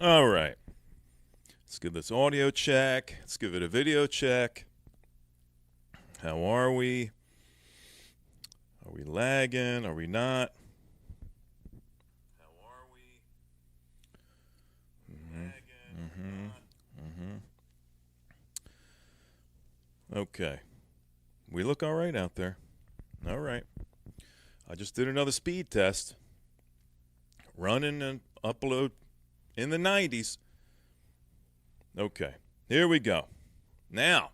All right. Let's give this audio check. Let's give it a video check. How are we? Are we lagging? Are we not? How are we? Lagging? Okay. We look all right out there. All right. I just did another speed test. Running and upload in the 90s. Okay. Here we go. Now,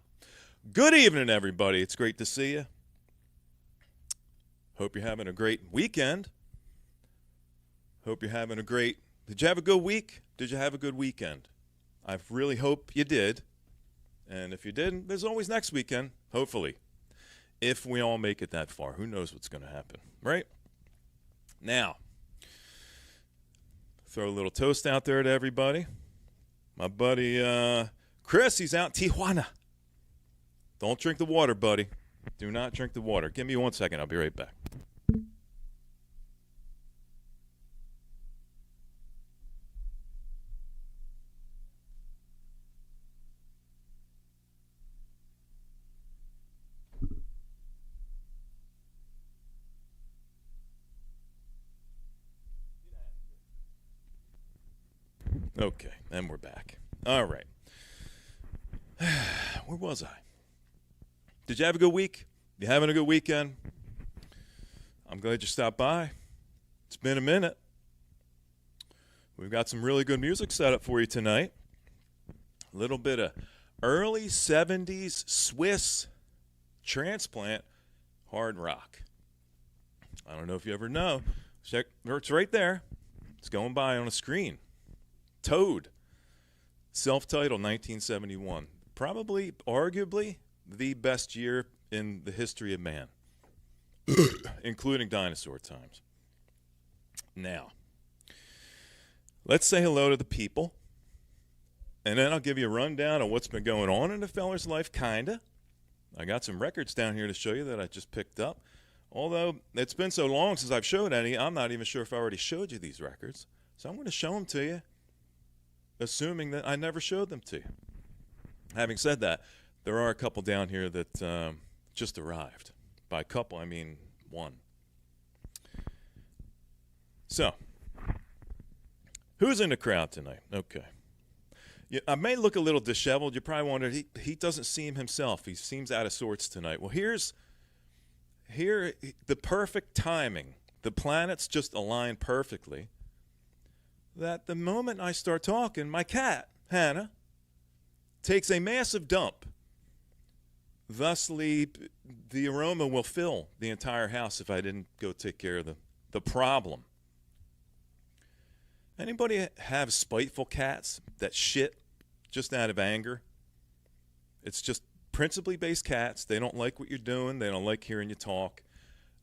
good evening, everybody. It's great to see you. Hope you're having a great weekend. Hope you're having a great... Did you have a good week? Did you have a good weekend? I really hope you did. And if you didn't, there's always next weekend, hopefully. If we all make it that far, who knows what's going to happen, right? Now, throw a little toast out there to everybody. My buddy Chris, he's out in Tijuana. Don't drink the water, buddy. Do not drink the water. Give me 1 second. I'll be right back. Okay, and we're back. All right. Where was I? Did you have a good week? You having a good weekend? I'm glad you stopped by. It's been a minute. We've got some really good music set up for you tonight. A little bit of early 70s Swiss transplant hard rock. I don't know if you ever know. Check, it's right there. It's going by on a screen. Toad, self-titled 1971. Probably, arguably, the best year in the history of man, including dinosaur times. Now, let's say hello to the people, and then I'll give you a rundown of what's been going on in the feller's life, kinda. I got some records down here to show you that I just picked up. Although it's been so long since I've showed any, I'm not even sure if I already showed you these records. So I'm going to show them to you, assuming that I never showed them to you. Having said that, there are a couple down here that just arrived. By a couple, I mean one. So, who's in the crowd tonight? Okay. Yeah, I may look a little disheveled. You probably wondered, he doesn't seem himself. He seems out of sorts tonight. Well, here the perfect timing. The planets just align perfectly. That the moment I start talking, my cat, Hannah, takes a massive dump. Thusly, the aroma will fill the entire house if I didn't go take care of the problem. Anybody have spiteful cats that shit just out of anger? It's just principally based cats. They don't like what you're doing. They don't like hearing you talk.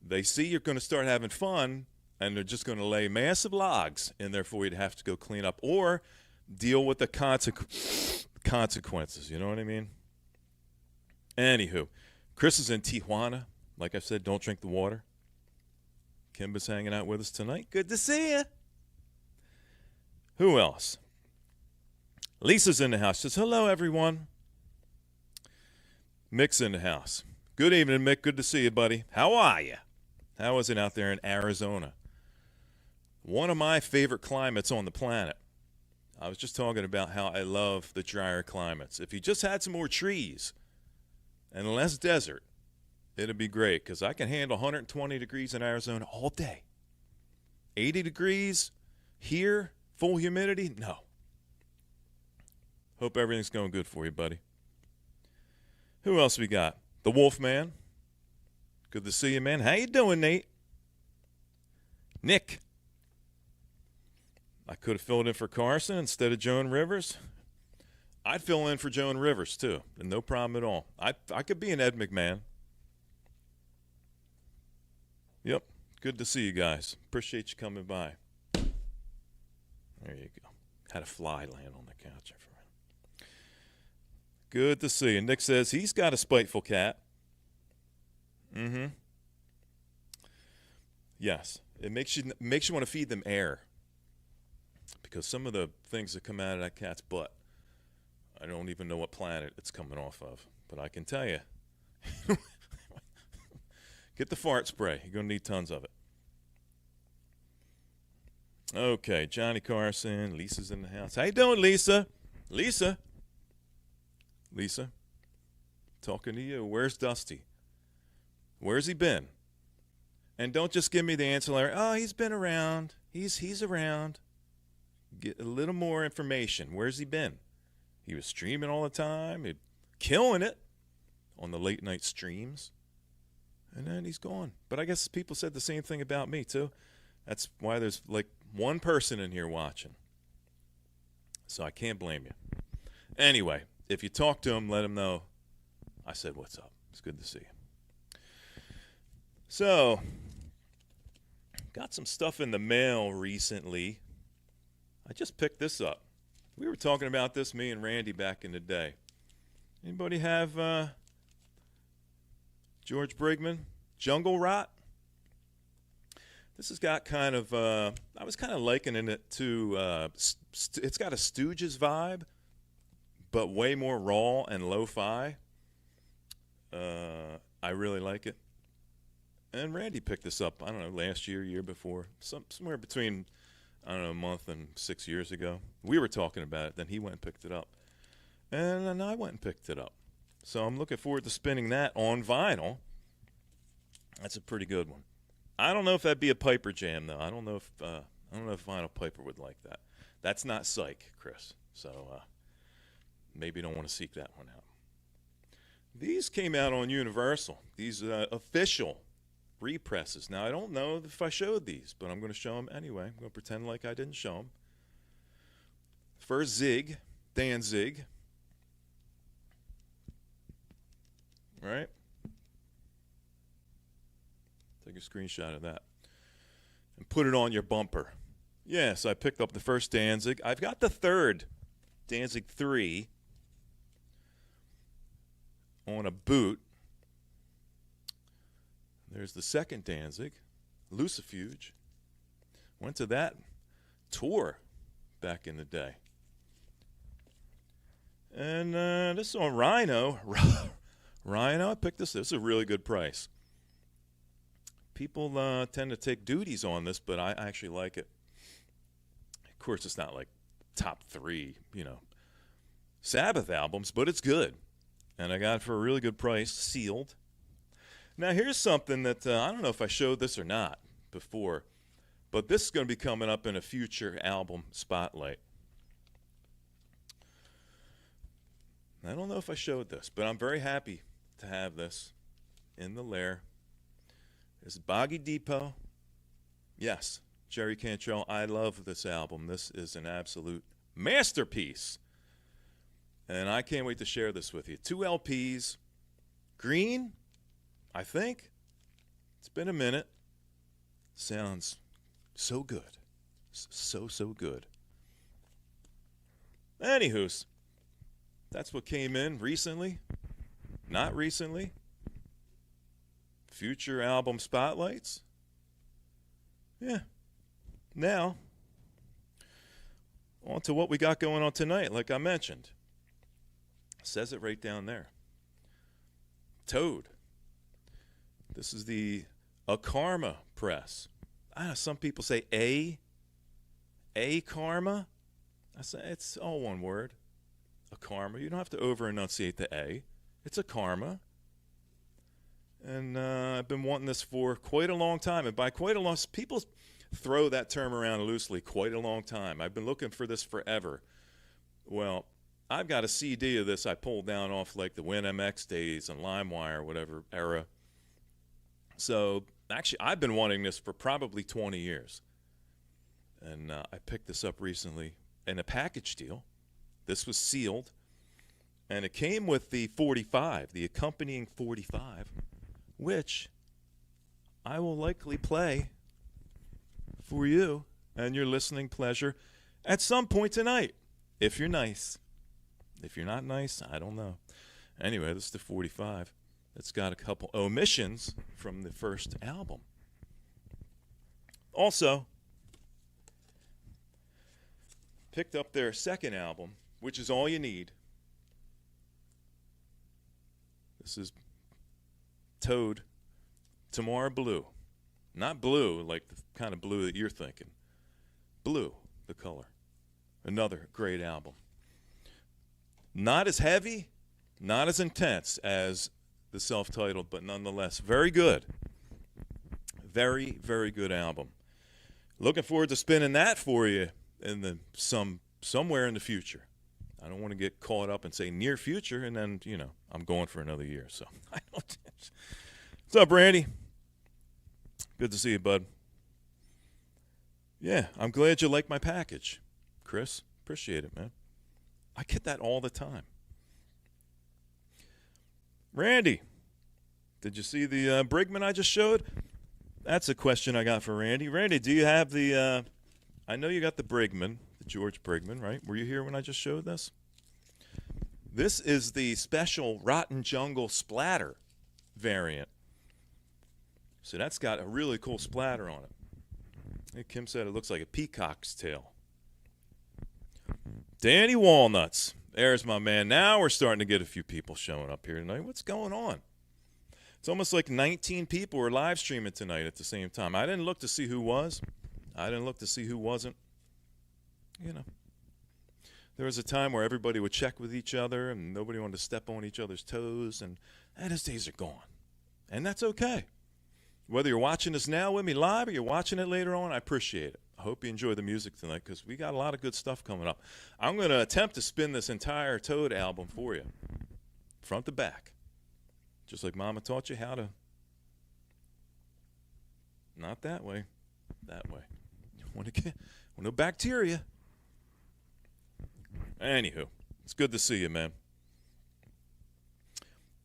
They see you're going to start having fun, and they're just going to lay massive logs in there for you to have to go clean up or deal with the consequences. You know what I mean? Anywho, Chris is in Tijuana. Like I said, don't drink the water. Kimba's hanging out with us tonight. Good to see you. Who else? Lisa's in the house. Says, hello, everyone. Mick's in the house. Good evening, Mick. Good to see you, buddy. How are you? How is it out there in Arizona? One of my favorite climates on the planet. I was just talking about how I love the drier climates. If you just had some more trees and less desert, it'd be great because I can handle 120 degrees in Arizona all day. 80 degrees here, full humidity? No. Hope everything's going good for you, buddy. Who else we got? The Wolfman. Good to see you, man. How you doing, Nate? Nick. I could have filled in for Carson instead of Joan Rivers. I'd fill in for Joan Rivers, too, and no problem at all. I could be an Ed McMahon. Yep, good to see you guys. Appreciate you coming by. There you go. Had a fly land on the couch for a minute. Good to see you. Nick says he's got a spiteful cat. Mm-hmm. Yes, it makes you want to feed them air. because some of the things that come out of that cat's butt, I don't even know what planet it's coming off of. But I can tell you, get the fart spray. You're going to need tons of it. Okay, Johnny Carson. Lisa's in the house. How you doing, Lisa? Lisa? Lisa? Talking to you. Where's Dusty? Where's he been? And don't just give me the ancillary, oh, he's been around. He's around. Get a little more information. Where's he been? He was streaming all the time. He's killing it on the late night streams. And then he's gone. But I guess people said the same thing about me, too. That's why there's like one person in here watching. So I can't blame you. Anyway, if you talk to him, let him know I said what's up. It's good to see you. So, got some stuff in the mail recently. I just picked this up. We were talking about this, me and Randy, back in the day. Anybody have George Brigman, Jungle Rot? This has got kind of, I was kind of likening it to, it's got a Stooges vibe, but way more raw and lo-fi. I really like it. And Randy picked this up, I don't know, last year, year before, somewhere between, I don't know, a month and 6 years ago. We were talking about it, then he went and picked it up. And then I went and picked it up. So I'm looking forward to spinning that on vinyl. That's a pretty good one. I don't know if that'd be a Piper jam, though. I don't know if Vinyl Piper would like that. That's not Psych, Chris. So maybe you don't want to seek that one out. These came out on Universal. These official represses. Now, I don't know if I showed these, but I'm going to show them anyway. I'm going to pretend like I didn't show them. First, Zig, Danzig. Right? Take a screenshot of that and put it on your bumper. Yes, I picked up the first Danzig. I've got the third, Danzig 3, on a boot. There's the second Danzig, Lucifuge. Went to that tour back in the day. And this is on Rhino. Rhino, I picked this. This is a really good price. People tend to take duties on this, but I actually like it. Of course, it's not like top 3, Sabbath albums, but it's good. And I got it for a really good price, sealed. Now, here's something that I don't know if I showed this or not before, but this is going to be coming up in a future album spotlight. I don't know if I showed this, but I'm very happy to have this in the lair. There's Boggy Depot. Yes, Jerry Cantrell, I love this album. This is an absolute masterpiece. And I can't wait to share this with you. 2 LPs. Green, I think. It's been a minute. Sounds so good. So good. Anywho's, that's what came in recently. Not recently. Future album spotlights. Yeah. Now, on to what we got going on tonight, like I mentioned. Says it right down there. Toad. This is the Akarma press. I know some people say A Karma. I say it's all one word. Akarma. You don't have to over-enunciate the A. It's Akarma. And I've been wanting this for quite a long time. And by quite a long, people throw that term around loosely, quite a long time. I've been looking for this forever. Well, I've got a CD of this I pulled down off like the WinMX days and LimeWire, whatever era. So actually, I've been wanting this for probably 20 years. And I picked this up recently in a package deal. This was sealed. And it came with the 45, the accompanying 45, which I will likely play for you and your listening pleasure at some point tonight, if you're nice. If you're not nice, I don't know. Anyway, this is the 45. It's got a couple omissions from the first album. Also, picked up their second album, which is All You Need. This is Toad, Tomorrow Blue. Not blue like the kind of blue that you're thinking. Blue, the color. Another great album. Not as heavy, not as intense as the self-titled, but nonetheless very good. Very, very good album. Looking forward to spinning that for you in somewhere in the future. I don't want to get caught up and say near future, and then, I'm going for another year. So I don't. What's up, Randy? Good to see you, bud. Yeah, I'm glad you like my package, Chris. Appreciate it, man. I get that all the time. Randy, did you see the Brigman I just showed? That's a question I got for Randy. Randy, do you have the, I know you got the Brigman, the George Brigman, right? Were you here when I just showed this? This is the special Rotten Jungle Splatter variant. So that's got a really cool splatter on it. I think Kim said it looks like a peacock's tail. Danny Walnuts. There's my man. Now we're starting to get a few people showing up here tonight. What's going on? It's almost like 19 people are live streaming tonight at the same time. I didn't look to see who was. I didn't look to see who wasn't. There was a time where everybody would check with each other and nobody wanted to step on each other's toes, and those days are gone. And that's okay. Whether you're watching this now with me live or you're watching it later on, I appreciate it. I hope you enjoy the music tonight because we got a lot of good stuff coming up. I'm going to attempt to spin this entire Toad album for you, front to back. Just like Mama taught you how to. Not that way. That way. Want no bacteria. Anywho, it's good to see you, man.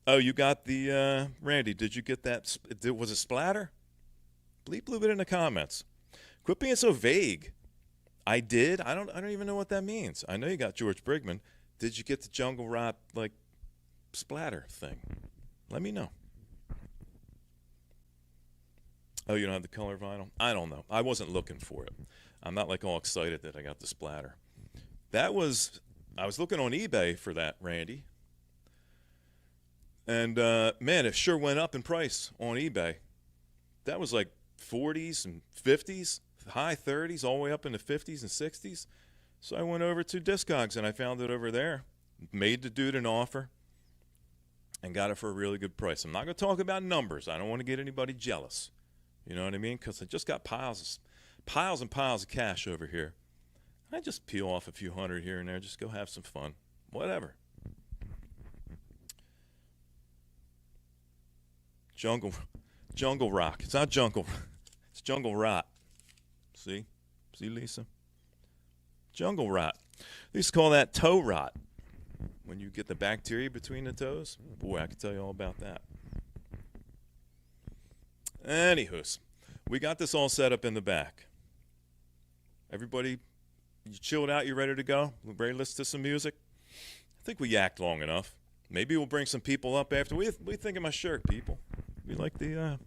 Oh, you got the, Randy, did you get that? Was it splatter? Bleep bleep it in the comments. Quit being so vague. I did. I don't even know what that means. I know you got George Brigman. Did you get the Jungle Rot, splatter thing? Let me know. Oh, you don't have the color vinyl? I don't know. I wasn't looking for it. I'm not all excited that I got the splatter. I was looking on eBay for that, Randy. And, man, it sure went up in price on eBay. That was 40s and 50s, high 30s, all the way up into 50s and 60s. So I went over to Discogs, and I found it over there. Made the dude an offer and got it for a really good price. I'm not going to talk about numbers. I don't want to get anybody jealous. You know what I mean? Because I just got piles and piles of cash over here. I just peel off a few hundred here and there. Just go have some fun. Whatever. Jungle rock. It's not jungle. It's jungle rot. See, Lisa? Jungle rot. They used to call that toe rot. When you get the bacteria between the toes. Boy, I can tell you all about that. Anywho's, we got this all set up in the back. Everybody, you chilled out? You ready to go? We're ready to listen to some music? I think we yacked long enough. Maybe we'll bring some people up after. What do you think of my shirt, people? We like the, what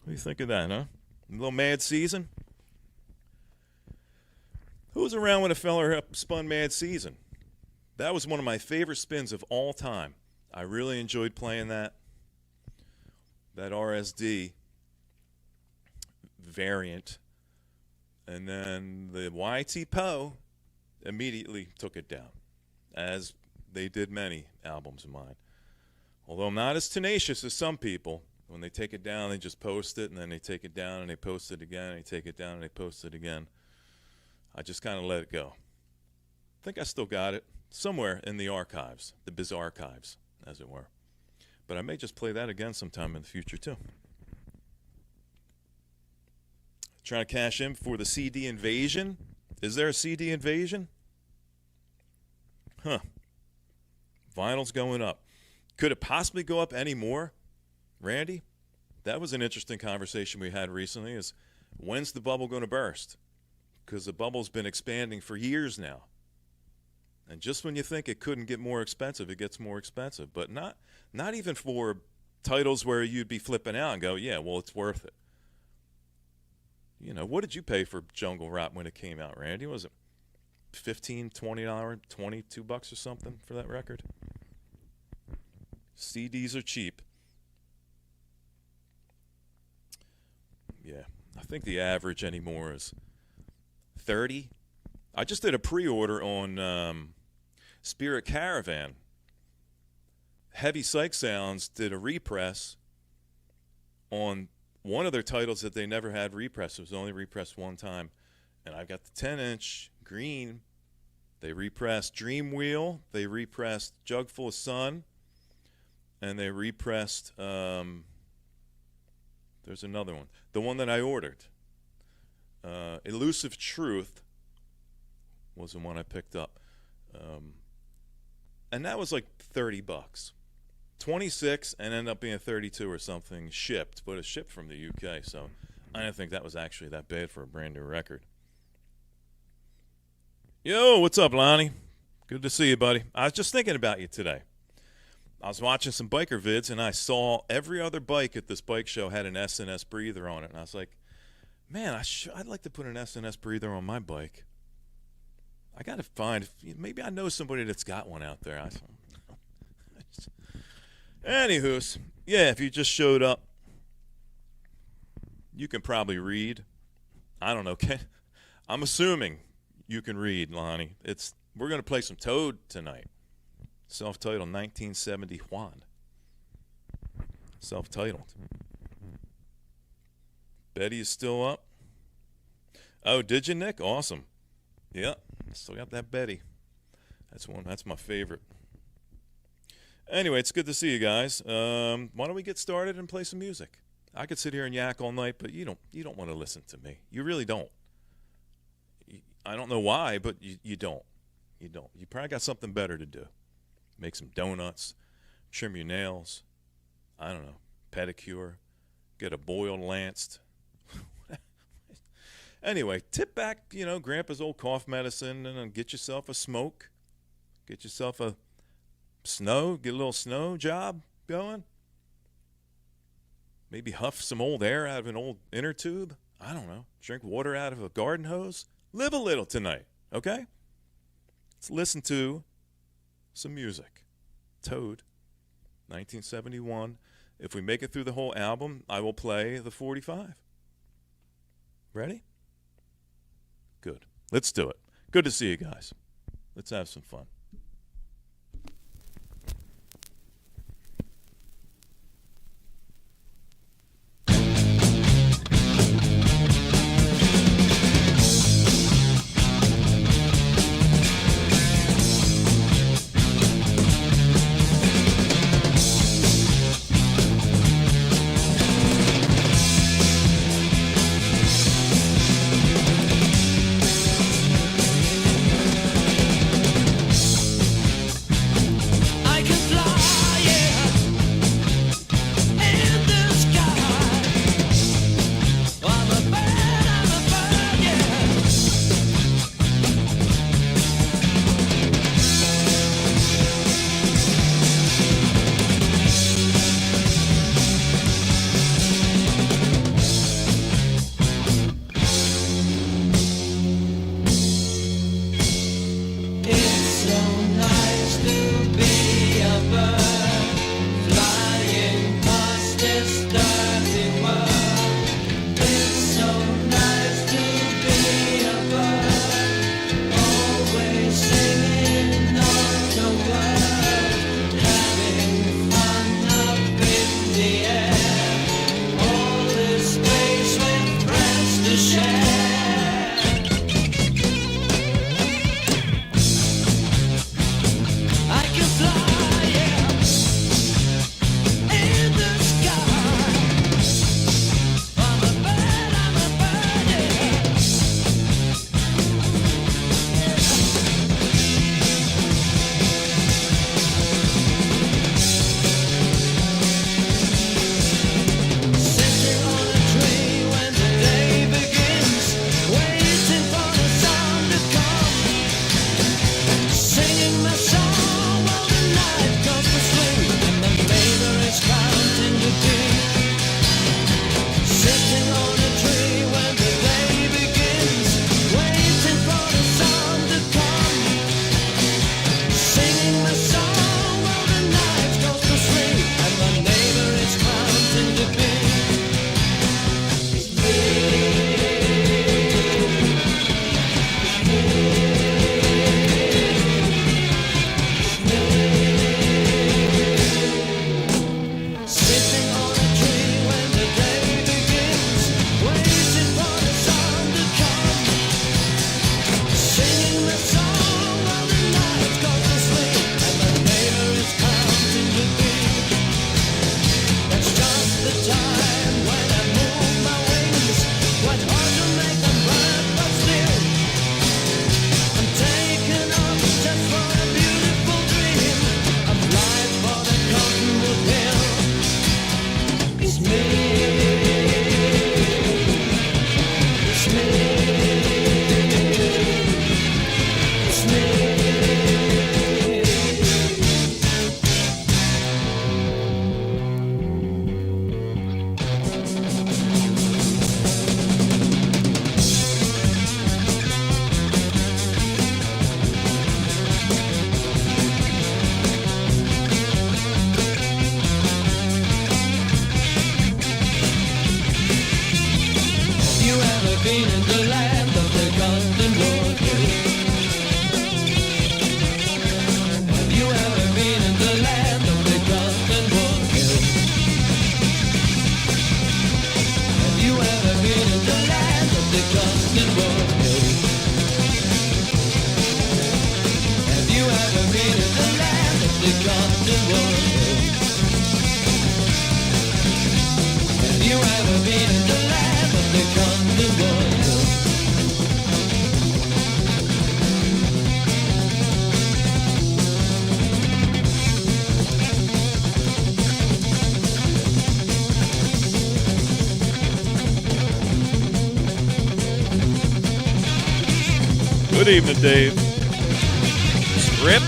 do you think of that, huh? A little Mad Season? Who was around when a fella spun Mad Season? That was one of my favorite spins of all time. I really enjoyed playing that RSD variant. And then the YT Poe immediately took it down, as they did many albums of mine. Although I'm not as tenacious as some people. When they take it down, they just post it, and then they take it down, and they post it again, and they take it down, and they post it again. I just kind of let it go. I think I still got it somewhere in the archives, the biz archives, as it were. But I may just play that again sometime in the future, too. Trying to cash in for the CD invasion. Is there a CD invasion? Huh. Vinyl's going up. Could it possibly go up any more, Randy? That was an interesting conversation we had recently, is when's the bubble going to burst? Because the bubble's been expanding for years now. And just when you think it couldn't get more expensive, it gets more expensive. But not even for titles where you'd be flipping out and go, yeah, well, it's worth it. What did you pay for Jungle Rap when it came out, Randy? Was it $15, $20, $22 or something for that record? CDs are cheap. Yeah, I think the average anymore is 30. I just did a pre-order on Spirit Caravan. Heavy Psych Sounds did a repress on one of their titles that they never had repressed. It was only repressed one time. And I've got the 10-inch green. They repressed Dream Wheel. They repressed Jug Full of Sun. And they repressed, there's another one. The one that I ordered. Elusive Truth was the one I picked up. And that was like $30. 26 and ended up being 32 or something shipped, but it's shipped from the UK, so I didn't think that was actually that bad for a brand new record. Yo, what's up, Lonnie? Good to see you, buddy. I was just thinking about you today. I was watching some biker vids, and I saw every other bike at this bike show had an S&S breather on it, and I was like, man, I'd like to put an S&S breather on my bike. I got to find, maybe I know somebody that's got one out there. Anywho's, yeah, if you just showed up, you can probably read. I don't know. I'm assuming you can read, Lonnie. We're going to play some Toad tonight. Self-titled 1971. Self-titled. Betty is still up. Oh, did you, Nick? Awesome. Yeah, still got that Betty. That's my favorite. Anyway, it's good to see you guys. Why don't we get started and play some music? I could sit here and yak all night, but you don't want to listen to me. You really don't. I don't know why, but you don't. You don't. You probably got something better to do. Make some donuts, trim your nails, I don't know, pedicure, get a boil lanced. Anyway, tip back, Grandpa's old cough medicine and get yourself a smoke. Get yourself a get a little snow job going. Maybe huff some old air out of an old inner tube. I don't know. Drink water out of a garden hose. Live a little tonight, okay? Let's listen to some music. Toad, 1971. If we make it through the whole album, I will play the 45. Ready? Good. Let's do it. Good to see you guys. Let's have some fun. been in the land of the golden water? Have you ever been in the land of the golden water? Have you ever been in the land of the golden water? Have you ever been in the land of the golden water? Have you ever been in the land of the golden water? Good evening, Dave. Script?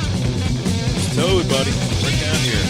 It's Toad, buddy. Right down here.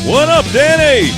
What up, Danny?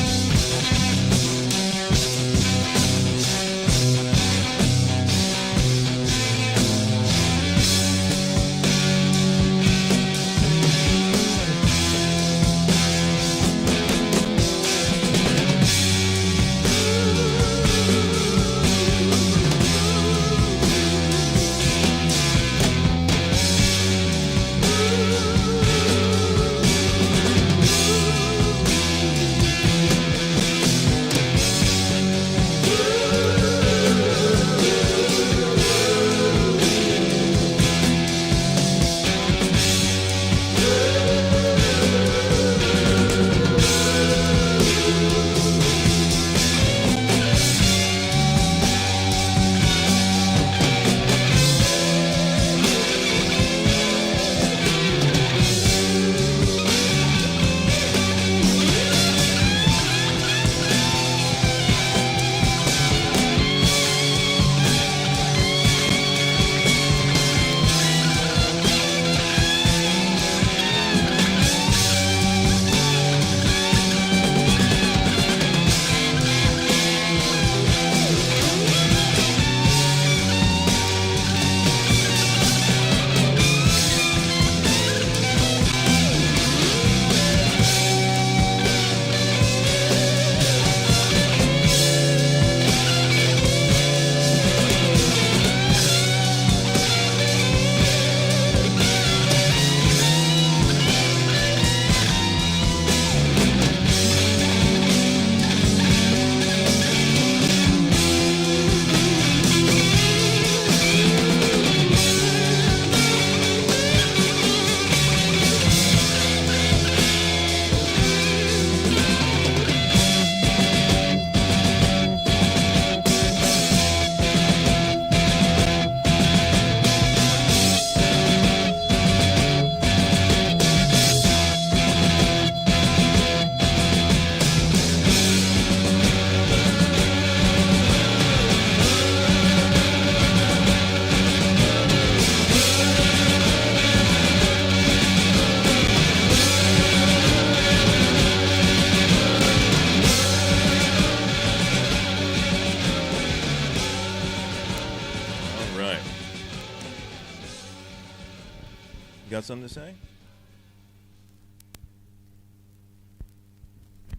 Got something to say?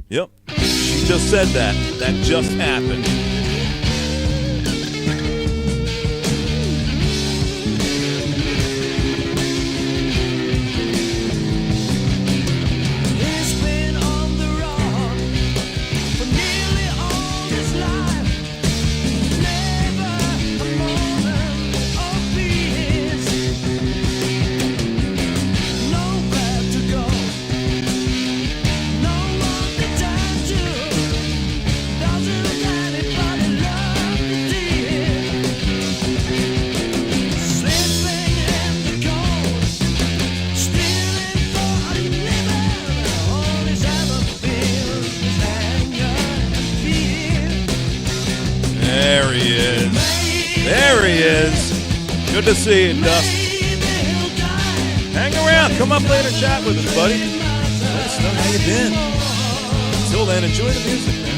Yep. She just said that. That just happened. He's been on the road for nearly all his life. Never a moment of peace. Nowhere to go. No one to turn to. Doesn't anybody love the deal? Sleeping in the cold, stealing for a living. All he's ever felt is anger and fear. There he is. There he is. Good to see you, Dust. Maybe he'll die. Hang around. Come up later and chat with us, buddy. Let us know how you been. Until then, enjoy the music, man.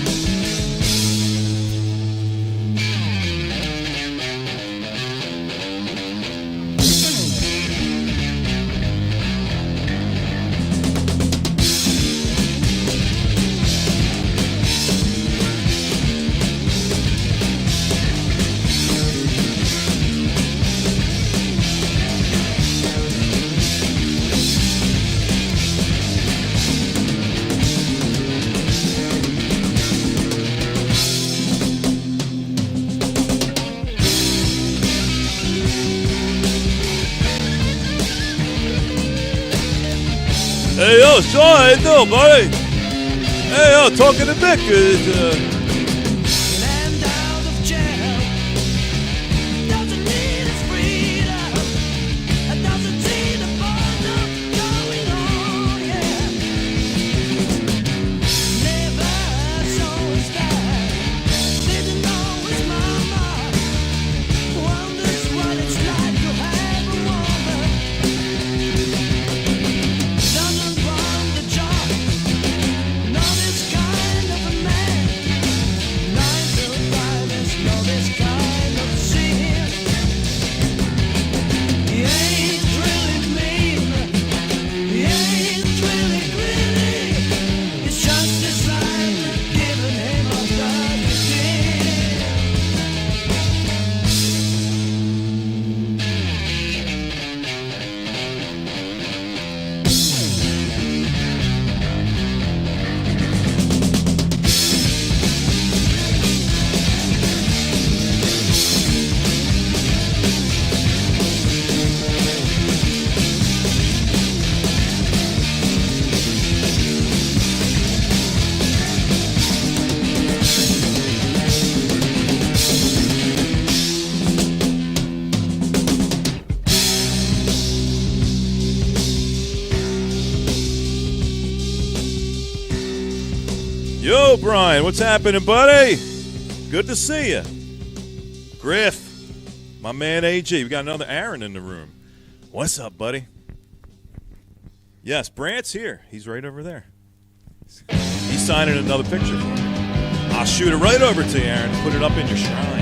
Hey, yo, Sean, how you doing, buddy? Hey, yo, talking to Vic. And out of jail, doesn't need his freedom, and doesn't see the bottom going on, yeah. Never saw his dad, didn't know his mama, wonders what it's like to have a woman. Doesn't want the job, not this kind of a man. 9 to 5 is not this kind of scene. He ain't really mean, he ain't really greedy. It's just his life giving him a dirty deal. Yo, Brian, what's happening, buddy? Good to see you. Griff, my man AG. We got another Aaron in the room. What's up, buddy? Yes, Brant's here. He's right over there. He's signing another picture for me. I'll shoot it right over to you, Aaron, and put it up in your shrine.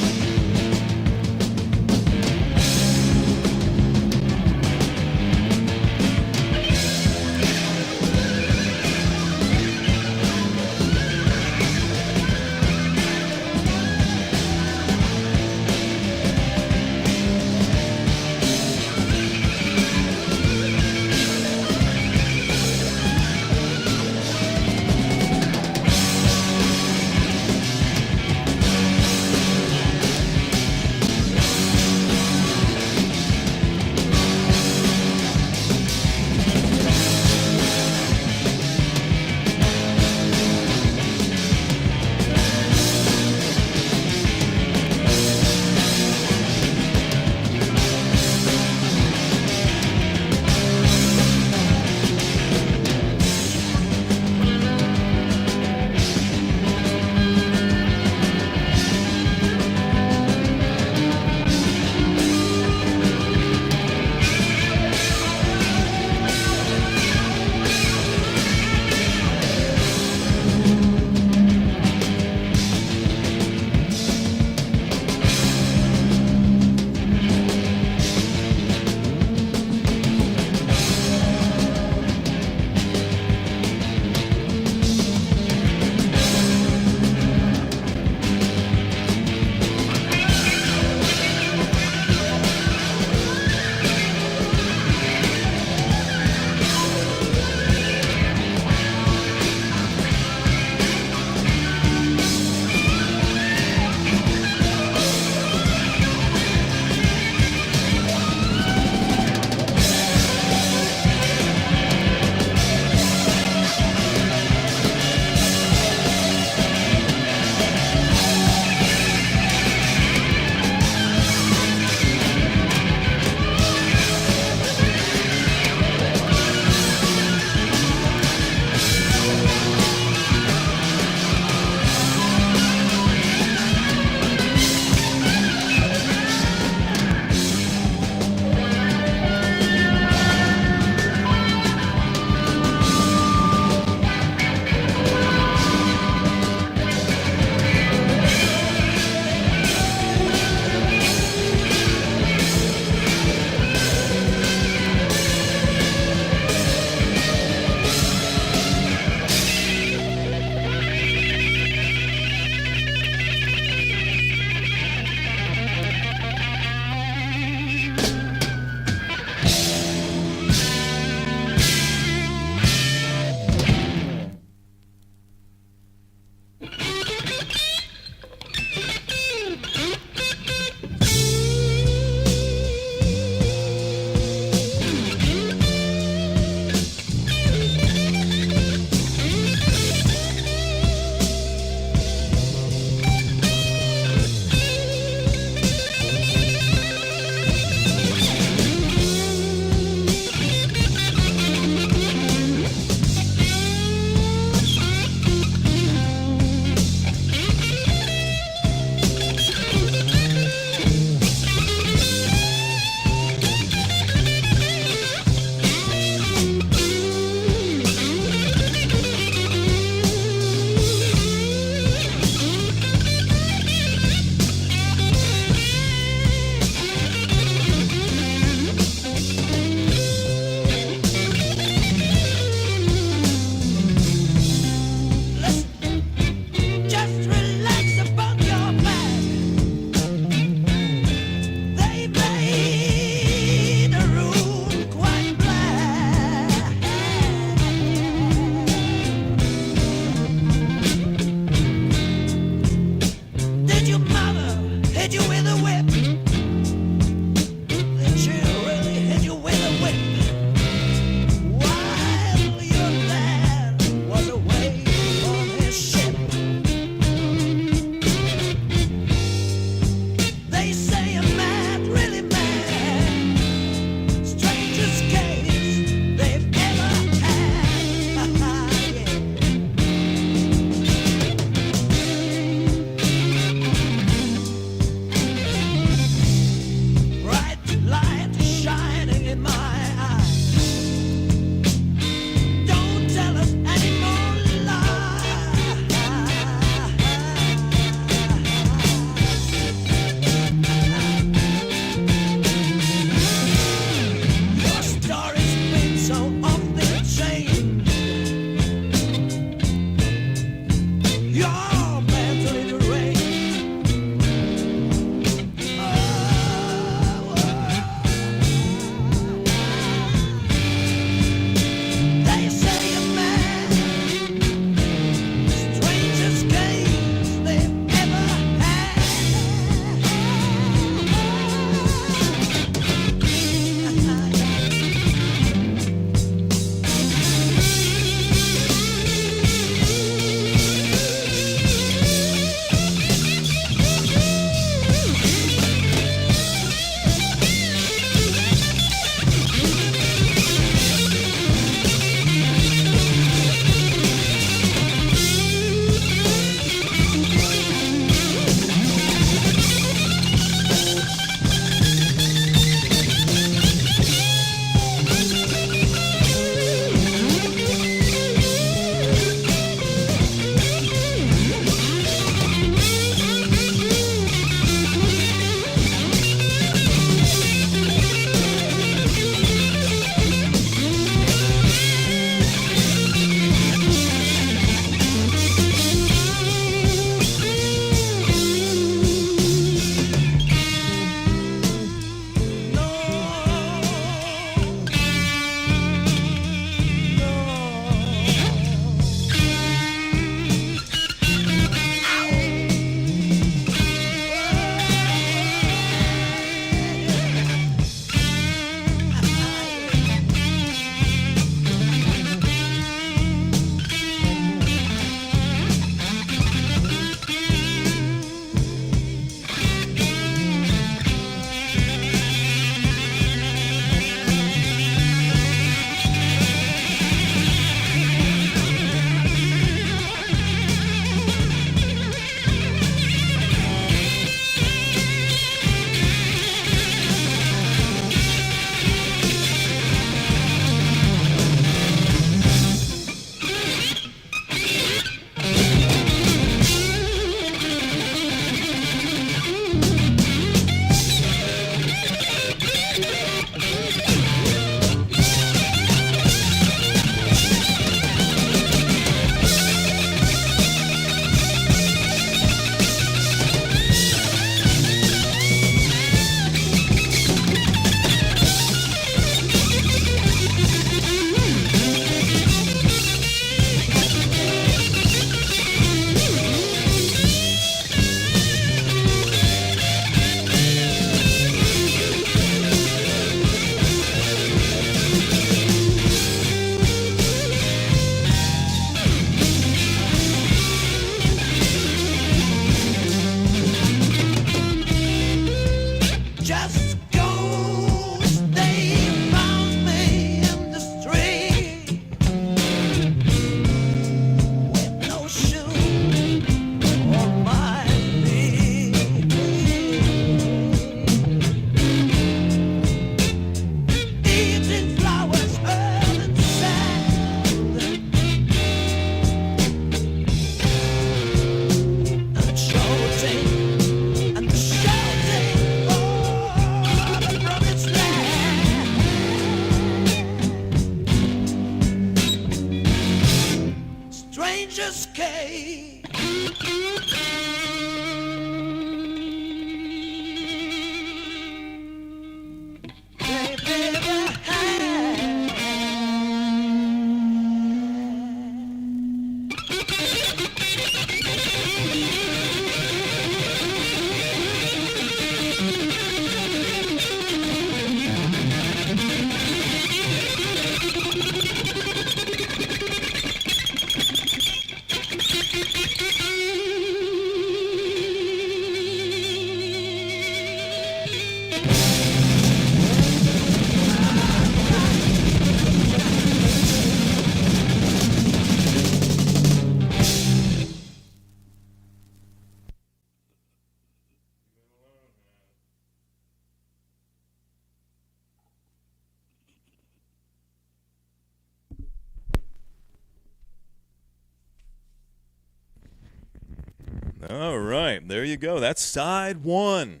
All right, there you go. That's side one.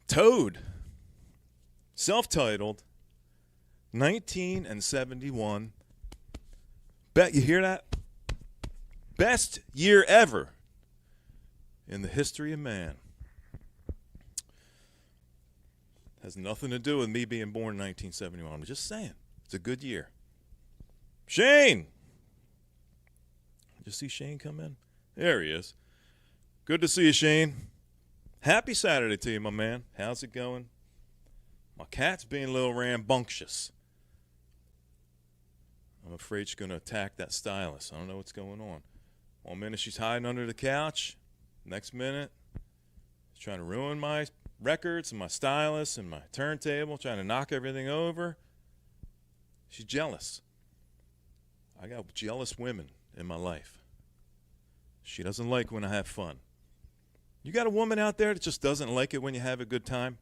Toad, self-titled, 1971. Bet you hear that? Best year ever in the history of man. Has nothing to do with me being born in 1971. I'm just saying, it's a good year. Shane! Did you see Shane come in? There he is. Good to see you, Shane. Happy Saturday to you, my man. How's it going? My cat's being a little rambunctious. I'm afraid she's going to attack that stylus. I don't know what's going on. 1 minute she's hiding under the couch. Next minute, she's trying to ruin my records and my stylus and my turntable, trying to knock everything over. She's jealous. I got jealous women in my life. She doesn't like when I have fun. You got a woman out there that just doesn't like it when you have a good time?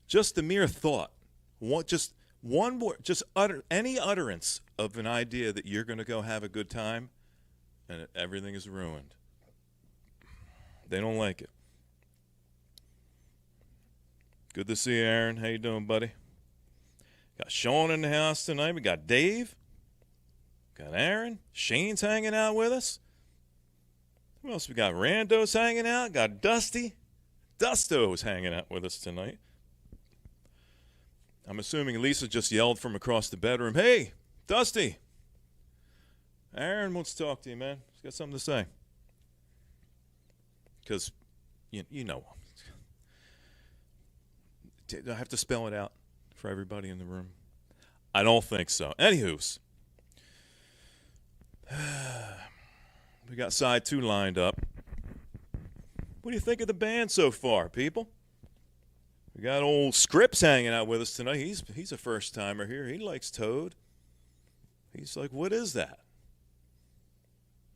Just the mere thought, one word, just any utterance of an idea that you're going to go have a good time, and everything is ruined. They don't like it. Good to see you, Aaron. How you doing, buddy? Got Sean in the house tonight. We got Dave. Got Aaron. Shane's hanging out with us. Who else we got? Rando's hanging out. Got Dusty. Dusto's hanging out with us tonight. I'm assuming Lisa just yelled from across the bedroom, "Hey, Dusty!" Aaron wants to talk to you, man. He's got something to say. Because, you know. Do I have to spell it out for everybody in the room? I don't think so. Anywho's. We got side two lined up. What do you think of the band so far, people? We got old Scripps hanging out with us tonight. He's a first-timer here. He likes Toad. He's like, what is that?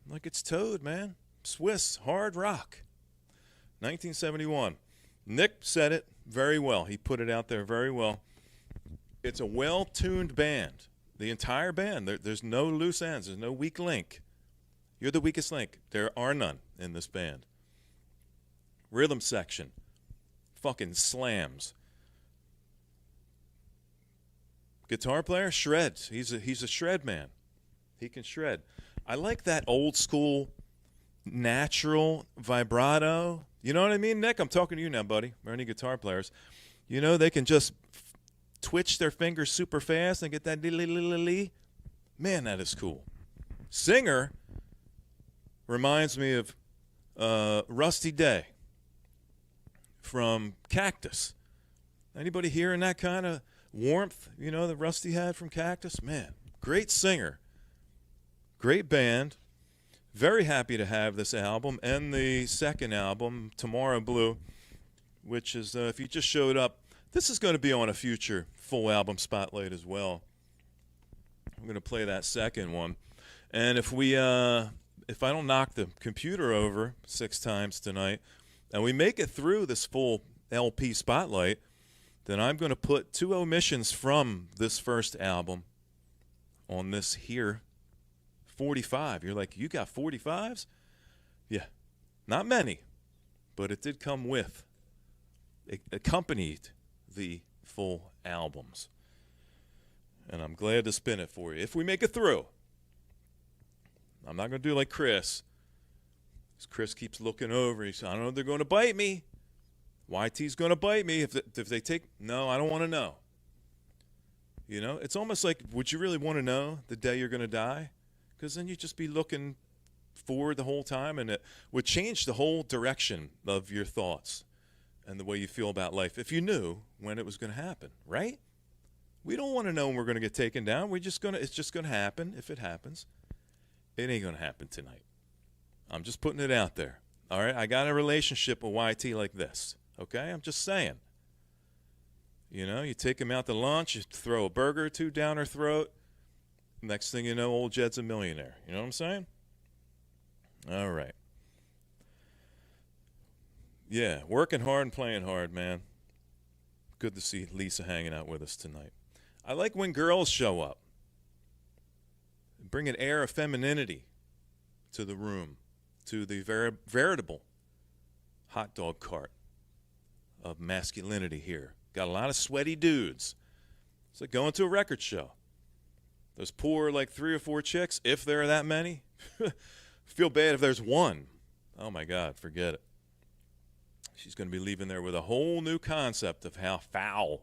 I'm like, it's Toad, man. Swiss hard rock. 1971. Nick said it very well. He put it out there very well. It's a well-tuned band. The entire band. There's no loose ends. There's no weak link. You're the weakest link. There are none in this band. Rhythm section. Fucking slams. Guitar player shreds. He's a shred man. He can shred. I like that old school natural vibrato. You know what I mean, Nick? I'm talking to you now, buddy. Or any guitar players. You know, they can just twitch their fingers super fast and get that li-li-li-li-li. Man, that is cool. Singer reminds me of Rusty Day from Cactus. Anybody hearing that kind of warmth, you know, that Rusty had from Cactus? Man, great singer. Great band. Very happy to have this album and the second album, Tomorrow Blue, which is, if you just showed up, this is going to be on a future full album spotlight as well. I'm going to play that second one. And if I don't knock the computer over 6 times tonight, and we make it through this full LP spotlight, then I'm going to put 2 omissions from this first album on this here 45. You're like, you got 45s? Yeah. Not many, but it did come with. It accompanied the full albums. And I'm glad to spin it for you. If we make it through. I'm not going to do like Chris. Chris keeps looking over. He says, I don't know if they're going to bite me. YT's going to bite me if they take. No, I don't want to know. You know, it's almost like, would you really want to know the day you're going to die? Because then you'd just be looking forward the whole time, and it would change the whole direction of your thoughts and the way you feel about life if you knew when it was going to happen, right? We don't want to know when we're going to get taken down. It's just going to happen if it happens. It ain't going to happen tonight. I'm just putting it out there. All right? I got a relationship with YT like this. Okay? I'm just saying. You know, you take him out to lunch, you throw a burger or 2 down her throat. Next thing you know, old Jed's a millionaire. You know what I'm saying? All right. Yeah, working hard and playing hard, man. Good to see Lisa hanging out with us tonight. I like when girls show up. Bring an air of femininity to the room, to the veritable hot dog cart of masculinity here. Got a lot of sweaty dudes. It's like going to a record show. Those poor, like 3 or 4 chicks, if there are that many, feel bad if there's one. Oh, my God, forget it. She's going to be leaving there with a whole new concept of how foul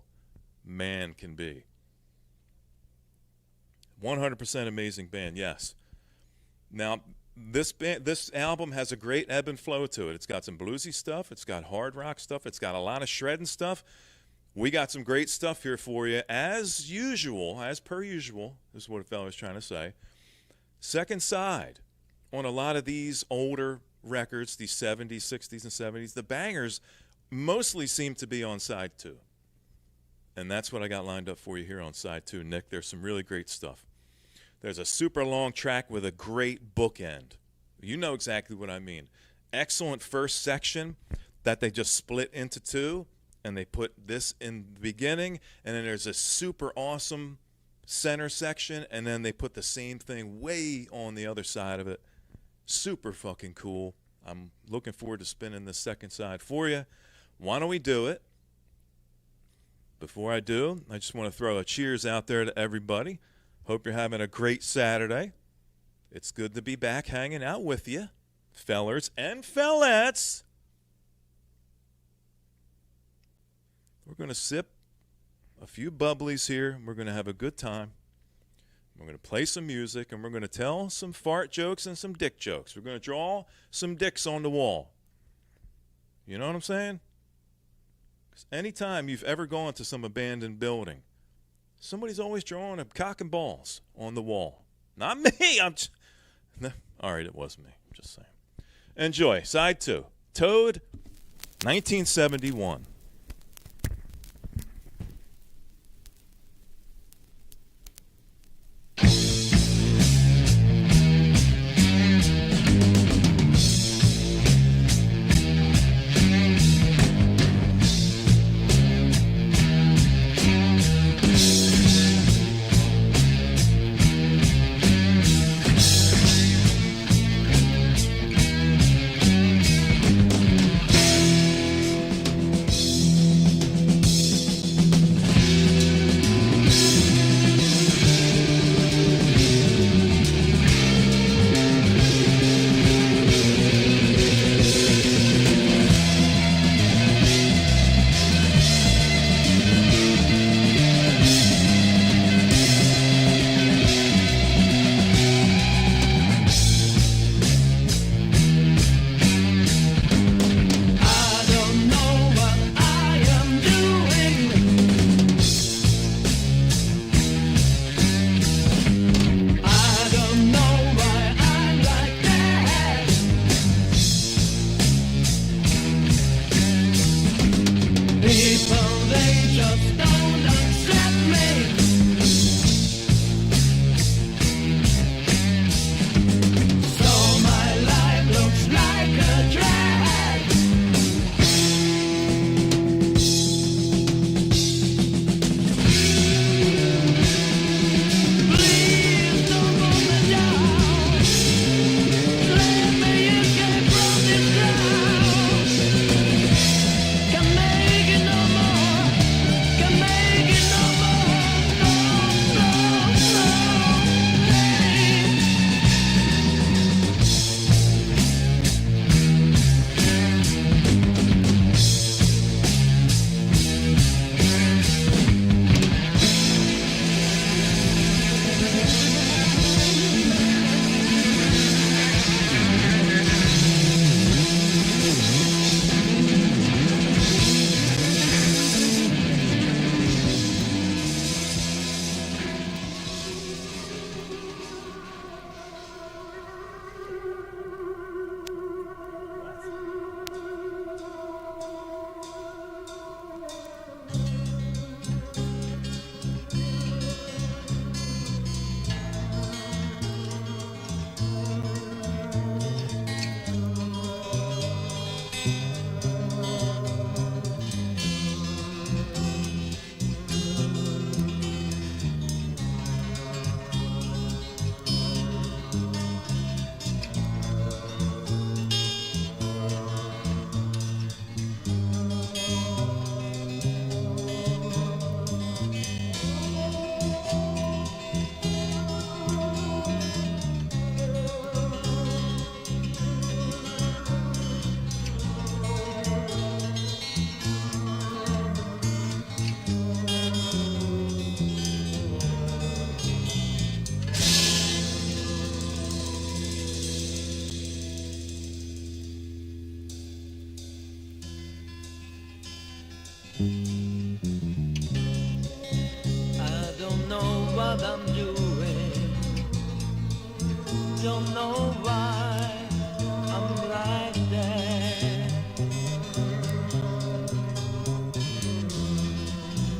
man can be. 100% amazing band, yes. Now, this album has a great ebb and flow to it. It's got some bluesy stuff. It's got hard rock stuff. It's got a lot of shredding stuff. We got some great stuff here for you, as usual, as per usual, is what a fella's trying to say. Second side on a lot of these older records, these 70s, 60s, and 70s, the bangers mostly seem to be on side 2. And that's what I got lined up for you here on side 2, Nick. There's some really great stuff. There's a super long track with a great bookend. You know exactly what I mean. Excellent first section that they just split into 2, and they put this in the beginning, and then there's a super awesome center section, and then they put the same thing way on the other side of it. Super fucking cool. I'm looking forward to spinning the second side for you. Why don't we do it? Before I do, I just want to throw a cheers out there to everybody. Hope you're having a great Saturday. It's good to be back hanging out with you, fellers and fellettes. We're going to sip a few bubblies here. We're going to have a good time. We're going to play some music, and we're going to tell some fart jokes and some dick jokes. We're going to draw some dicks on the wall. You know what I'm saying? 'Cause anytime you've ever gone to some abandoned building, somebody's always drawing a cock and balls on the wall. Not me. No, all right, it was me. I'm just saying. Enjoy. Side 2. Toad, 1971. know why I'm like that.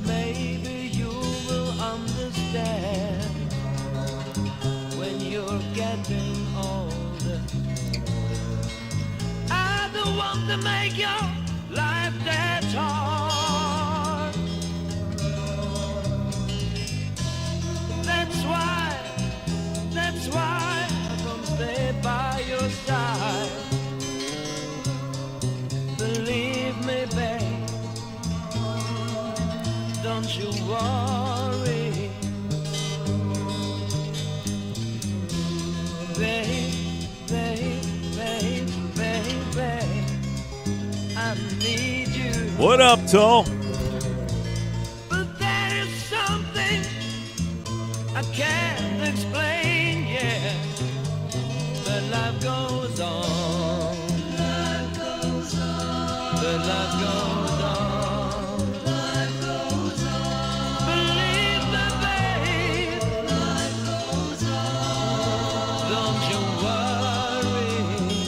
Maybe you will understand when you're getting older. I don't want to make your life that hard. That's why I don't stay by your side. Believe me, babe, don't you worry. Babe, babe, babe, babe, babe, I need you. What up, Toll? But there is something I can't explain, yeah. But life goes on. Life goes on. But life goes on. Life goes on. Believe me, babe. Life goes on. Don't you worry.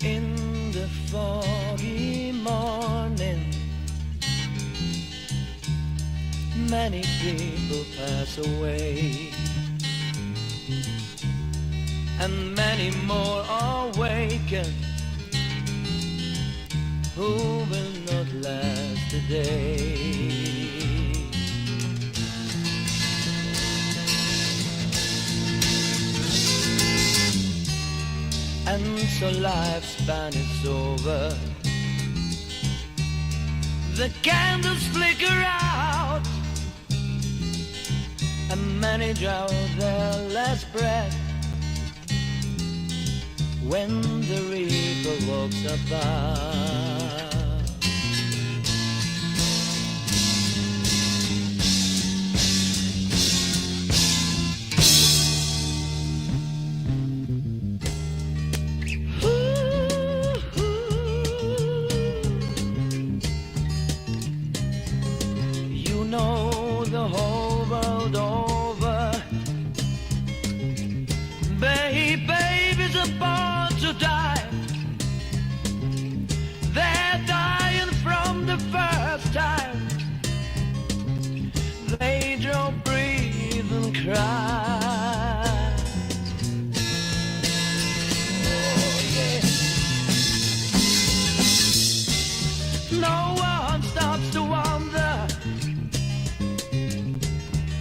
In the foggy morning, many people pass away, and many more awaken who will not last a day. And so lifespan is over. The candles flicker out, and many draw their last breath when the reaper walks about. You know the whole world over, baby's about to die. They're dying from the first time they don't breathe and cry. Oh, yeah. No one stops to wonder,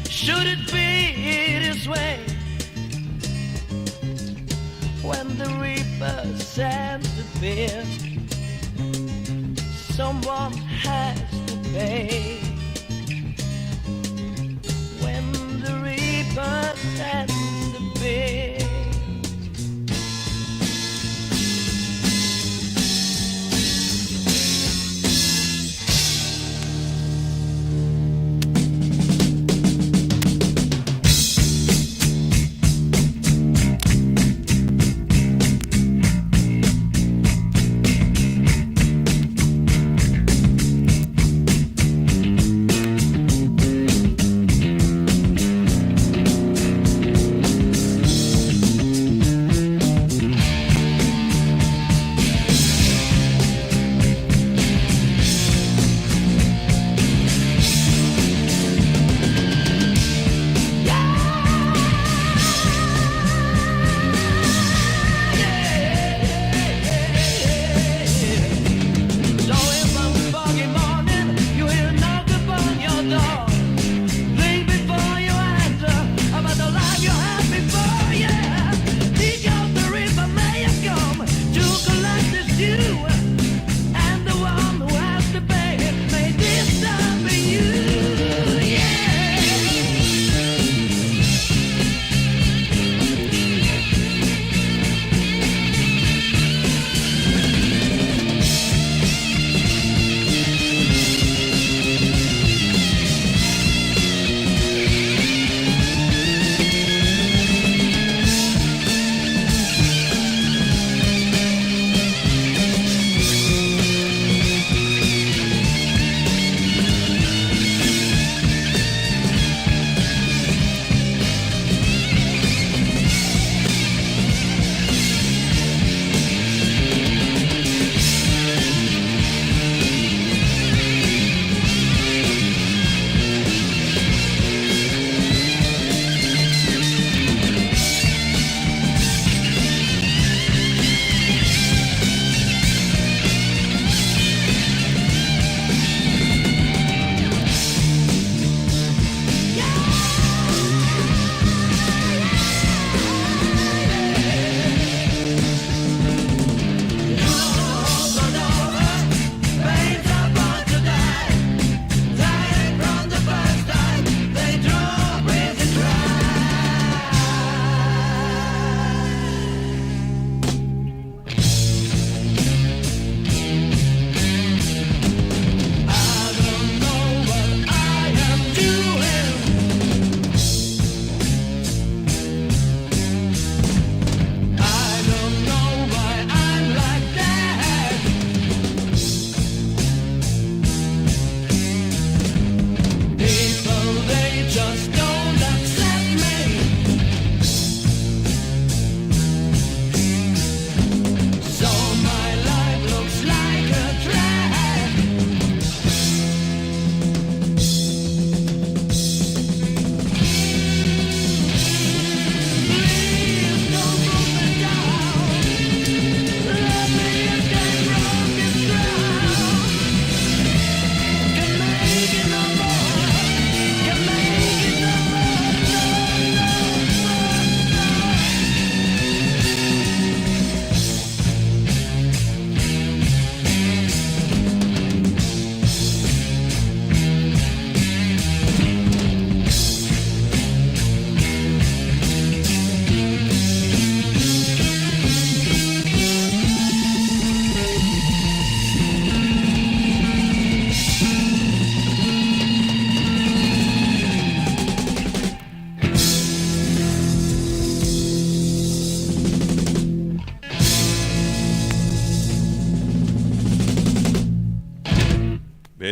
should it be this way? When the reaper sends the bill, someone has to pay. When the reaper sends the bill.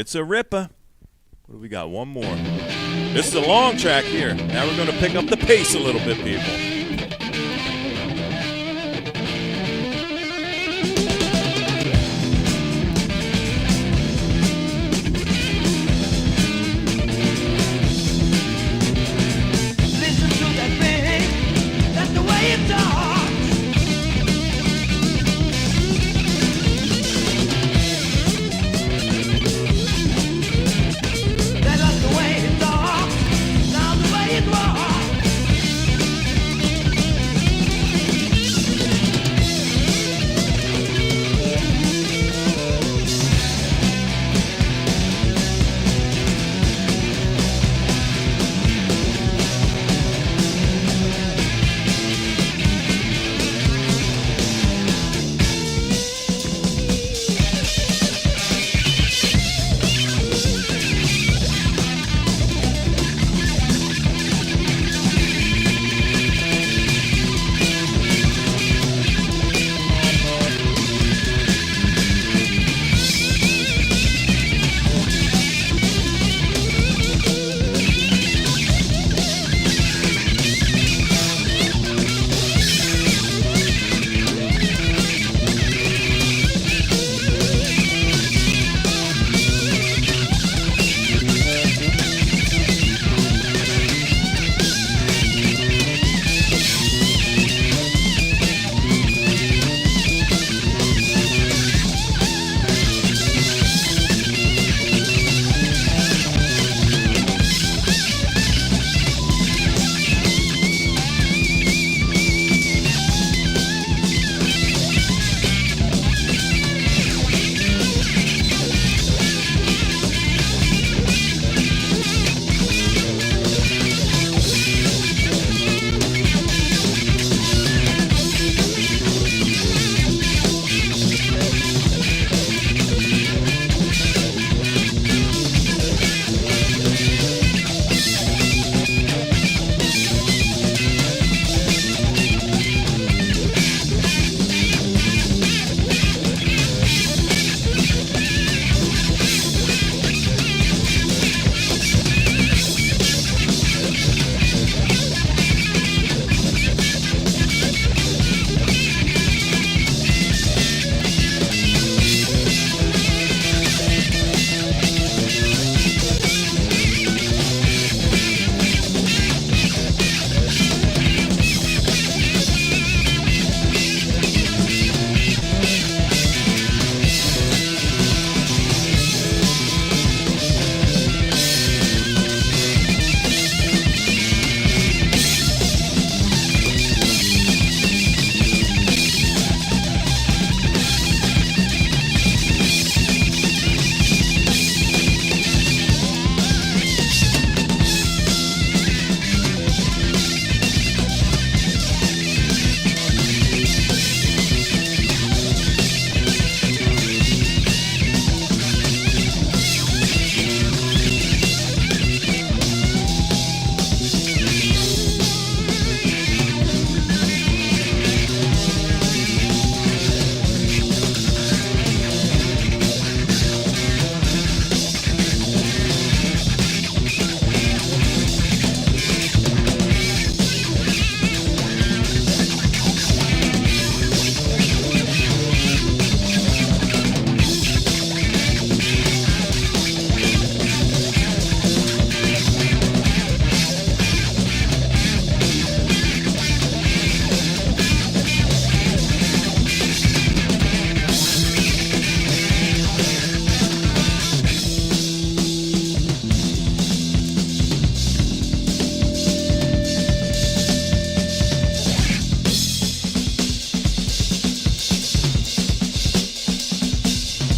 It's a ripper. What do we got? One more. This is a long track here. Now we're going to pick up the pace a little bit, people. Listen to that thing, that's the way it talks. That's the way it talks, now the way it walks.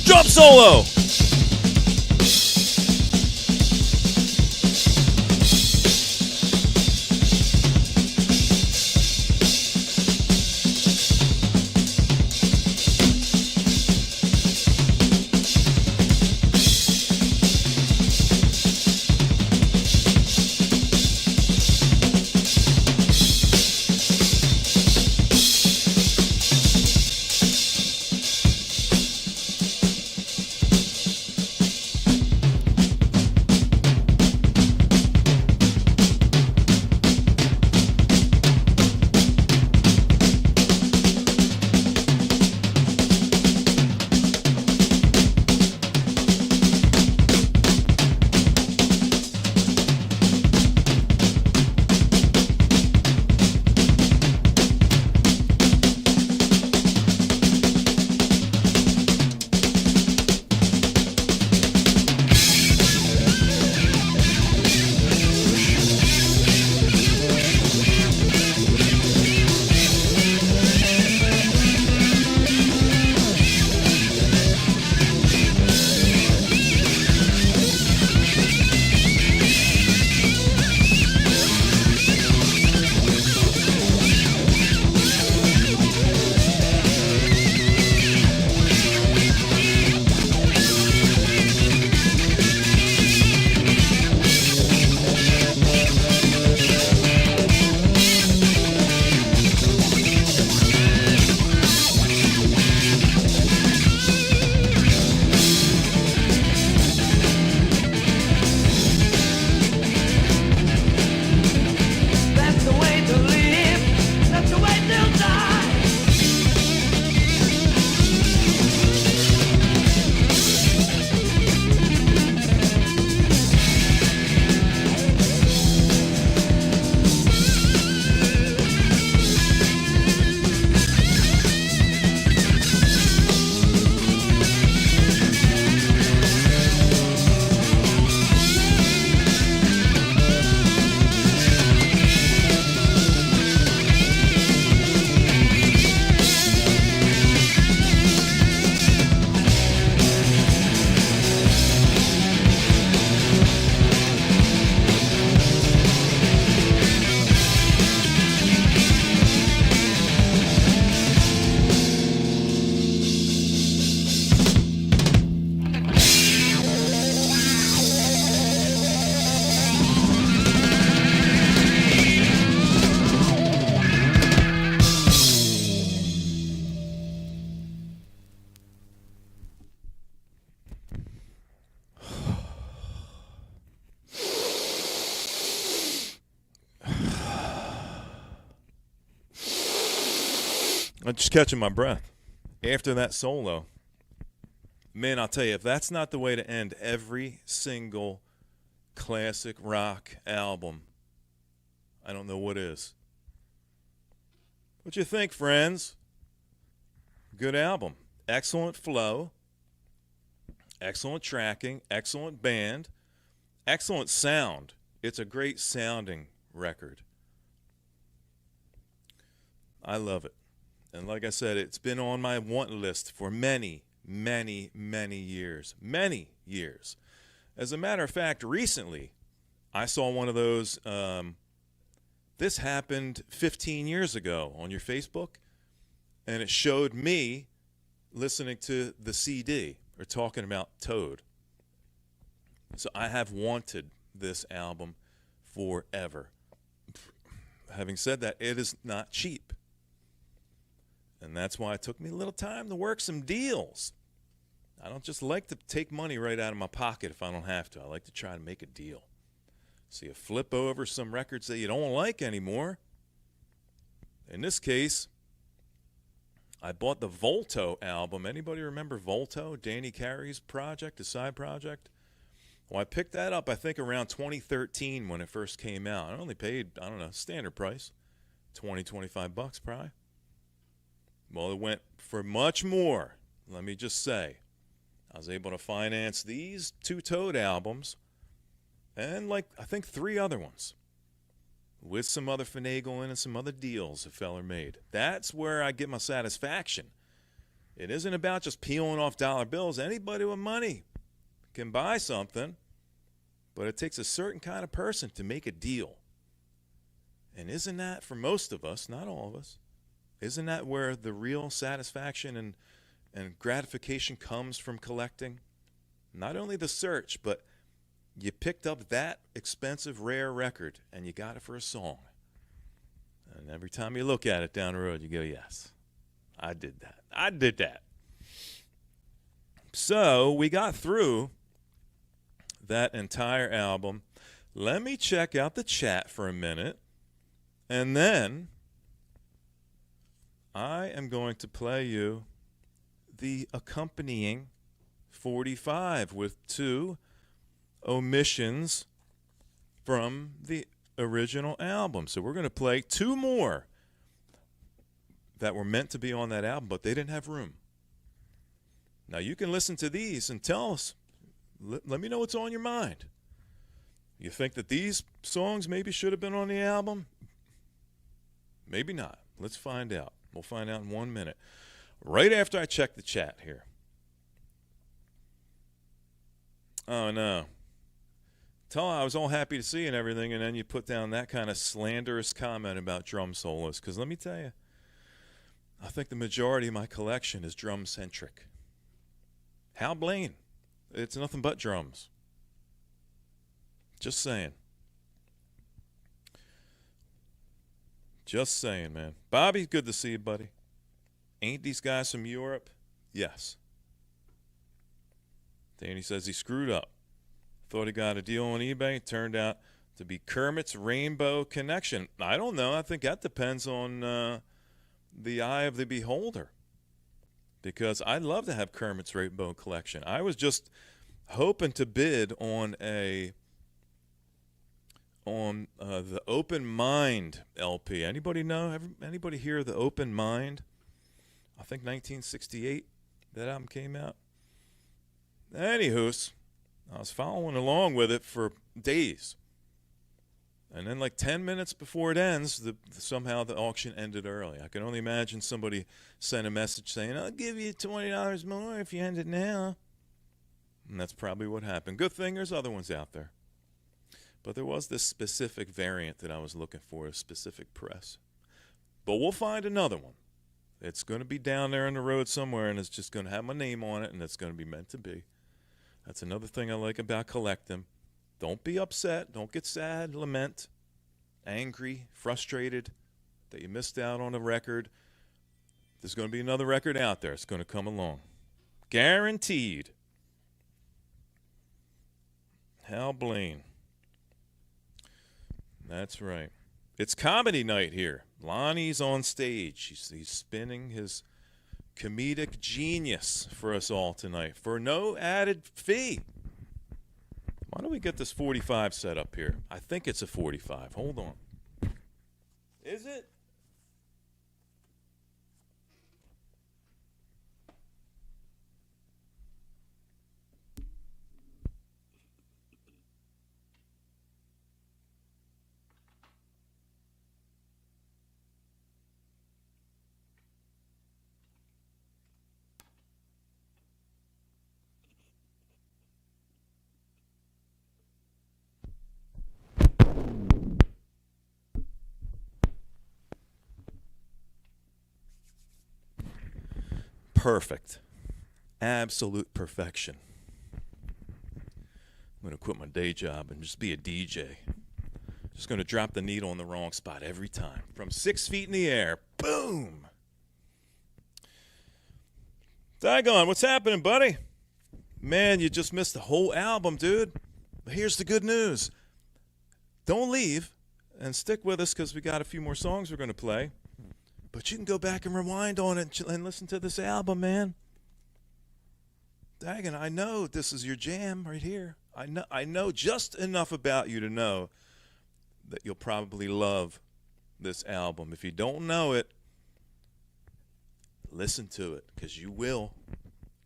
Drum solo! I'm just catching my breath. After that solo, man, I'll tell you, if that's not the way to end every single classic rock album, I don't know what is. What you think, friends? Good album. Excellent flow. Excellent tracking. Excellent band. Excellent sound. It's a great sounding record. I love it. And like I said, it's been on my want list for many, many, many years. Many years. As a matter of fact, recently, I saw one of those, this happened 15 years ago on your Facebook, and it showed me listening to the CD, or talking about Toad. So I have wanted this album forever. Having said that, it is not cheap. And that's why it took me a little time to work some deals. I don't just like to take money right out of my pocket if I don't have to. I like to try to make a deal. So you flip over some records that you don't like anymore. In this case, I bought the Volto album. Anybody remember Volto? Danny Carey's project, a side project? Well, I picked that up, I think, around 2013 when it first came out. I only paid, I don't know, standard price, $20-25 probably. Well, it went for much more, let me just say. I was able to finance these 2 Toad albums and, like, I think 3 other ones with some other finagling and some other deals a feller made. That's where I get my satisfaction. It isn't about just peeling off dollar bills. Anybody with money can buy something, but it takes a certain kind of person to make a deal. And isn't that, for most of us, not all of us, isn't that where the real satisfaction and gratification comes from collecting? Not only the search, but you picked up that expensive, rare record, and you got it for a song. And every time you look at it down the road, you go, yes, I did that. I did that. So we got through that entire album. Let me check out the chat for a minute, and then I am going to play you the accompanying 45 with 2 omissions from the original album. So we're going to play 2 more that were meant to be on that album, but they didn't have room. Now you can listen to these and tell us, let me know what's on your mind. You think that these songs maybe should have been on the album? Maybe not. Let's find out. We'll find out in 1 minute. Right after I check the chat here. Oh, no. Tell I was all happy to see you and everything, and then you put down that kind of slanderous comment about drum solos. Because let me tell you, I think the majority of my collection is drum-centric. Hal Blaine. It's nothing but drums. Just saying. Just saying, man. Bobby, good to see you, buddy. Ain't these guys from Europe? Yes. Danny says he screwed up. Thought he got a deal on eBay. Turned out to be Kermit's Rainbow Connection. I don't know. I think that depends on the eye of the beholder. Because I'd love to have Kermit's Rainbow Collection. I was just hoping to bid on the Open Mind LP. Anybody know? Anybody hear the Open Mind? I think 1968 that album came out. Anywho's, I was following along with it for days. And then like 10 minutes before it ends, somehow the auction ended early. I can only imagine somebody sent a message saying, I'll give you $20 more if you end it now. And that's probably what happened. Good thing there's other ones out there. But there was this specific variant that I was looking for, a specific press. But we'll find another one. It's going to be down there on the road somewhere, and it's just going to have my name on it, and it's going to be meant to be. That's another thing I like about collecting. Don't be upset. Don't get sad, lament, angry, frustrated that you missed out on a record. There's going to be another record out there. It's going to come along. Guaranteed. Hal Blaine. That's right. It's comedy night here. Lonnie's on stage. He's spinning his comedic genius for us all tonight for no added fee. Why don't we get this 45 set up here? I think it's a 45. Hold on. Is it? Perfect. Absolute perfection. I'm going to quit my day job and just be a DJ. Just going to drop the needle in the wrong spot every time. From 6 feet in the air. Boom. Dagon, what's happening, buddy? Man, you just missed the whole album, dude. But here's the good news. Don't leave and stick with us because we got a few more songs we're going to play. But you can go back and rewind on it and listen to this album, man. Dagon, I know this is your jam right here. I know just enough about you to know that you'll probably love this album. If you don't know it, listen to it, because you will.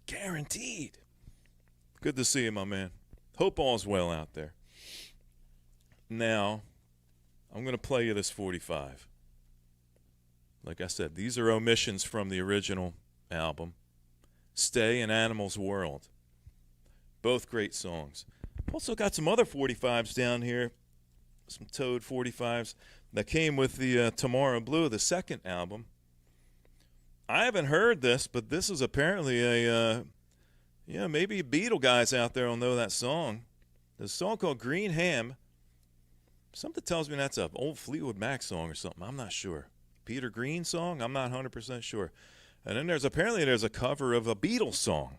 Guaranteed. Good to see you, my man. Hope all's well out there. Now, I'm going to play you this 45. Like I said, these are omissions from the original album. Stay and Animal's World. Both great songs. Also got some other 45s down here. Some Toad 45s that came with the Tomorrow Blue, the second album. I haven't heard this, but this is apparently a, maybe Beatle guys out there will know that song. There's a song called Green Ham. Something tells me that's an old Fleetwood Mac song or something. I'm not sure. Peter Green song? I'm not 100% sure. And then there's a cover of a Beatles song,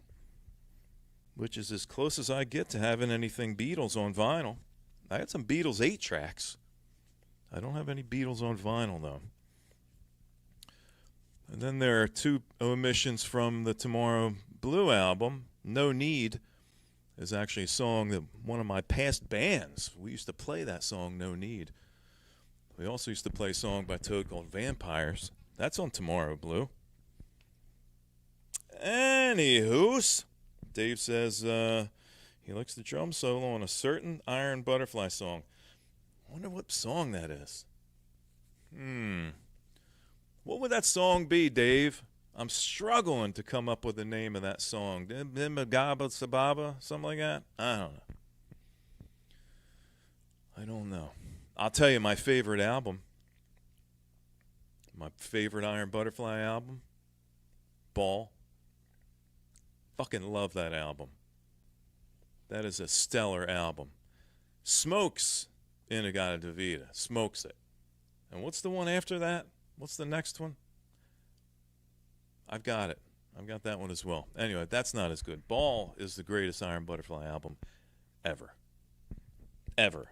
which is as close as I get to having anything Beatles on vinyl. I had some Beatles 8-tracks. I don't have any Beatles on vinyl, though. And then there are two omissions from the Tomorrow Blue album. No Need is actually a song that one of my past bands, we used to play that song, No Need. We also used to play a song by Toad called Vampires. That's on Tomorrow Blue. Anywhoos, Dave says he likes the drum solo on a certain Iron Butterfly song. I wonder what song that is. What would that song be, Dave? I'm struggling to come up with the name of that song. Gaba Sababa, something like that? I don't know. I'll tell you my favorite album. My favorite Iron Butterfly album. Ball. Fucking love that album. That is a stellar album. Smokes In-A-Gadda-Da-Vida. Smokes it. And what's the one after that? What's the next one? I've got it. I've got that one as well. Anyway, that's not as good. Ball is the greatest Iron Butterfly album ever. Ever.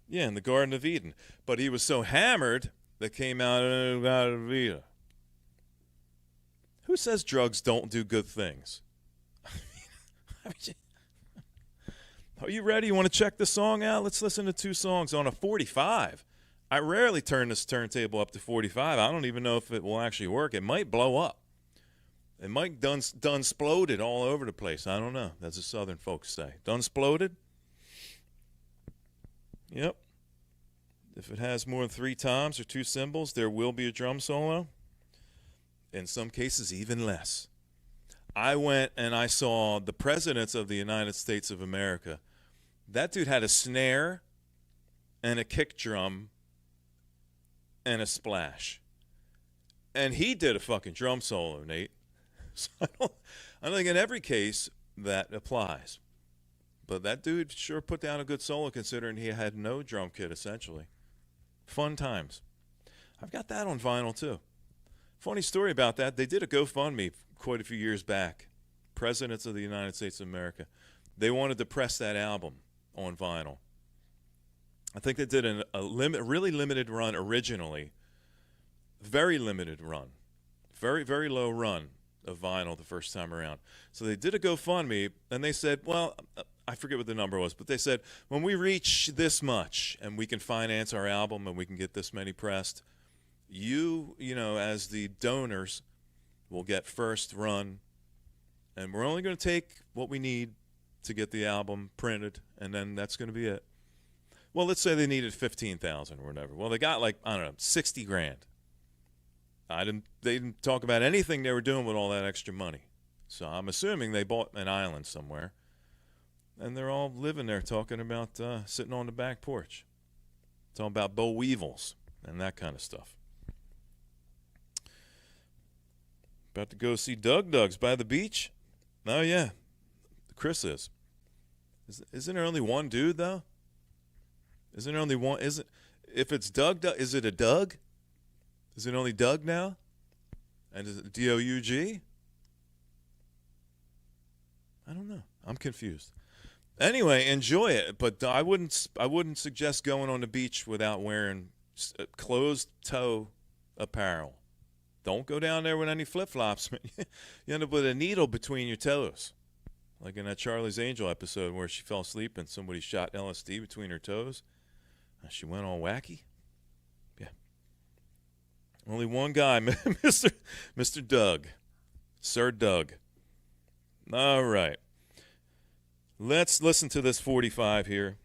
Yeah, in the Garden of Eden. But he was so hammered that came out in In-A-Gadda-Da-Vida. Who says drugs don't do good things? Are you ready? You want to check the song out? Let's listen to two songs on a 45. I rarely turn this turntable up to 45. I don't even know if it will actually work. It might blow up. It might done sploded all over the place. I don't know. That's what Southern folks say. Done sploded? Yep. If it has more than 3 toms or 2 cymbals, there will be a drum solo. In some cases, even less. I went and I saw the presidents of the United States of America. That dude had a snare and a kick drum and a splash. And he did a fucking drum solo, Nate. So I don't think in every case that applies. But that dude sure put down a good solo considering he had no drum kit, essentially. Fun times. I've got that on vinyl, too. Funny story about that. They did a GoFundMe quite a few years back. Presidents of the United States of America. They wanted to press that album on vinyl. I think they did really limited run originally. Very limited run. Very, very low run of vinyl the first time around. So they did a GoFundMe, and they said, well, I forget what the number was, but they said, when we reach this much and we can finance our album and we can get this many pressed, you know, as the donors will get first run, and we're only going to take what we need to get the album printed, and then that's going to be it. Well, let's say they needed 15,000 or whatever. Well, they got like, I don't know, 60 grand. They didn't talk about anything they were doing with all that extra money. So I'm assuming they bought an island somewhere, and they're all living there talking about sitting on the back porch, talking about boll weevils and that kind of stuff. About to go see Doug's by the beach. Oh, yeah. Chris is. Isn't there only one dude, though? Isn't there only one? If it's Doug, is it a Doug? Is it only Doug now? And is it D-O-U-G? I don't know. I'm confused. Anyway, enjoy it, but I wouldn't suggest going on the beach without wearing closed-toe apparel. Don't go down there with any flip-flops. You end up with a needle between your toes. Like in that Charlie's Angel episode where she fell asleep and somebody shot LSD between her toes. And she went all wacky. Yeah. Only one guy, Mr. Doug. Sir Doug. All right. Let's listen to this 45 here.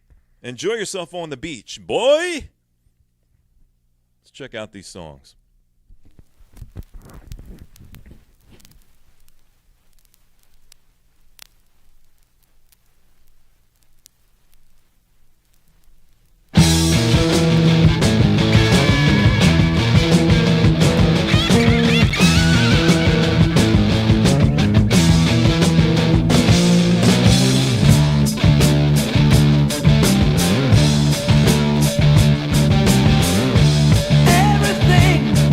Enjoy yourself on the beach, boy. Let's check out these songs. Everything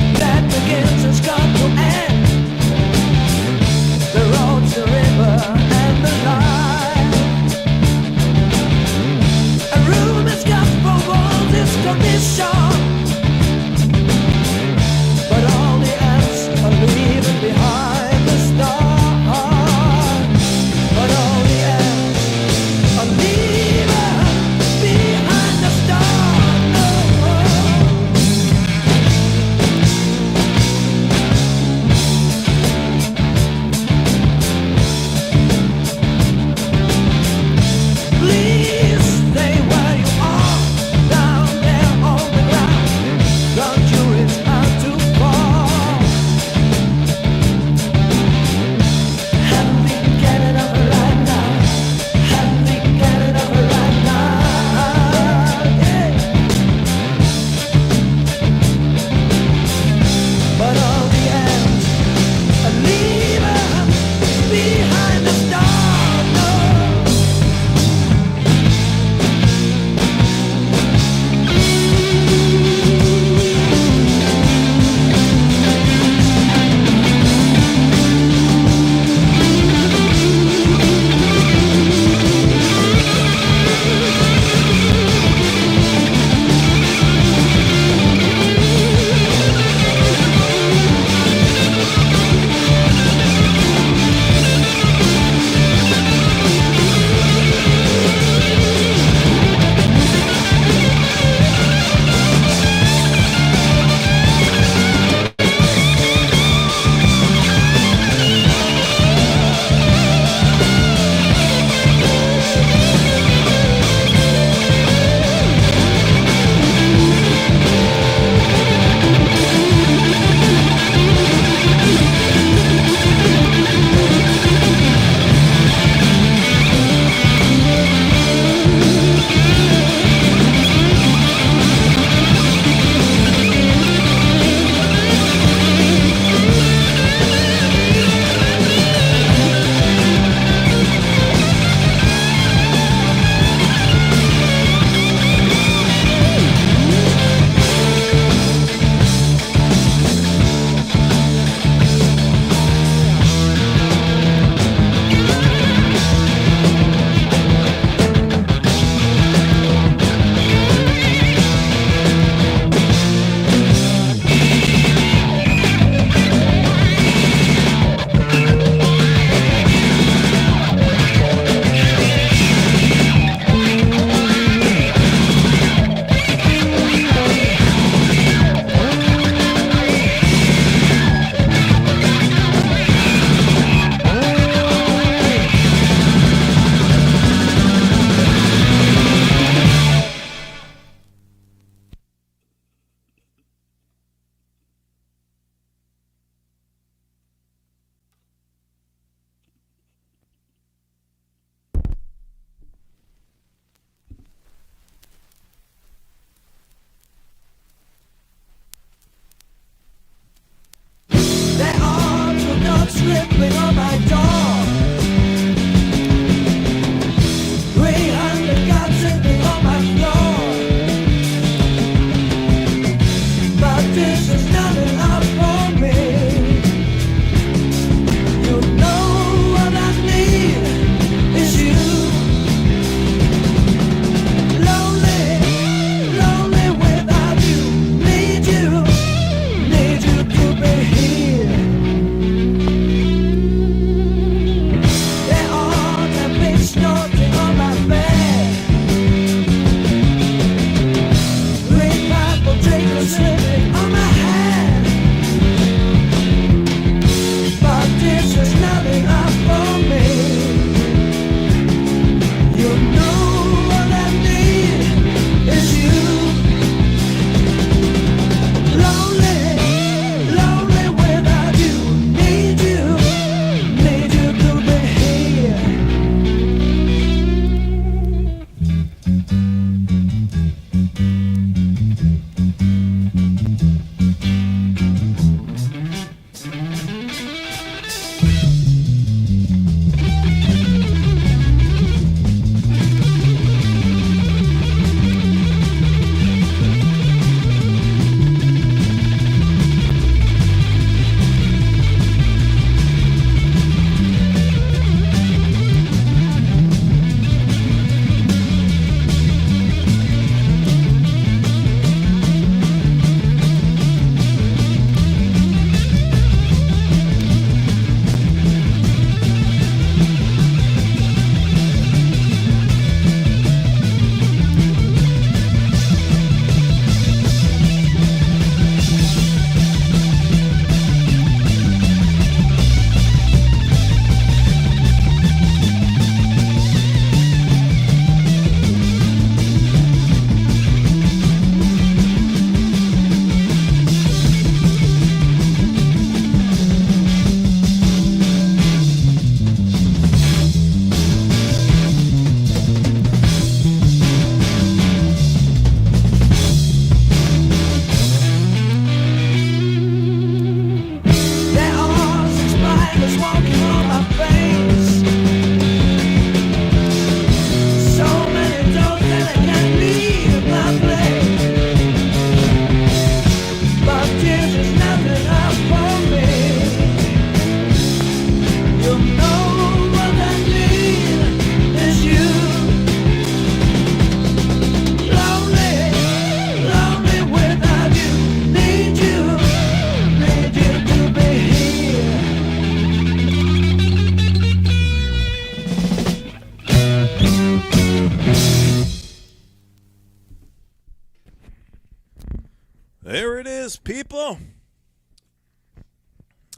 people.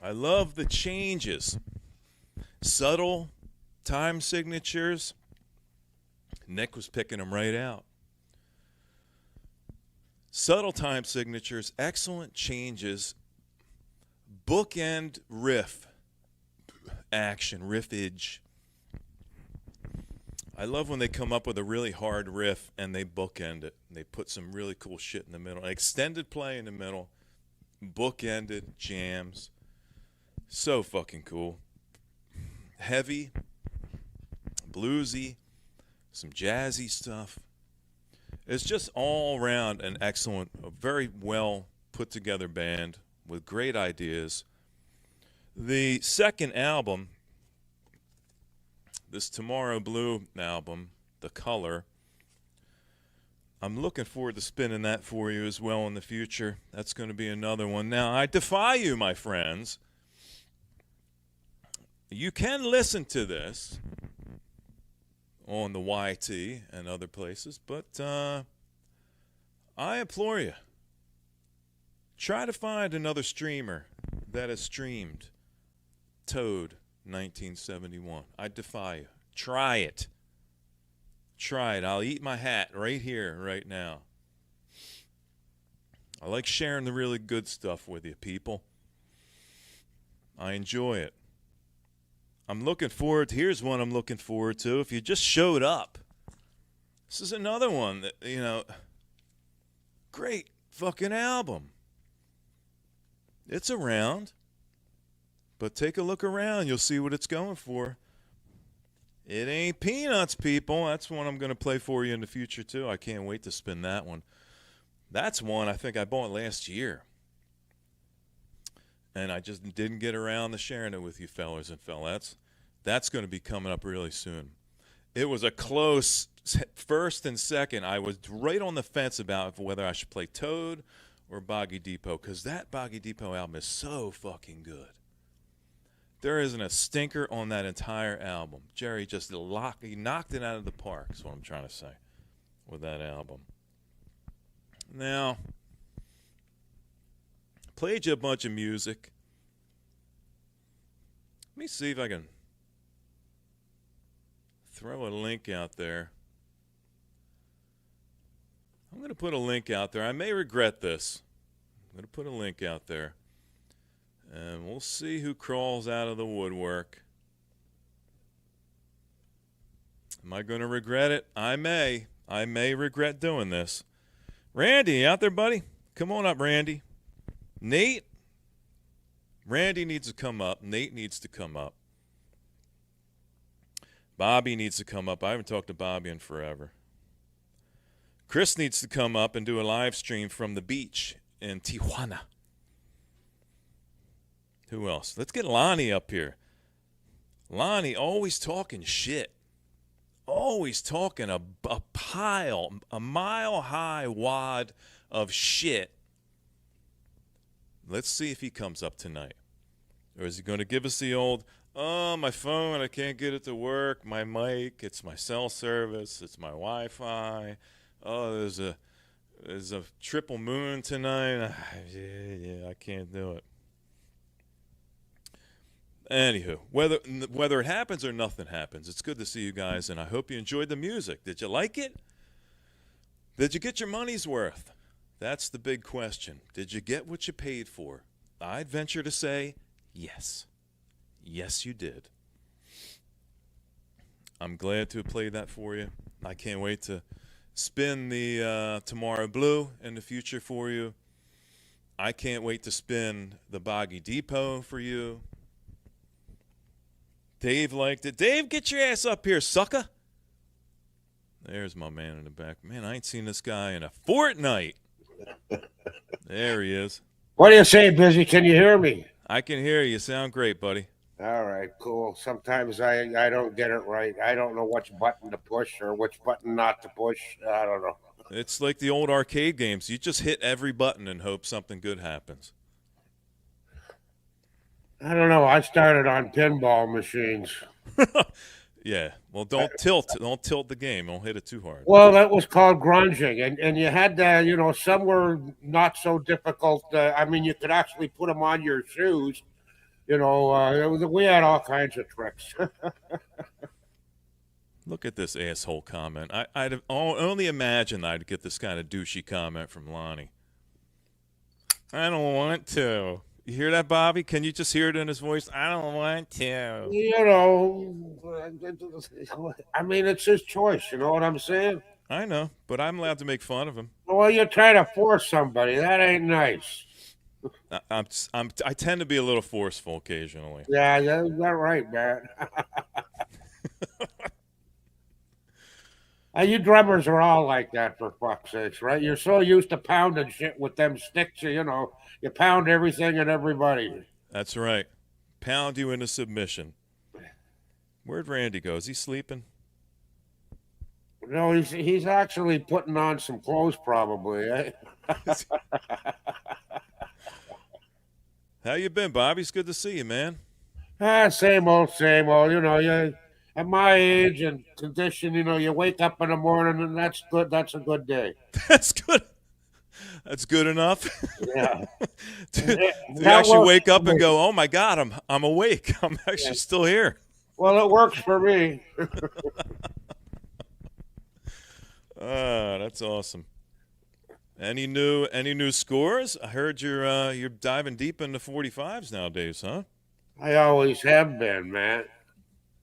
I love the changes. Subtle time signatures. Nick was picking them right out. Subtle time signatures, excellent changes, bookend riff action, riffage. I love when they come up with a really hard riff and they bookend it. They put some really cool shit in the middle. An extended play in the middle, bookended jams. So fucking cool. Heavy, bluesy, some jazzy stuff. It's just all around an excellent, a very well put together band with great ideas. The second album, this Tomorrow Blue album, The Color, I'm looking forward to spinning that for you as well in the future. That's going to be another one. Now, I defy you, my friends. You can listen to this on the YT and other places, but I implore you, try to find another streamer that has streamed Toad 1971. I defy you. Try it. Try it. I'll eat my hat right here, right now. I like sharing the really good stuff with you, people. I enjoy it. I'm looking forward. Here's one I'm looking forward to. If you just showed up, this is another one that, you know, great fucking album. It's around, but take a look around. You'll see what it's going for. It ain't Peanuts, people. That's one I'm going to play for you in the future, too. I can't wait to spin that one. That's one I think I bought last year. And I just didn't get around to sharing it with you fellas and fellettes. That's going to be coming up really soon. It was a close first and second. I was right on the fence about whether I should play Toad or Boggy Depot, because that Boggy Depot album is so fucking good. There isn't a stinker on that entire album. Jerry just he knocked it out of the park, is what I'm trying to say, with that album. Now, played you a bunch of music. Let me see if I can throw a link out there. I'm going to put a link out there. I may regret this. I'm going to put a link out there. And we'll see who crawls out of the woodwork. Am I going to regret it? I may. I may regret doing this. Randy, out there, buddy? Come on up, Randy. Nate? Randy needs to come up. Nate needs to come up. Bobby needs to come up. I haven't talked to Bobby in forever. Chris needs to come up and do a live stream from the beach in Tijuana. Who else? Let's get Lonnie up here. Lonnie always talking shit. Always talking a pile, a mile-high wad of shit. Let's see if he comes up tonight. Or is he going to give us the old, oh, my phone, I can't get it to work. My mic, it's my cell service, it's my Wi-Fi. Oh, there's a triple moon tonight. Yeah, I can't do it. Anywho, whether it happens or nothing happens, it's good to see you guys, and I hope you enjoyed the music. Did you like it? Did you get your money's worth? That's the big question. Did you get what you paid for? I'd venture to say yes. Yes, you did. I'm glad to have played that for you. I can't wait to spin the Tomorrow Blue in the future for you. I can't wait to spin the Boggy Depot for you. Dave liked it. Dave, get your ass up here, sucker. There's my man in the back. Man, I ain't seen this guy in a fortnight. There he is. What do you say, Busy? Can you hear me? I can hear you. You sound great, buddy. All right, cool. Sometimes I don't get it right. I don't know which button to push or which button not to push. I don't know. It's like the old arcade games. You just hit every button and hope something good happens. I don't know. I started on pinball machines. Yeah. Well, don't tilt. Don't tilt the game. Don't hit it too hard. Well, that was called grunging, and you had to, some were not so difficult. I mean, you could actually put them on your shoes. We had all kinds of tricks. Look at this asshole comment. I'd only imagine I'd get this kind of douchey comment from Lonnie. I don't want to. You hear that, Bobby? Can you just hear it in his voice? I don't want to. I mean, it's his choice. You know what I'm saying? I know, but I'm allowed to make fun of him. Well, you're trying to force somebody. That ain't nice. I tend to be a little forceful occasionally. Yeah, that's right, man. You drummers are all like that, for fuck's sakes, right? You're so used to pounding shit with them sticks, you pound everything and everybody. That's right. Pound you into submission. Where'd Randy go? Is he sleeping? No, he's actually putting on some clothes, probably. Eh? How you been, Bobby? It's good to see you, man. Same old, same old. You at my age and condition, you wake up in the morning and that's good. That's a good day. That's good. That's good enough. Yeah. to actually wake up and go, oh my God, I'm awake. I'm actually still here. Well, it works for me. That's awesome. Any new scores? I heard you're diving deep into 45s nowadays, huh? I always have been, man.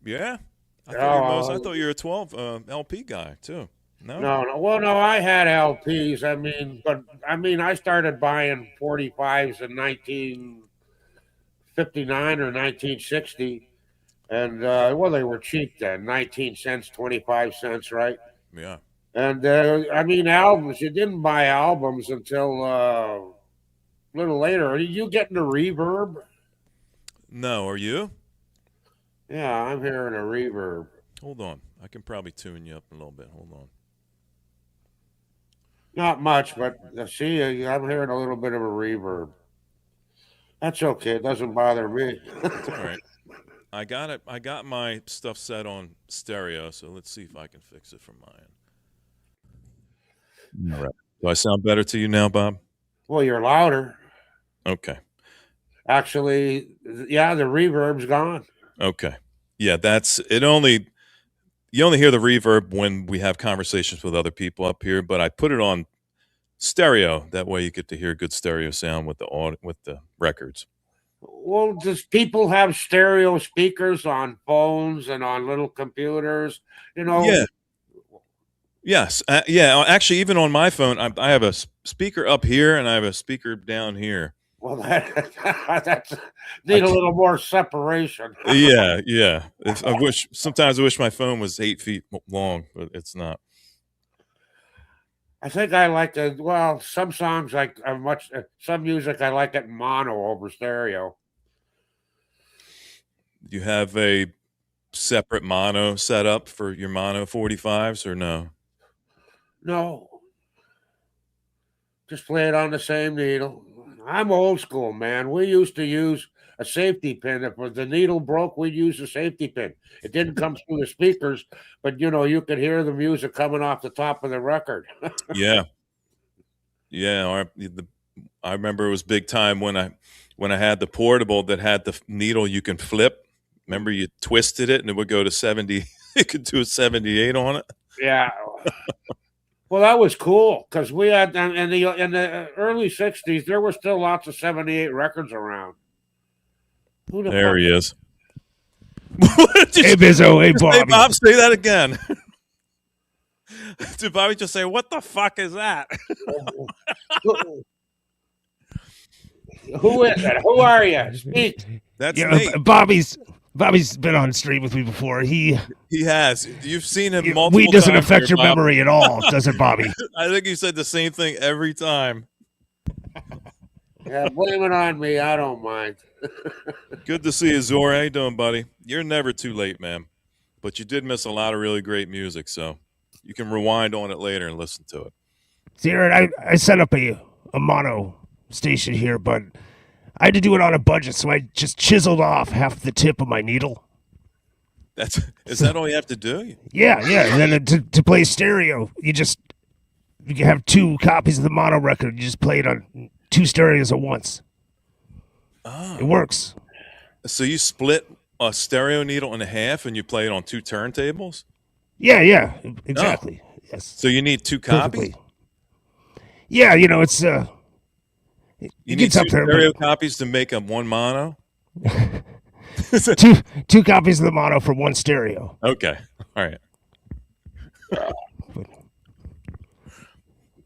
Yeah. I thought you were a 12 LP guy too. No. No. Well, no, I had LPs. I started buying 45s in 1959 or 1960, and they were cheap then, 19 cents, 25 cents, right? Yeah. And albums. You didn't buy albums until a little later. Are you getting a reverb? No, are you? Yeah, I'm hearing a reverb. Hold on. I can probably tune you up a little bit. Hold on. Not much, but see, I'm hearing a little bit of a reverb. That's okay. It doesn't bother me. It's all right. I got it. I got my stuff set on stereo, so let's see if I can fix it from my end. All right. Do I sound better to you now, Bob? Well, you're louder. Okay. Actually, yeah, the reverb's gone. Okay. Yeah, that's it. You only hear the reverb when we have conversations with other people up here, but I put it on stereo. That way you get to hear good stereo sound with the records. Well, does people have stereo speakers on phones and on little computers? Yeah. Yes. Yeah. Actually, even on my phone, I have a speaker up here and I have a speaker down here. Well, that's need a little more separation. Yeah. Sometimes I wish my phone was 8 feet long, but it's not. I think I like some songs some music I like it in mono over stereo. Do you have a separate mono setup for your mono 45s or no? No. Just play it on the same needle. I'm old school, man. We used to use a safety pin. If the needle broke, we'd use a safety pin. It didn't come through the speakers, but you could hear the music coming off the top of the record. Yeah. I remember it was big time when I had the portable that had the needle you can flip. Remember, you twisted it and it would go to 70. It could do a 78 on it. Yeah. Well, that was cool because we had in the early 60s, there were still lots of 78 records around. There he is. Hey, Bizzo. Hey, Bobby. Hey, Bob, say that again. Did Bobby just say, what the fuck is that? Who is it? Who are you? Speak. That's me. Bobby's been on stream with me before. He has. You've seen him multiple times. Weed doesn't affect your Bob. memory at all, does it, Bobby? I think you said the same thing every time. Yeah, blame it on me. I don't mind. Good to see you, Zor. How you doing, buddy? You're never too late, man. But you did miss a lot of really great music, so you can rewind on it later and listen to it. See, Aaron, I set up a mono station here, but I had to do it on a budget, so I just chiseled off half the tip of my needle. Is that all you have to do? Yeah. And then to play stereo, you can have 2 copies of the mono record. You just play it on 2 stereos at once. Oh. It works. So you split a stereo needle in half and you play it on 2 turntables? Yeah, exactly. Yes. So you need 2 copies? Perfectly. Yeah, it's You need gets 2 up there, stereo but copies to make up 1 mono? two copies of the mono for 1 stereo. Okay. All right.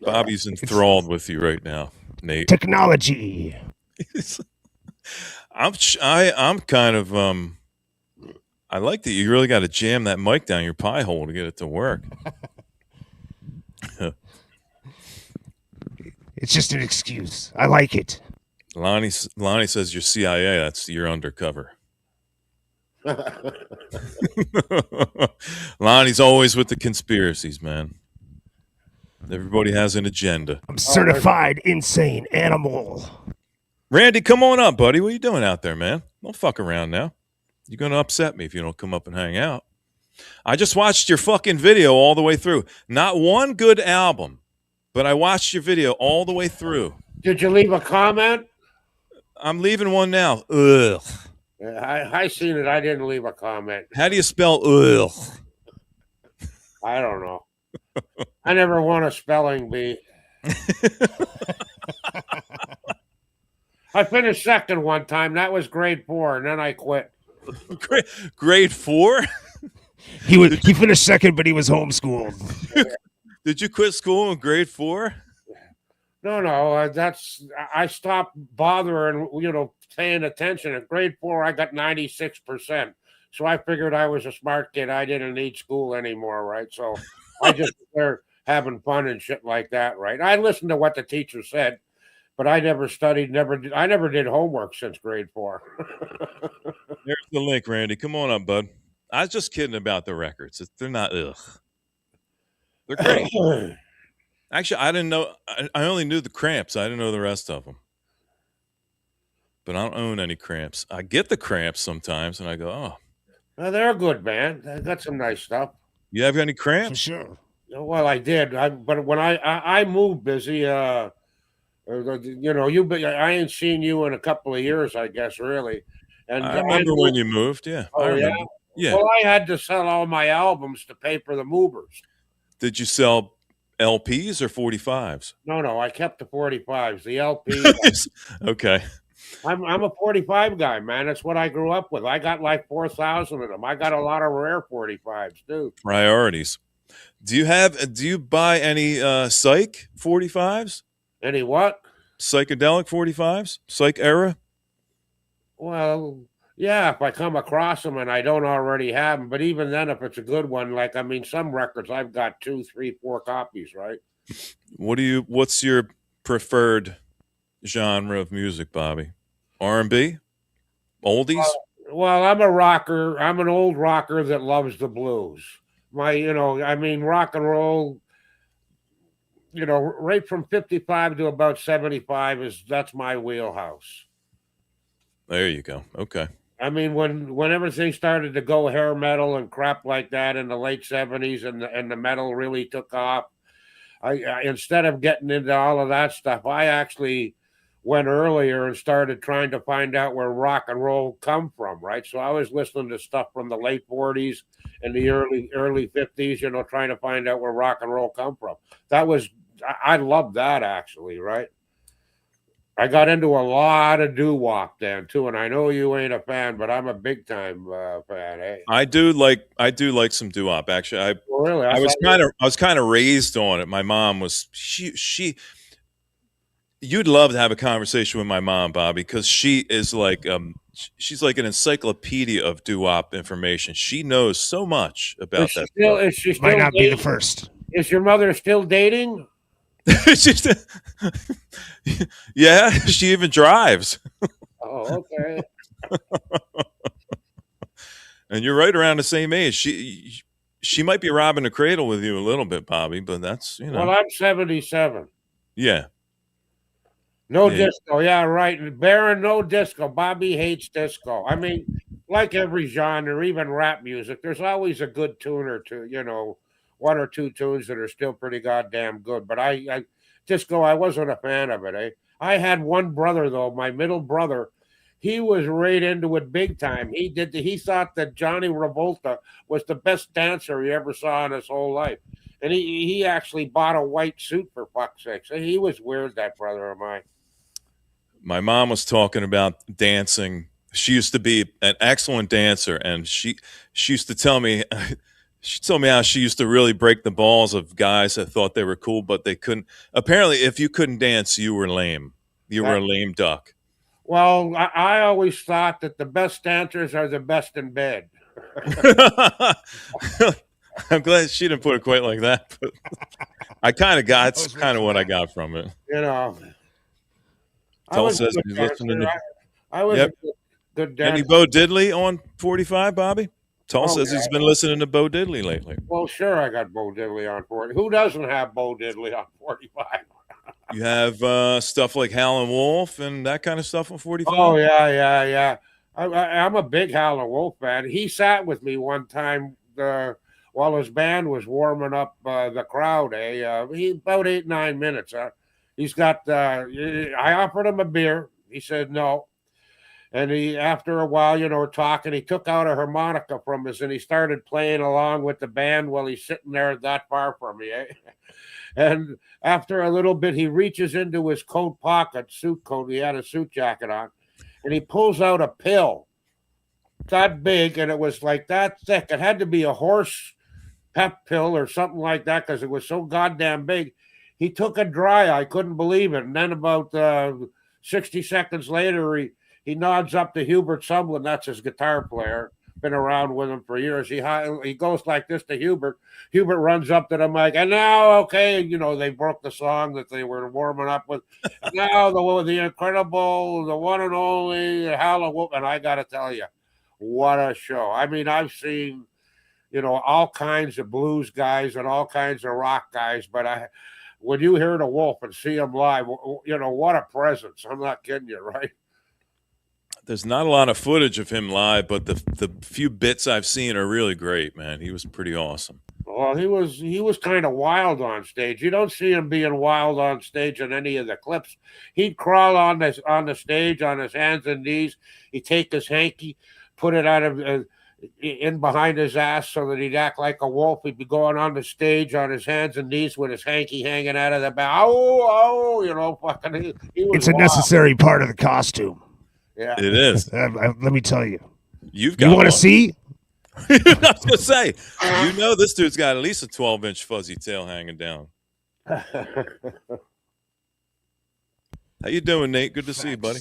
Bobby's enthralled with you right now, Nate. Technology. I'm kind of I like that you really got to jam that mic down your pie hole to get it to work. It's just an excuse. I like it. Lonnie says you're CIA. That's you're undercover. Lonnie's always with the conspiracies, man. Everybody has an agenda. I'm certified insane animal. Randy, come on up, buddy. What are you doing out there, man? Don't fuck around now. You're going to upset me if you don't come up and hang out. I just watched your fucking video all the way through. Not one good album, but I watched your video all the way through. Did you leave a comment? I'm leaving one now. Ugh. I seen it. I didn't leave a comment. How do you spell ugh? I don't know. I never won a spelling bee. I finished second one time. That was grade 4, and then I quit. Grade 4? He finished second, but he was homeschooled. Did you quit school in grade 4? No. I stopped bothering, paying attention. In grade 4, I got 96%. So I figured I was a smart kid. I didn't need school anymore, right? So I just there having fun and shit like that, right? I listened to what the teacher said, but I never studied. I never did homework since grade 4. There's the link, Randy. Come on up, bud. I was just kidding about the records. They're not ugh. They're great. Actually, I didn't know. I only knew the Cramps. I didn't know the rest of them. But I don't own any Cramps. I get the Cramps sometimes, and I go, oh. Well, they're a good band. They got some nice stuff. You have any For Cramps? sure. Well, I did. But when I moved busy, I ain't seen you in a couple of years, I guess, really. And I remember when you moved. Yeah. I Oh, yeah? remember. Yeah. Well, I had to sell all my albums to pay for the movers. Did you sell LPs or 45s? No, I kept the 45s. The LP. Okay. I'm a 45 guy, man. That's what I grew up with. I got like 4,000 of them. I got a lot of rare 45s, too. Priorities. Do you buy any psych 45s? Any what? Psychedelic 45s? Psych era? Well, yeah, if I come across them and I don't already have them. But even then, if it's a good one, some records I've got 2, 3, 4 copies, right? What's your preferred genre of music, Bobby? R&B? Oldies? Well, I'm a rocker. I'm an old rocker that loves the blues. Rock and roll, right from 55 to about 75 that's my wheelhouse. There you go. Okay. I mean, when everything started to go hair metal and crap like that in the late 70s and the metal really took off, I instead of getting into all of that stuff, I actually went earlier and started trying to find out where rock and roll come from, right? So I was listening to stuff from the late 40s and the early 50s, trying to find out where rock and roll come from. I loved that, actually, right? I got into a lot of doo-wop then too, and I know you ain't a fan, but I'm a big time fan. Eh? I do like some doo-wop. Actually, Really? I was kind of raised on it. My mom was she. You'd love to have a conversation with my mom, Bobby, because she is like she's like an encyclopedia of doo-wop information. She knows so much about that. Is she still Might not be dating? the first. Is your mother still dating? She's yeah, she even drives. Oh, okay. And you're right around the same age. She might be robbing the cradle with you a little bit, Bobby, but that's Well, I'm 77. Yeah. No disco. Yeah, right. Baron, no disco. Bobby hates disco. I mean, like every genre, even rap music, there's always a good tune or two, one or two tunes that are still pretty goddamn good. But I disco, I wasn't a fan of it. I had one brother though, my middle brother. He was right into it big time. He thought that Johnny Revolta was the best dancer he ever saw in his whole life. And he actually bought a white suit for fuck's sake. So he was weird, that brother of mine. My mom was talking about dancing. She used to be an excellent dancer, and she used to tell me she told me how she used to really break the balls of guys that thought they were cool, but they couldn't. Apparently, if you couldn't dance, you were lame. You were a lame duck. Well, I always thought that the best dancers are the best in bed. I'm glad she didn't put it quite like that, but I kind of got it's kind of what I got from it. You know, I Tull was a says good he's dancer. listening to. I was Yep. a good Any dancer. Bo Diddley on 45, Bobby? Tull Oh, says he's been listening to Bo Diddley lately. Well, sure, I got Bo Diddley on 40. Who doesn't have Bo Diddley on 45? You have stuff like Howlin' Wolf and that kind of stuff on 45. Oh, yeah. I'm a big Howlin' Wolf fan. He sat with me one time while his band was warming up the crowd. He about 8-9 minutes. He's got. I offered him a beer. He said no. And he, after a while, talking, he took out a harmonica from us and he started playing along with the band while he's sitting there that far from me. And after a little bit, he reaches into his coat pocket, suit coat. He had a suit jacket on, and he pulls out a pill that big, and it was like that thick. It had to be a horse pep pill or something like that because it was so goddamn big. He took a dry. I couldn't believe it. And then about 60 seconds later, he nods up to Hubert Sumlin. That's his guitar player. Been around with him for years. He goes like this to Hubert. Hubert runs up to the mic, and now, okay, they broke the song that they were warming up with. Now the incredible, the one and only Howlin' Wolf, and I got to tell you, what a show! I mean, I've seen, all kinds of blues guys and all kinds of rock guys, but when you hear the Wolf and see him live, what a presence! I'm not kidding you, right? There's not a lot of footage of him live, but the few bits I've seen are really great, man. He was pretty awesome. Well, he was kind of wild on stage. You don't see him being wild on stage in any of the clips. He'd crawl on the stage on his hands and knees. He'd take his hanky, put it out of in behind his ass so that he'd act like a wolf. He'd be going on the stage on his hands and knees with his hanky hanging out of the back. Fucking. He was It's a wild. necessary part of the costume. Yeah. It is. Let me tell you. You've got. You want to one. see? I was gonna say, this dude's got at least a 12-inch fuzzy tail hanging down. How you doing, Nate? Good to see you, buddy.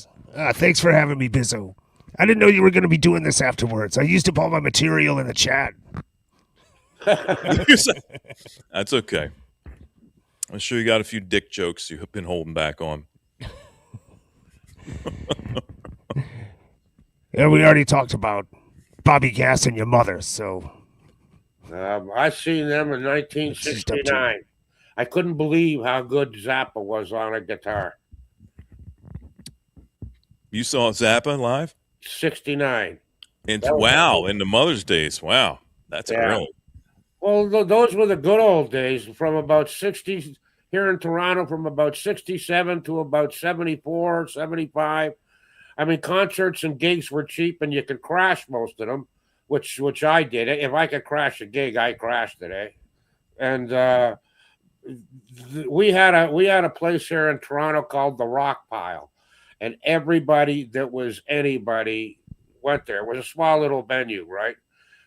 Thanks for having me, Bizzo. I didn't know you were going to be doing this afterwards. I used up all my material in the chat. That's okay. I'm sure you got a few dick jokes you've been holding back on. Yeah, we already talked about Bobby Gass and your mother, so I seen them in 1969. I couldn't believe how good Zappa was on a guitar. You saw Zappa live? 69. Wow, in the Mother's Days. Wow, that's early. Well, those were the good old days from about 60 here in Toronto, from about 67 to about 74, 75. I mean, concerts and gigs were cheap, and you could crash most of them, which I did. If I could crash a gig, I crashed it. And we had a place here in Toronto called the Rock Pile, and everybody that was anybody went there. It was a small little venue, right?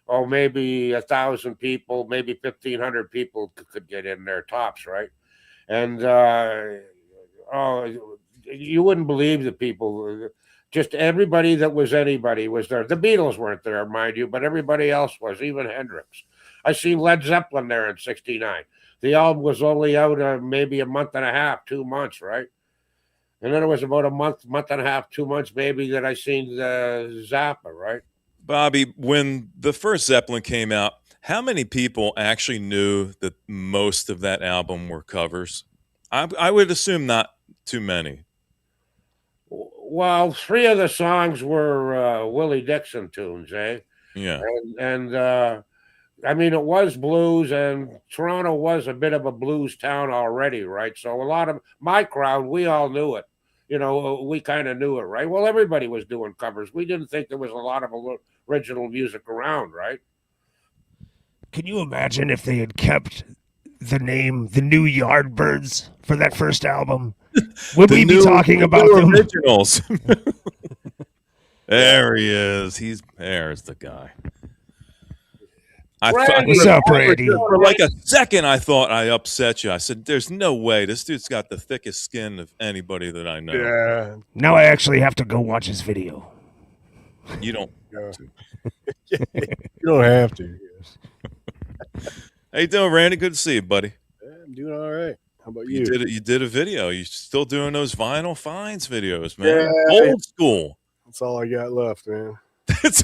Oh, maybe 1,000 people, maybe 1,500 people could get in there tops, right? And you wouldn't believe the people. Just everybody that was anybody was there. The Beatles weren't there, mind you, but everybody else was, even Hendrix. I seen Led Zeppelin there in 69. The album was only out maybe a month and a half, 2 months, right? And then it was about a month and a half, 2 months maybe that I seen Zappa, right? Bobby, when the first Zeppelin came out, how many people actually knew that most of that album were covers? I would assume not too many. Well, three of the songs were Willie Dixon tunes, eh? Yeah. And I mean, it was blues, and Toronto was a bit of a blues town already, right? So a lot of my crowd, we all knew it. You know, we kind of knew it, right? Well, everybody was doing covers. We didn't think there was a lot of original music around, right? Can you imagine if they had kept the name The New Yardbirds for that first album? Would we be talking about the them? originals? There he is. There's the guy. What's up, Randy? For like a second, I thought I upset you. I said, "There's no way. This dude's got the thickest skin of anybody that I know." Yeah. Now I actually have to go watch his video. You don't. You don't have to. How you doing, Randy? Good to see you, buddy. Yeah, I'm doing all right. How about you? You did a video. You still doing those vinyl finds videos, man? Yeah. Old school. That's all I got left, man. That's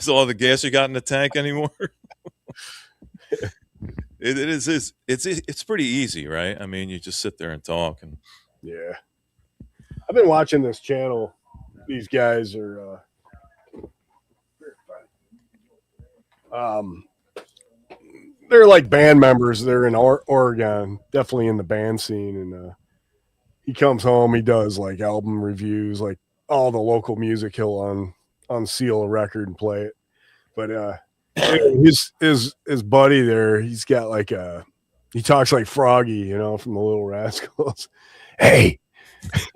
all the gas you got in the tank anymore. It's pretty easy, right? I mean, you just sit there and talk, and Yeah. I've been watching this channel. These guys are they're like band members. They're in Oregon, definitely in the band scene. And he comes home, he does like album reviews, like all the local music. He'll unseal a record and play it. But his buddy there, he's got like he talks like Froggy, you know, from the Little Rascals. Hey,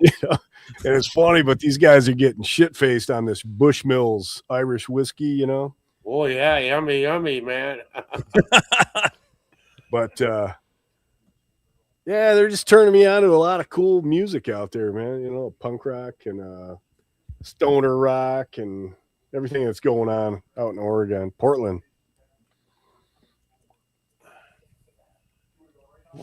you know, and it's funny, but these guys are getting shit faced on this Bushmills Irish whiskey, you know. Oh yeah, yummy, man. But yeah, they're just turning me on to a lot of cool music out there, man. You know, punk rock and stoner rock and everything that's going on out in Oregon, Portland.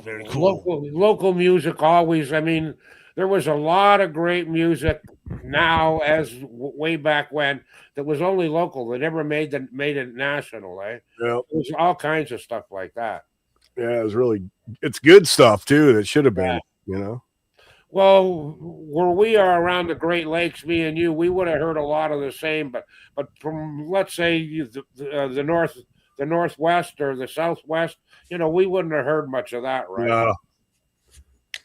Very cool. Local music always. I mean, there was a lot of great music now as way back when that was only local. They never made it national. Yeah, There's all kinds of stuff like that. yeah, it's good stuff too. That should have been, you know. Well, where we are around the Great Lakes, me and you, we would have heard a lot of the same. But from let's say the northwest or the southwest, you know, we wouldn't have heard much of that, right? Yeah,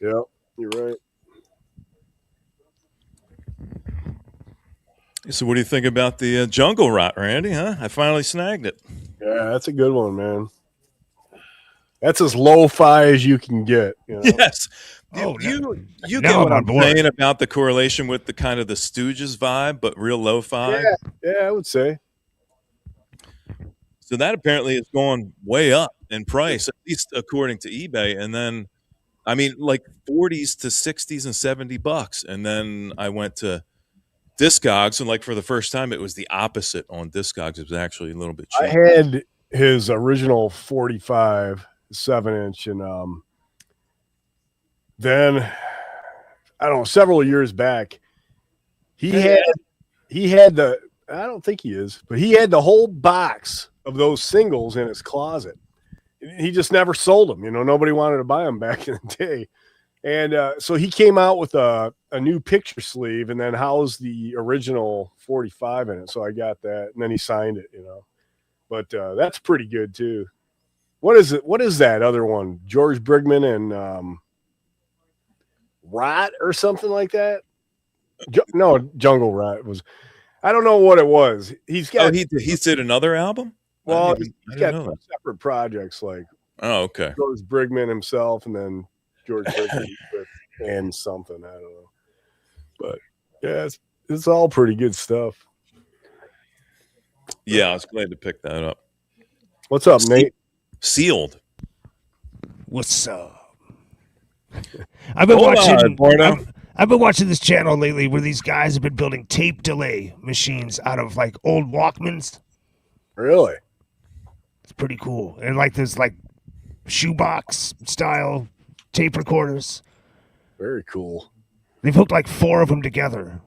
yeah, you're right. So, what do you think about the Jungle Rot, Randy? Huh? I finally snagged it. Yeah, that's a good one, man. That's as lo-fi as you can get. You know? Yes. Oh, you now get what I'm on I'm board. saying about the correlation with the kind of the Stooges vibe, but real lo-fi. Yeah, I would say. So that apparently has gone way up in price, at least according to eBay. And then, I mean, like 40s to 60s and $70. And then I went to Discogs, and like for the first time, it was the opposite on Discogs. It was actually a little bit I cheaper. had his original 45 7-inch, and then I don't know, several years back, he had the, I don't think he is, but he had the whole box of those singles in his closet. He just never sold them. You know, nobody wanted to buy them back in the day. And so he came out with a new picture sleeve and then housed the original 45 in it. So I got that, and then he signed it, you know. But that's pretty good too. What is it? What is that other one? George Brigman and Rot or something like that? No, Jungle Rot was. I don't know what it was. He's got. Oh, he did another album? Well, I he's didn't got know two that. separate projects, like Oh, okay. George Brigman himself, and then George Brigman and something. I don't know. But yeah, it's all pretty good stuff. Yeah, I was glad to pick that up. What's up, Nate? Sealed. What's up? I've been Hold on, watching. Borno. I've been watching this channel lately where these guys have been building tape delay machines out of like old Walkmans. Really? It's pretty cool. And like there's like shoebox style tape recorders. Very cool. They've hooked like 4 of them together.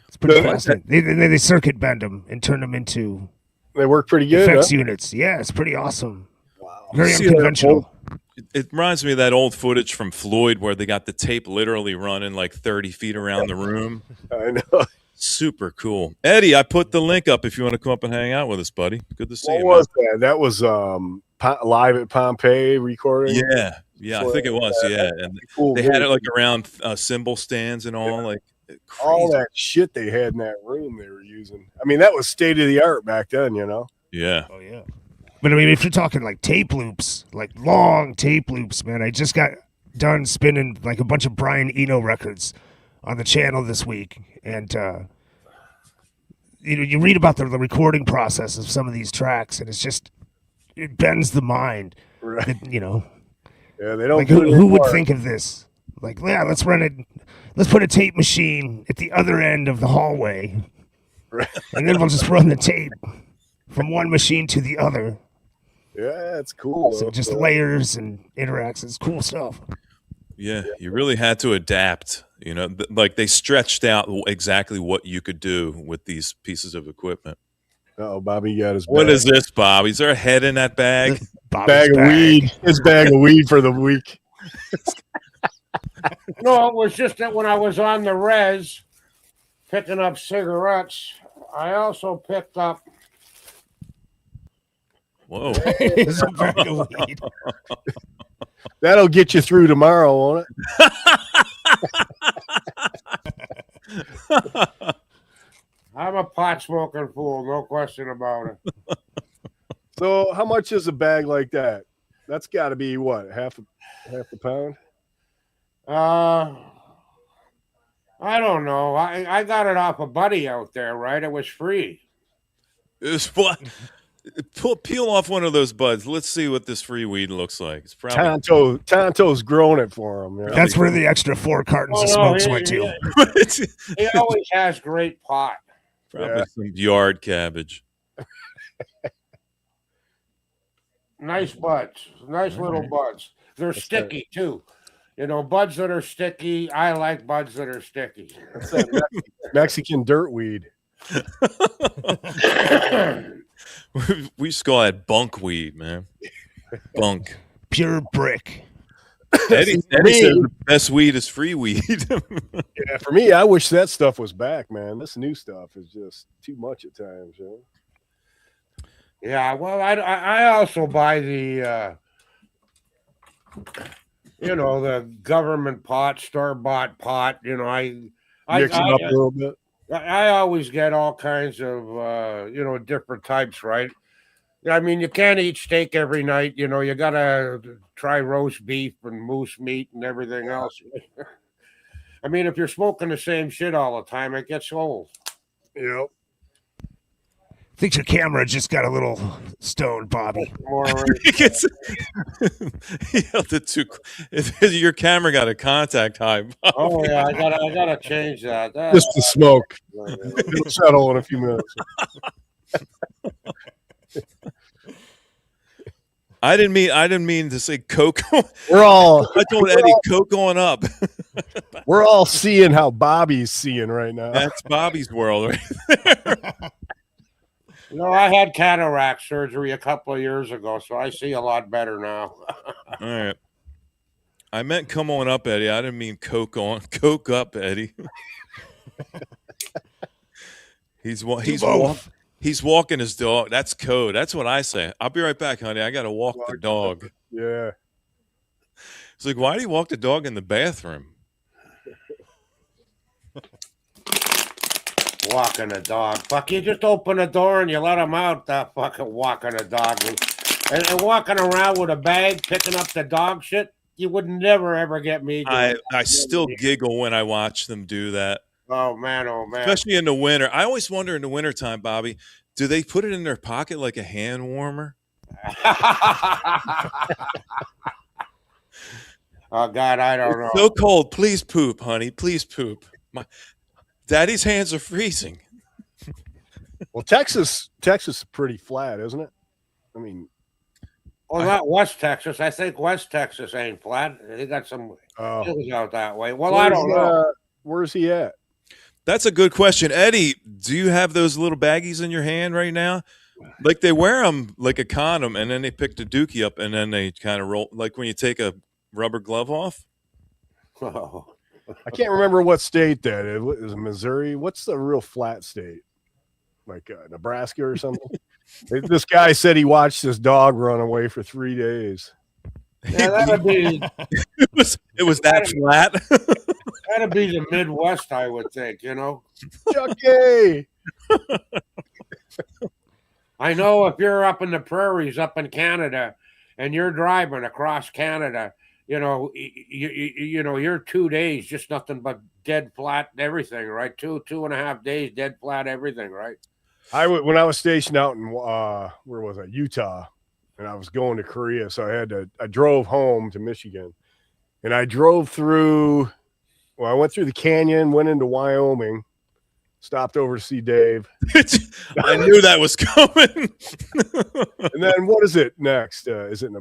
It's pretty fascinating. They circuit bend them and turn them into They work pretty good. effects Huh? units. Yeah, it's pretty awesome. Wow. Very See that unconventional. It reminds me of that old footage from Floyd where they got the tape literally running like 30 feet around the room. I know. Super cool. Eddie, I put the link up if you want to come up and hang out with us, buddy. Good to see What you. was that? That was live at Pompeii recording. Man. Yeah, I think it was. Yeah, and Cool. they had it like around cymbal stands and all, like crazy. all that shit they had in that room they were using. I mean, that was state of the art back then, you know. Yeah. Oh yeah. But I mean, if you're talking like tape loops, like long tape loops, man, I just got done spinning like a bunch of Brian Eno records on the channel this week, and you read about the recording process of some of these tracks, and it bends the mind. Right. That, Yeah, they don't. like do it who would anymore. think of this? Like, yeah, let's put a tape machine at the other end of the hallway, Right. and then we'll just run the tape from one machine to the other. Yeah, it's cool. So though. just layers and interactions, cool stuff. Yeah, you really had to adapt. Like they stretched out exactly what you could do with these pieces of equipment. Oh, Bobby got his What bag. is this, Bob? Is there a head in that bag? Bobby's bag of weed. His bag of weed for the week. No, it was just that when I was on the res picking up cigarettes, I also picked up. Whoa. It's a bag of weed. That'll get you through tomorrow, won't it? I'm a pot smoking fool, no question about it. So, how much is a bag like that? That's got to be what, half a pound? I don't know. I got it off a buddy out there, right? It was free. It's what? Peel off one of those buds. Let's see what this free weed looks like. It's probably Tonto's growing it for him. You know? That's where the extra 4 cartons of smokes went to. it's He always has great pot. probably some yard cabbage. Nice buds, nice little buds. They're sticky too. Buds that are sticky. I like buds that are sticky. That's that Mexican dirt weed. We used to call that bunk weed, man. Bunk. Pure brick. Eddie says the best weed is free weed. Yeah, for me, I wish that stuff was back, man. This new stuff is just too much at times. You know? Yeah, well, I also buy the the government pot, store-bought pot. Mix it up a little bit. I always get all kinds of different types, right? I mean, you can't eat steak every night. You gotta try roast beef and moose meat and everything else. I mean, if you're smoking the same shit all the time, it gets old. Yep. I think your camera just got a little stoned, Bobby. Your camera got a contact high. Oh yeah, I gotta change that. Just the smoke. It'll settle in a few minutes. I didn't mean to say coke. We're all I told Eddie coke on up. we're all seeing how Bobby's seeing right now. That's Bobby's world, right? I had cataract surgery a couple of years ago, so I see a lot better now. All right. I meant come on up, Eddie. I didn't mean coke up, Eddie. He's walking his dog. That's code. That's what I say. I'll be right back, honey. I got to walk the dog. Yeah. It's like, why do you walk the dog in the bathroom? Walking a dog. Fuck, you just open the door and you let him out, fucking walking a dog. And walking around with a bag, picking up the dog shit, you would never, ever get me. I still giggle when I watch them do that. Oh, man. Especially in the winter. I always wonder in the wintertime, Bobby, do they put it in their pocket like a hand warmer? Oh, God, I don't know. So cold. Please poop, honey. Please poop. Daddy's hands are freezing. Well, Texas is pretty flat, isn't it? I mean, Well, not West Texas. I think West Texas ain't flat. They got some hills out that way. Well, I don't know. Where's he at? That's a good question. Eddie, do you have those little baggies in your hand right now? Like they wear them like a condom, and then they pick the dookie up, and then they kind of roll like when you take a rubber glove off. Oh. I can't remember what state that is. Is it Missouri? What's the real flat state? Like Nebraska or something? This guy said he watched his dog run away for 3 days. Yeah, that'd be it was that flat. that'd be the Midwest, I would think. You know, Chucky! I know if you're up in the prairies, up in Canada, and you're driving across Canada, you know, you know, you're 2 days just nothing but dead flat everything, right? 2.5 days dead flat everything, right? When I was stationed out in where was I? Utah, and I was going to Korea, so I drove home to Michigan, and I drove through. Well, I went through the canyon, went into Wyoming, stopped over to see Dave, I knew that was coming. and then what is it next? Is it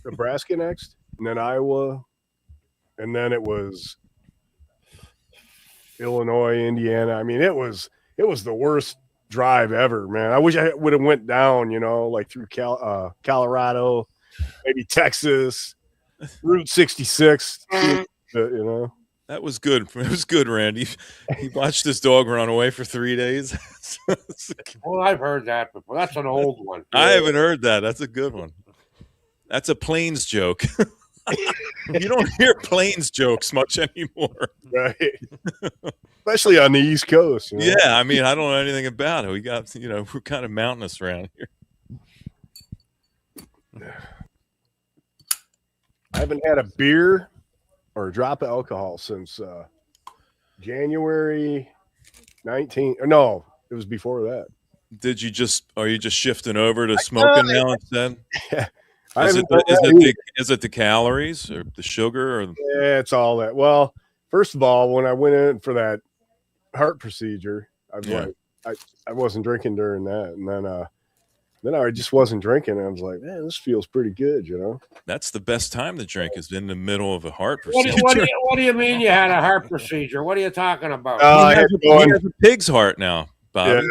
Nebraska next, and then Iowa, and then it was Illinois, Indiana. I mean, it was the worst drive ever, man. I wish I would have went down, you know, like through Colorado, maybe Texas, Route 66, you know. That was good. It was good, Randy. He watched his dog run away for 3 days. Well, I've heard that before. That's an old one. I haven't heard that. That's a good one. That's a plains joke. You don't hear plains jokes much anymore. Right. Especially on the East Coast. You know? Yeah, I mean, I don't know anything about it. We got, you know, we're kind of mountainous around here. I haven't had a beer or a drop of alcohol since January 19th. Or no, it was before that. Are you just shifting over to smoking now instead? Yeah. Is it the calories or the sugar or Yeah, it's all that. Well, first of all, when I went in for that heart procedure, I was Yeah. like, I wasn't drinking during that, and then I just wasn't drinking. And I was like, man, this feels pretty good, you know. that's the best time to drink is in the middle of a heart What procedure. do you mean you had a heart procedure? What are you talking about? I had He has a pig's heart now, Bobby.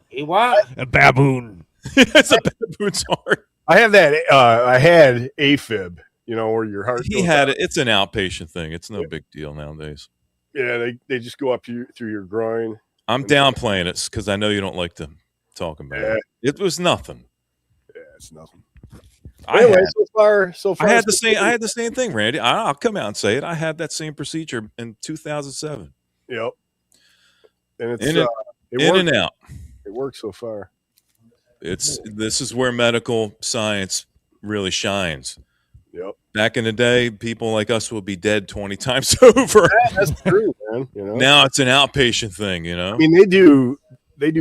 He what? A baboon. It's a baboon's heart. I have that. I had AFib, you know, where your heart. He goes had up. it. It's an outpatient thing. It's no big deal nowadays. Yeah, they just go up to you through your groin. I'm downplaying it because I know you don't like to talk about Yeah. it. It was nothing. Yeah, it's nothing. I Anyway, had, so far, I had the same thing, Randy. I'll come out and say it. I had that same procedure in 2007. Yep. And it's In and- it In worked. and out. It worked so far. This is where medical science really shines. Yep. Back in the day, people like us would be dead 20 times over. That's true, man. You know. Now it's an outpatient thing, you know. I mean, they do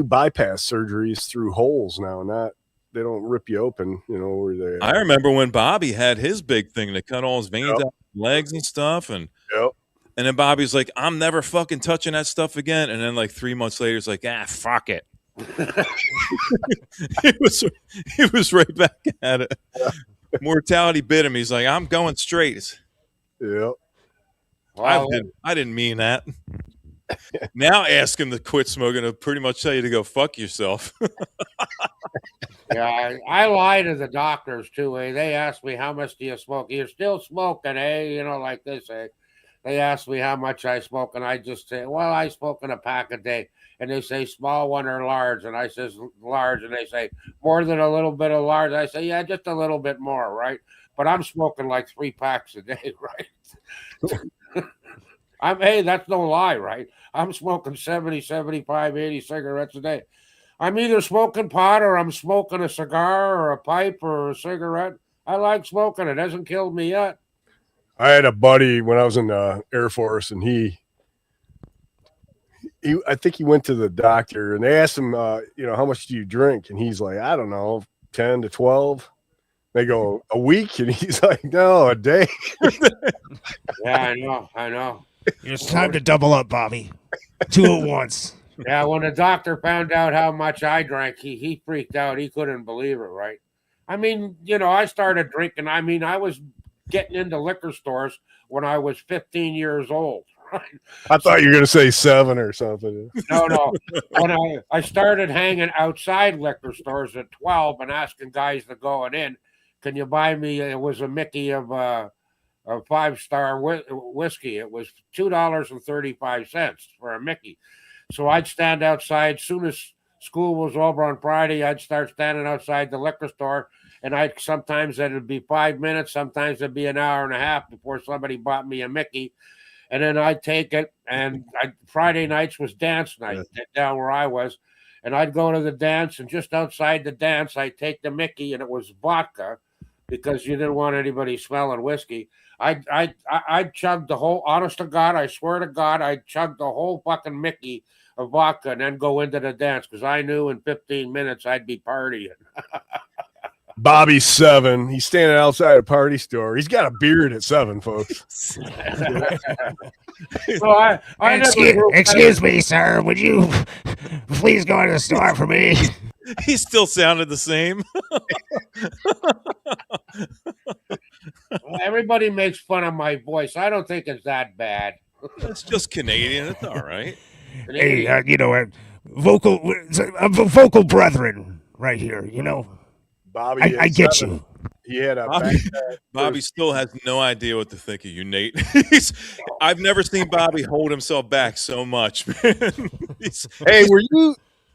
bypass surgeries through holes now. They don't rip you open, you know, where they. I remember when Bobby had his big thing to cut all his veins Yep. out his legs and stuff, and Yep. then Bobby's like, "I'm never fucking touching that stuff again." And then like 3 months later, he's like, "Fuck it." He was right back at it. Mortality bit him. He's like, "I'm going straight." Yep. Well, I didn't mean that. Now ask him to quit smoking. He'll pretty much tell you to go fuck yourself. yeah, I lie to the doctors too. They ask me how much do you smoke? You're still smoking, You know, like this. They ask me how much I smoke, and I just say, "Well, I smoke a pack a day." And they say small one or large, and I says large, and they say more than a little bit of large. I say, yeah, just a little bit more, right? But I'm smoking like 3 packs a day, right? Hey, that's no lie, right? I'm smoking 70, 75, 80 cigarettes a day. I'm either smoking pot or I'm smoking a cigar or a pipe or a cigarette. I like smoking. It hasn't killed me yet. I had a buddy when I was in the Air Force, and I think he went to the doctor, and they asked him, you know, how much do you drink? And he's like, I don't know, 10 to 12. They go, a week? And he's like, no, a day. Yeah, I know. It's time to double up, Bobby. 2 at once. Yeah, when the doctor found out how much I drank, he freaked out. He couldn't believe it, right? I mean, you know, I started drinking. I mean, I was getting into liquor stores when I was 15 years old, I thought you were gonna say 7 or something. No. When I started hanging outside liquor stores at 12 and asking guys to go in, can you buy me? It was a Mickey of a 5-star whiskey. It was $2.35 for a Mickey. So I'd stand outside. Soon as school was over on Friday, I'd start standing outside the liquor store, and sometimes it'd be 5 minutes, sometimes it'd be an hour and a half before somebody bought me a Mickey. And then I'd take it, and Friday nights was dance night down where I was, and I'd go to the dance, and just outside the dance, I'd take the Mickey, and it was vodka, because you didn't want anybody smelling whiskey. I'd chug the whole, honest to God, I swear to God, I'd chug the whole fucking Mickey of vodka and then go into the dance, because I knew in 15 minutes I'd be partying. Bobby's 7. He's standing outside a party store. He's got a beard at 7, folks. So I Excuse me, sir. Would you please go to the store for me? He still sounded the same. Everybody makes fun of my voice. I don't think it's that bad. It's just Canadian. It's all right. Hey, vocal brethren right here. Bobby, I get 7. you. He had a Bobby, backpack. Bobby still has no idea what to think of you, Nate. I've never seen Bobby hold himself back so much, man. Hey,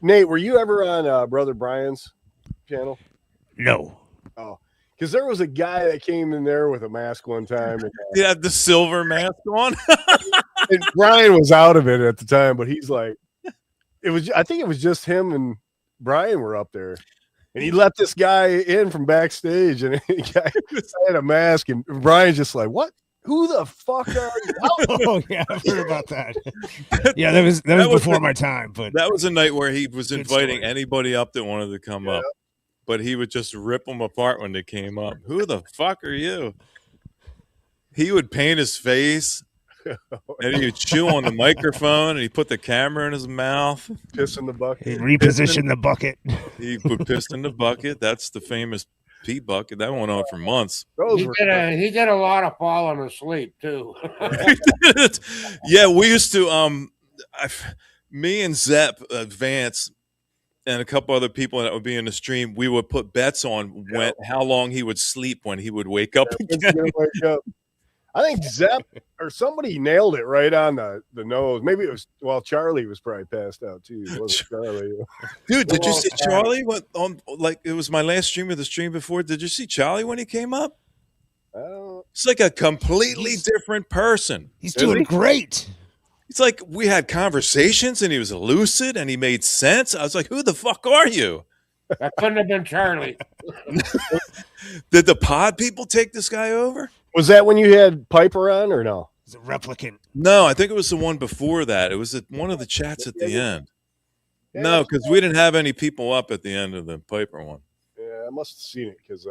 Nate, were you ever on Brother Brian's channel? No. Oh, because there was a guy that came in there with a mask one time. And, He had the silver mask on. and Brian was out of it at the time, but he's like, I think it was just him and Brian were up there. And he let this guy in from backstage, and the guy had a mask, and Brian's just like, "What? Who the fuck are you?" Oh yeah, I've heard about that. Yeah, that was before my time. But that was a night where he was Good inviting story. anybody up that wanted to come up, but he would just rip them apart when they came up. Who the fuck are you? He would paint his face, and he would chew on the microphone, and he put the camera in his mouth. Piss in the bucket. he repositioned the bucket. He put piss in the bucket. That's the famous pee bucket. That went on for months. Those were He did a lot of falling asleep too. Yeah, we used to. Me and Zepp, Vance, and a couple other people that would be in the stream, we would put bets on how long he would sleep when he would wake up again. wake up. I think Zepp or somebody nailed it right on the nose. Maybe it was Charlie was probably passed out too. It wasn't Charlie. Dude, did you see Charlie? What on? Like it was my last stream of the stream before. Did you see Charlie when he came up? It's like a completely different person. He's doing great. It's like we had conversations and he was lucid and he made sense. I was like, who the fuck are you? That couldn't have been Charlie. Did the pod people take this guy over? Was that when you had Piper on or no? He's a replicant. No, I think it was the one before that. It was one of the chats at the end. No, because we didn't have any people up at the end of the Piper one. Yeah, I must have seen it because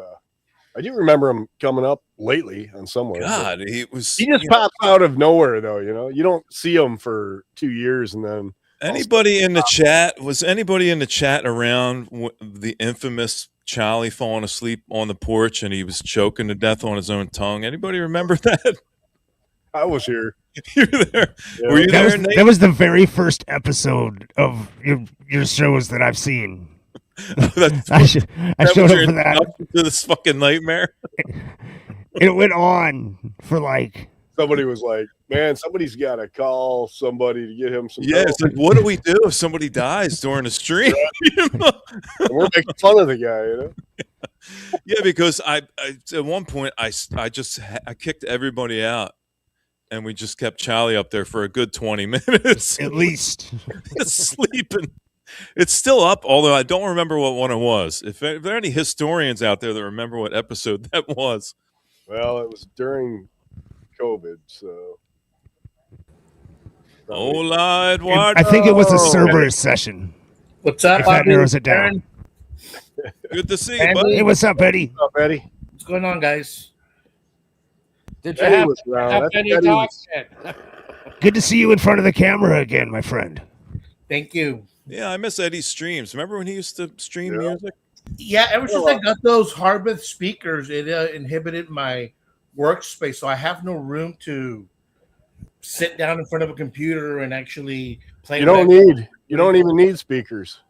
I do remember him coming up lately on somewhere. God, he just pops out of nowhere though. You don't see him for 2 years and then. Anybody in the chat? Was anybody in the chat around the infamous Charlie falling asleep on the porch and he was choking to death on his own tongue? Anybody remember that? I was here. You were there. Yeah. Were you there, Nate? That was the very first episode of your shows that I've seen. I showed up for that. To this fucking nightmare. It went on for like. Somebody was like, "Man, somebody's got to call somebody to get him some." Yeah, it's like, what do we do if somebody dies during a stream? We're making fun of the guy, Yeah, because I at one point I kicked everybody out, and we just kept Charlie up there for a good 20 minutes At least. sleeping. It's still up, although I don't remember what one it was. If there are any historians out there that remember what episode that was, Well, it was during COVID, so. oh Lord, what? I think it was a Cerberus session. What's up, If that Bobby? narrows it down. Good to see you, buddy. Hey, what's up, Eddie? What's up, Eddie? What's going on, guys? Did you Eddie have was around. have That's any Eddie talk? was- Good to see you in front of the camera again, my friend. Thank you. Yeah, I miss Eddie's streams. Remember when he used to stream Yeah. music? Yeah, ever since I got those Harbeth speakers, it inhibited my workspace, so I have no room to sit down in front of a computer and actually play. You don't even need speakers.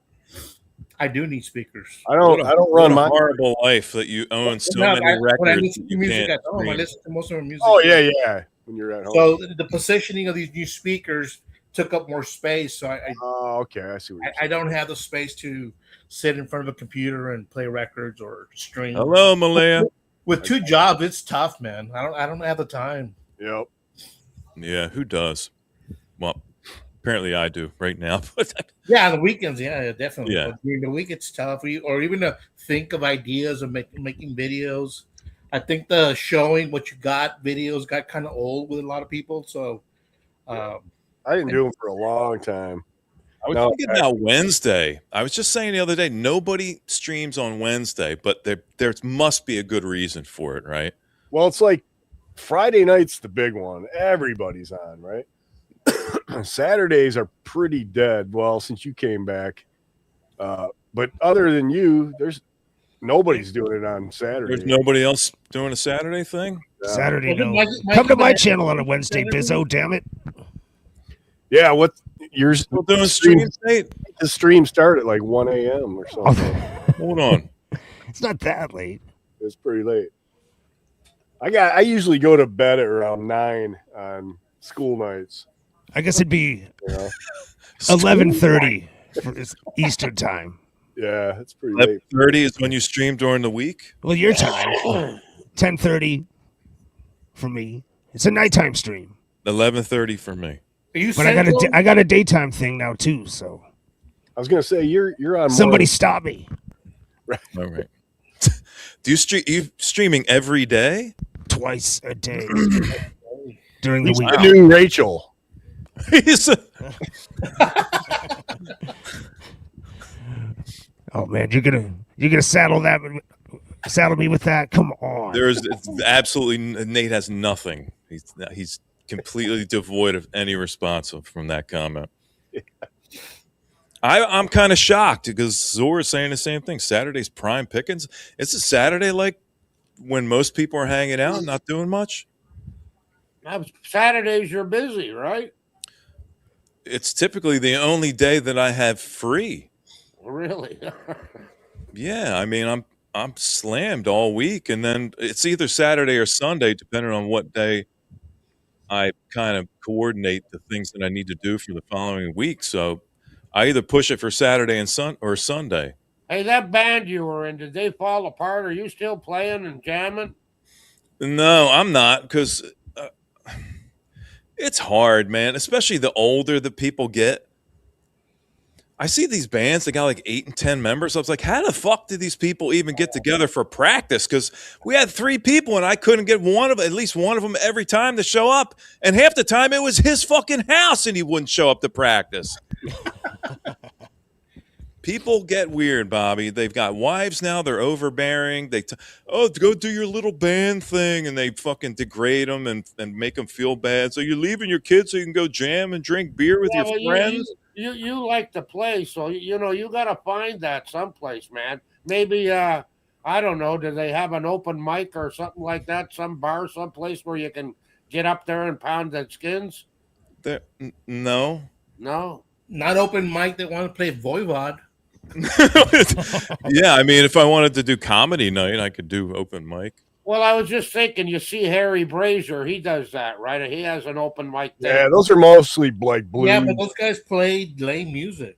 I do need speakers. I don't What run a my. horrible life that you own so No, many when I records listen that to you music can't at home, I stream. listen to most of the music. Oh yeah. When you're at home. So the positioning of these new speakers took up more space. So Oh, okay. I see what you're I don't have the space to sit in front of a computer and play records or stream. Hello, Malaya. With 2 jobs, it's tough, man. I don't have the time. saying. Yep. Yeah, who does? Well, apparently I do right now. But Yeah, on the weekends, yeah, definitely. Yeah. But during the week, it's tough. Or even to think of ideas of making videos. I think the showing what you got videos got kind of old with a lot of people. So, I didn't do them for a long time. I was No, thinking about Wednesday. I was just saying the other day, nobody streams on Wednesday, but there must be a good reason for it, right? Well, it's like Friday night's the big one. Everybody's on, right? Saturdays are pretty dead. Well, since you came back, but other than you, nobody's doing it on Saturday. There's nobody else doing a Saturday thing? Saturday, Well, no. Mikey- Come to my Mikey- channel on a Wednesday, Bizzo. Damn it. Yeah, what yours? Still doing streams, Nate? The stream started at like 1 a.m. or something. Hold on. It's not that late. It's pretty late. I usually go to bed at around 9 on school nights. I guess it'd be You know? 11:30 for Eastern time. Yeah, it's pretty late. 11:30 is when you stream during the week? Well, your time. 10:30 for me. It's a nighttime stream, 11:30 for me. Are you but Central? I got a daytime thing now too. So I was gonna say you're on. somebody stop me. All right. Do you streaming every day? Twice a day during the He's week. the new Rachel. He's a- Oh man, you're gonna saddle me with that? Come on. it's absolutely Nate has nothing. He's completely devoid of any response from that comment. I'm kind of shocked because Zora's saying the same thing. Saturday's prime pickings. It's a Saturday like when most people are hanging out, not doing much. Saturdays you're busy, right? It's typically the only day that I have free. Really? Yeah, I mean I'm slammed all week, and then it's either Saturday or Sunday, depending on what day I kind of coordinate the things that I need to do for the following week. So I either push it for Saturday and Sunday. Hey, that band you were in, did they fall apart? Are you still playing and jamming? No, I'm not, because it's hard, man. Especially the older the people get. I see these bands that got like 8 and 10 members. I was like, how the fuck did these people even get together for practice? Because we had 3 people and I couldn't get at least one of them every time to show up. And half the time it was his fucking house and he wouldn't show up to practice. People get weird, Bobby. They've got wives now. They're overbearing. Go do your little band thing, and they fucking degrade them and make them feel bad. So you're leaving your kids so you can go jam and drink beer with Yeah, your well, friends. You like to play, so you got to find that someplace, man. Maybe I don't know. Do they have an open mic or something like that? Some bar, someplace where you can get up there and pound the skins? No. No. Not open mic that want to play Voivod. Yeah, I mean, if I wanted to do comedy night, I could do open mic. Well, I was just thinking. You see Harry Brazier, he does that, right? He has an open mic thing. Yeah, those are mostly like blues. Yeah, but those guys play lame music.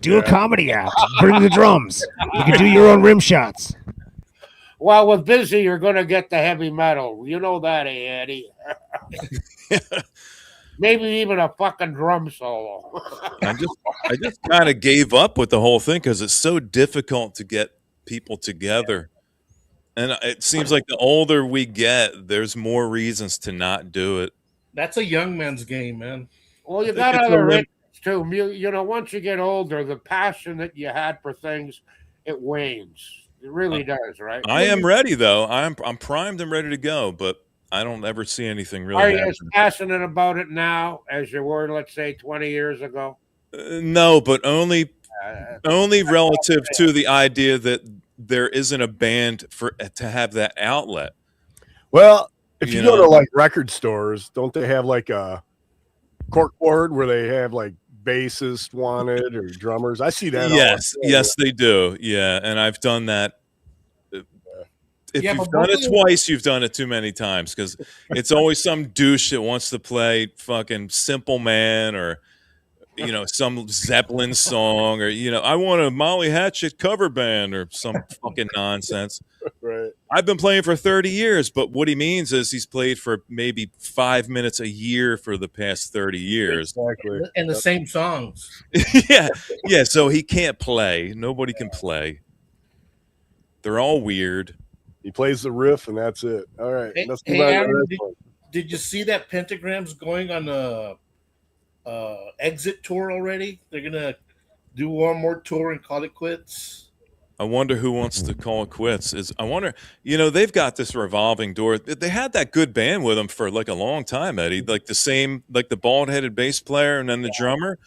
Do a comedy act. Bring the drums. You can do your own rim shots. Well, with Busy, you're going to get the heavy metal. You know that, Eddie? Maybe even a fucking drum solo. I just kind of gave up with the whole thing because it's so difficult to get people together. And it seems like the older we get, there's more reasons to not do it. That's a young man's game, man. Well, you I got think it's other a interests too. Once you get older, the passion that you had for things, it wanes. It really does, right? I am ready though. I'm primed and ready to go, but I don't ever see anything really Are you happen. as passionate about it now as you were, let's say, 20 years ago? No, but only relative to the idea that there isn't a band to have that outlet. Well, if you You go know? to like record stores, don't they have like a corkboard where they have like bassists wanted or drummers. I see that. Yes, they do. Yeah, and I've done that. If Yeah, you've but done it mostly- twice, you've done it too many times because it's always some douche that wants to play fucking Simple Man or some Zeppelin song or I want a Molly Hatchet cover band or some fucking nonsense. Right. I've been playing for 30 years, but what he means is he's played for maybe 5 minutes a year for the past 30 years. Exactly. And the same songs. yeah. So he can't play. Nobody can play. They're all weird. He plays the riff and that's it. All right. Hey, Let's hey, move on to Aaron, the next one. Did you see that Pentagram's going on a exit tour already? They're gonna do one more tour and call it quits. I wonder who wants to call it quits. I wonder, they've got this revolving door. They had that good band with them for like a long time, Eddie. Like the bald-headed bass player and then the drummer.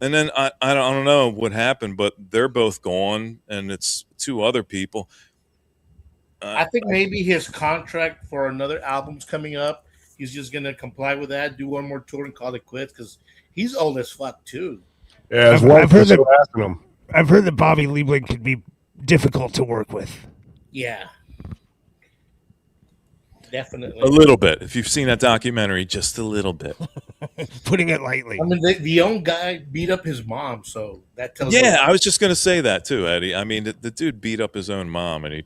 And then I don't know what happened, but they're both gone, and it's 2 other people. I think maybe his contract for another album's coming up. He's just gonna comply with that, do one more tour, and call it quits because he's old as fuck too. Yeah, his I've wife heard was that- harassing him. I've heard that Bobby Liebling can be difficult to work with. Yeah, definitely. A little bit. If you've seen that documentary, just a little bit. Putting it lightly. I mean, the young guy beat up his mom, so that tells Yeah, you. I was just going to say that too, Eddie. I mean, the dude beat up his own mom, and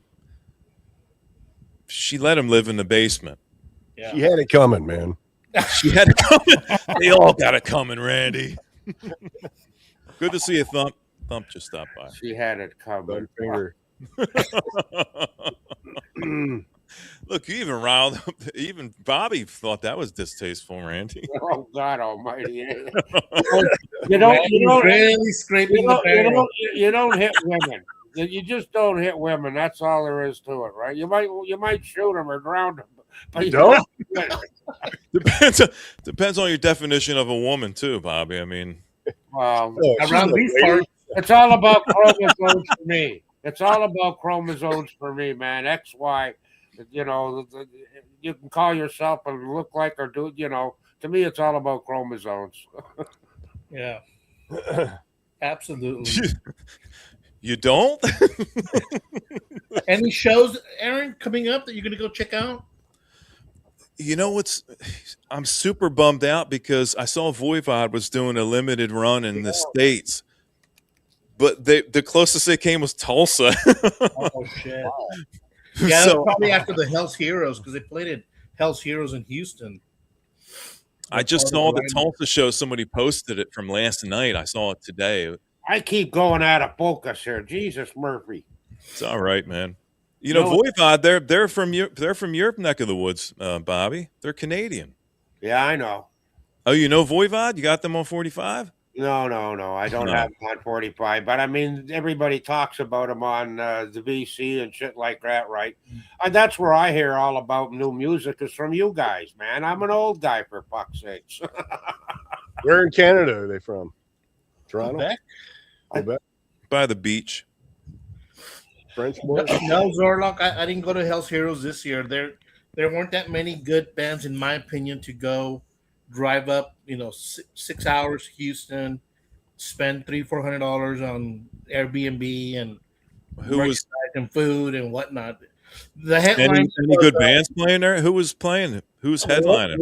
she let him live in the basement. Yeah. He had it coming, man. She had it coming. They all got it coming, Randy. Good to see you, Thump. Thump just stopped by. She had it covered. Finger. Mm. Look, you even riled up. Even Bobby thought that was distasteful, Randy. Oh God Almighty! You Randy's don't, really scraping the barrel. you don't hit women. You just don't hit women. That's all there is to it, right? You might shoot them or drown them, but you Don't? Depends on your definition of a woman, too, Bobby. I mean, Oh, she's Around a these lady. parts, it's all about chromosomes for me. It's all about chromosomes for me, man. X, Y. You can call yourself and look like or do. To me, it's all about chromosomes. yeah, absolutely. you don't? Any shows, Aaron, coming up that you're gonna go check out? I'm super bummed out because I saw Voivod was doing a limited run in the States, but the closest they came was Tulsa. Oh shit! Yeah, So, probably after the Hell's Heroes because they played at Hell's Heroes in Houston. I just saw the Tulsa show. Somebody posted it from last night. I saw it today. I keep going out of focus here. Jesus Murphy. It's all right, man. No. Voivod, they're from your neck of the woods, Bobby. They're Canadian. Yeah, I know. Oh, you know Voivod? You got them on 45? No. I don't No. have them on 45, but I mean, everybody talks about them on the VC and shit like that, right? And that's where I hear all about new music is from you guys, man. I'm an old guy, for fuck's sakes. Where in Canada are they from? Toronto? Quebec? Quebec? By the beach. French boy? No, Zorlock. I didn't go to Hell's Heroes this year. There weren't that many good bands, in my opinion, to go drive up. 6 hours to Houston, spend $300-400 on Airbnb and Who was merchandise and food and whatnot. The any headline good bands playing there? Who was playing? Who's headlining?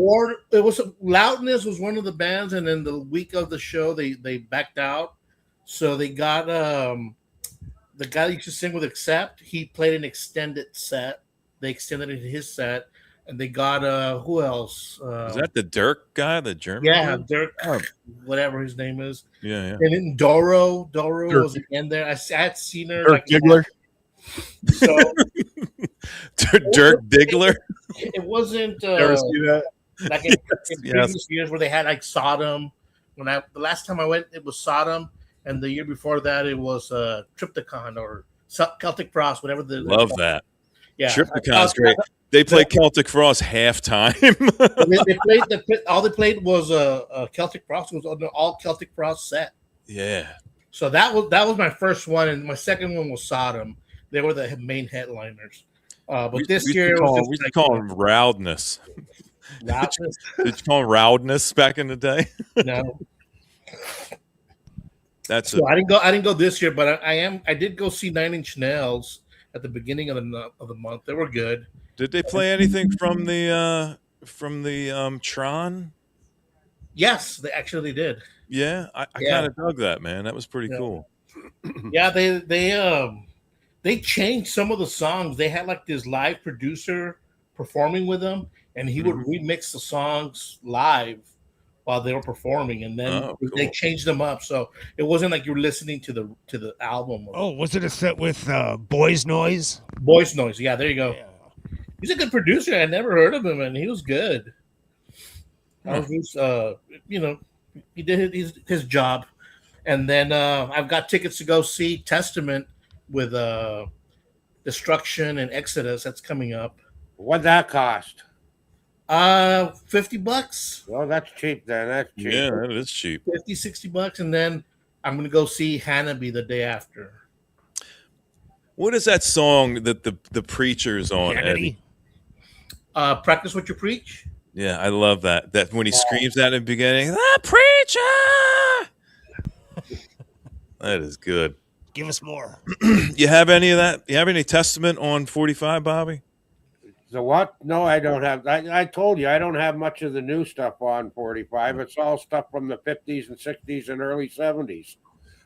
It was Loudness was one of the bands, and then the week of the show they backed out, so they got the guy that used to sing with Accept. He played an extended set. They extended it his set, and they got who else? Is that the Dirk guy, the German? Yeah, dude? Dirk, Oh. whatever his name is. Yeah. And then Doro Dirk. was in there. I had seen her. Dirk Diggler? So Dirk Diggler. it wasn't Ever see that? like in Yes. previous years where they had like Sodom. The last time I went, it was Sodom, and the year before that, it was Triptychon or Celtic Frost, whatever the Love that. yeah. Triptychon's great. They play Celtic Frost halftime. All they played was Celtic Frost. It was an all Celtic Frost set. yeah. So that was my first one, and my second one was Sodom. They were the main headliners. But this year it was we just call them Roudness. Loudness. Did you call him Roudness back in the day? No. That's So it. I didn't go this year, but I did go see Nine Inch Nails at the beginning of the month. They were good. Did they play anything from the Tron? Yes, they actually did. Yeah, I Yeah. kind of dug that, man. That was pretty Yeah. cool. Yeah, they changed some of the songs. They had like this live producer performing with them, and he would remix the songs live while they were performing, and then Oh, they cool. changed them up, so it wasn't like you were listening to the album. Oh, was it a set with Boys Noise? Voice Noise. Yeah, there you go. Yeah. He's a good producer. I never heard of him, and he was good. Huh. He did his job. And then I've got tickets to go see Testament with Destruction and Exodus. That's coming up. What'd that cost? $50, Well, that's cheap then. That's cheap. Yeah, that is cheap. $50, $60, and then I'm gonna go see Hannibal the day after. What is that song that the preacher's on, Eddie? Hannity? Practice what you preach. Yeah, I love that. That when he screams that in the beginning, the preacher. That is good. Give us more. You have any of that? You have any Testament on 45, Bobby? The what? No, I don't have. I told you I don't have much of the new stuff on 45. It's all stuff from the 50s and 60s and early 70s.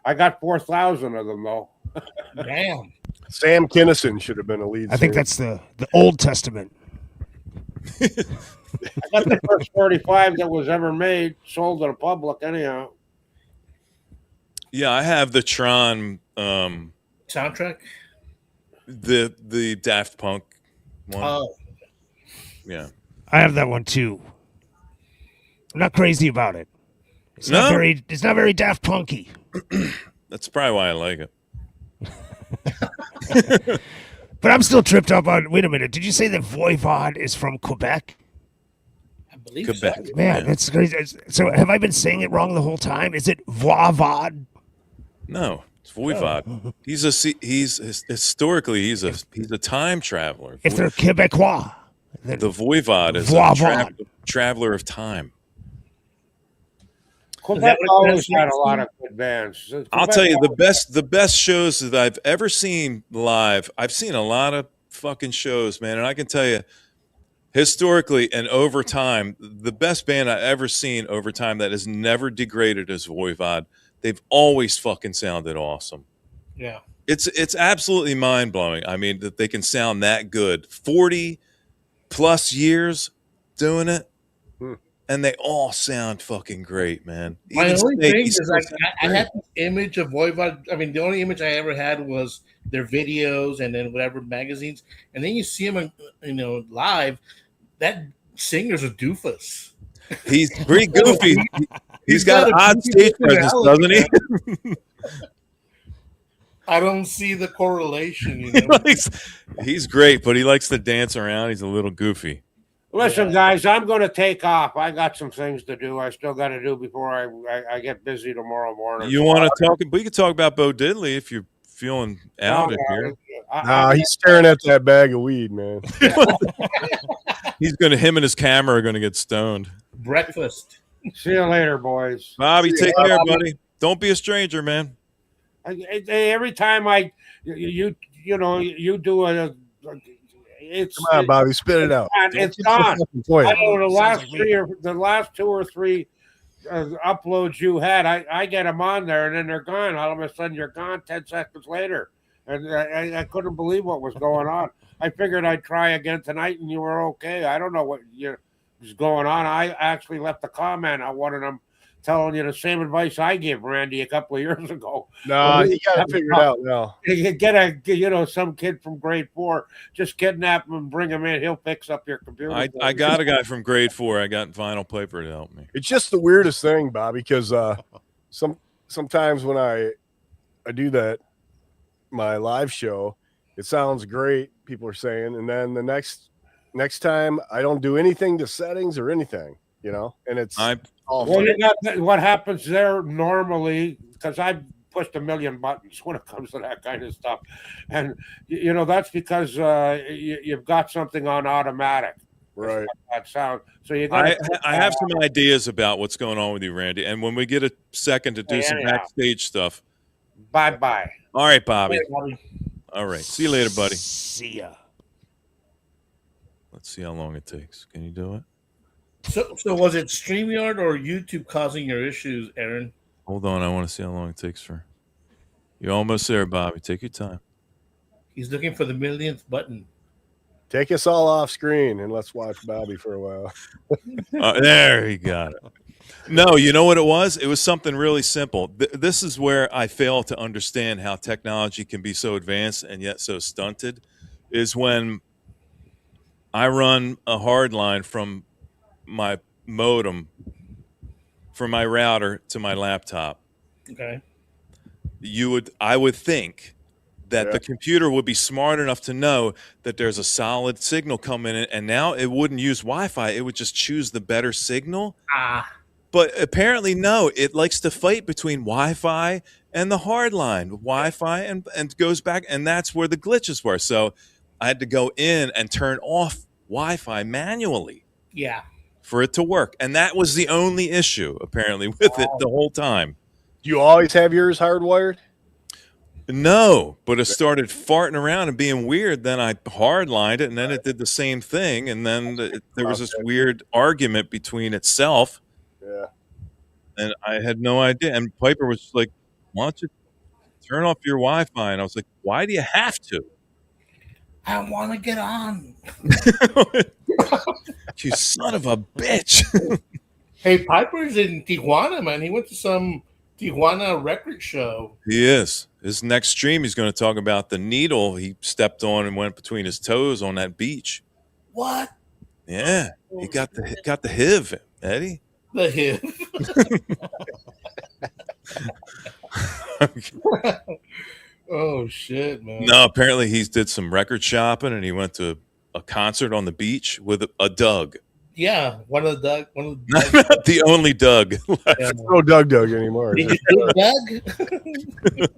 I got 4,000 of them though. Damn. Sam Kinison should have been a lead. I think singer. that's the Old Testament. I got the first 45 that was ever made, sold to the public anyhow. Yeah, I have the Tron, Soundtrack. the Daft Punk one. Oh, Yeah. I have that one too. I'm not crazy about it. It's not No? very Daft Punky. That's probably why I like it. But I'm still tripped up on. Wait a minute. Did you say that Voivod is from Quebec? I believe Quebec. so. Man, Yeah. that's crazy. So have I been saying it wrong the whole time? Is it Voivod? No, it's Voivod. Historically he's a time traveler. If they're Quebecois, then The Voivod is Voivod. a traveler of time. Quebec what it always had a translates lot to? of good bands. I'll Quebec tell you always- the best shows that I've ever seen live. I've seen a lot of fucking shows, man, and I can tell you historically and over time, the best band I've ever seen over time that has never degraded is Voivod. They've always fucking sounded awesome. Yeah. It's absolutely mind blowing. I mean, that they can sound that good. 40 plus years doing it, and they all sound fucking great, man. My Even only Snake, thing he is still like sounds I great. had this image of Voivod. I mean, the only image I ever had was their videos and then whatever magazines, and then you see them, live. That singer's a doofus. He's pretty goofy. He's got got a odd goofy stage presence, doesn't he? personality, I don't see the correlation. He's great, but he likes to dance around. He's a little goofy. Listen, guys, I'm going to take off. I got some things to do. I still got to do before I get busy tomorrow morning. You want to talk? We could talk about Bo Diddley if you're feeling out of here. Nah, he's staring at that bag of weed, man. Him and his camera are gonna get stoned. Breakfast. See you later, boys. Bobby, take care, buddy. Don't be a stranger, man. Every time you do it's Come on, Bobby, spit it out. It's Don't gone. get the point. I know the last Sounds like the last two or three uploads you had, I get them on there and then they're gone. All of a sudden you're gone 10 seconds later, and I couldn't believe what was going on. I figured I'd try again tonight, and you were okay. I don't know what was going on. I actually left a comment on one of them telling you the same advice I gave Randy a couple of years ago. No, you got to figure it out now. You get some kid from grade 4, just kidnap him and bring him in. He'll fix up your computer. I got a guy from grade 4. I got Vinyl Paper to help me. It's just the weirdest thing, Bobby, because sometimes when I do that, my live show, it sounds great, people are saying, and then the next time I don't do anything to settings or anything, and it's awful. Well, you got what happens there normally, because I've pushed a million buttons when it comes to that kind of stuff, and that's because you've got something on automatic. Right. that sound. So you I got. I have some ideas about what's going on with you, Randy. And when we get a second to do Hey, some anyhow. backstage stuff. Bye. All right, Bobby. Hey, Bobby. All right. See you later, buddy. See ya. Let's see how long it takes. Can you do it? So was it StreamYard or YouTube causing your issues, Aaron? Hold on. I want to see how long it takes for. You're almost there, Bobby. Take your time. He's looking for the millionth button. Take us all off screen and let's watch Bobby for a while. There he got it. No, you know what it was? It was something really simple. This is where I fail to understand how technology can be so advanced and yet so stunted. Is when I run a hard line from my modem, from my router to my laptop. Okay. I would think that Yeah. the computer would be smart enough to know that there's a solid signal coming in, and now it wouldn't use Wi-Fi. It would just choose the better signal. But apparently, no, it likes to fight between Wi-Fi and the hard line, Wi-Fi and goes back, and that's where the glitches were. So I had to go in and turn off Wi-Fi manually Yeah. for it to work. And that was the only issue, apparently, with it the whole time. Do you always have yours hardwired? No, but it started farting around and being weird. Then I hardlined it, and then it did the same thing. And then there was this weird argument between itself. Yeah. And I had no idea. And Piper was like, "Why don't you turn off your Wi-Fi?" And I was like, "Why do you have to?" I want to get on. You son of a bitch! Hey, Piper's in Tijuana, man. He went to some Tijuana record show. He is. His next stream, he's going to talk about the needle he stepped on and went between his toes on that beach. What? Yeah, he got the HIV, Eddie. The hip. Oh shit, man. No, apparently he did some record shopping and he went to a concert on the beach with a Doug. Yeah, one of the Not the only Doug. Yeah. No Doug anymore. Did you dig Doug?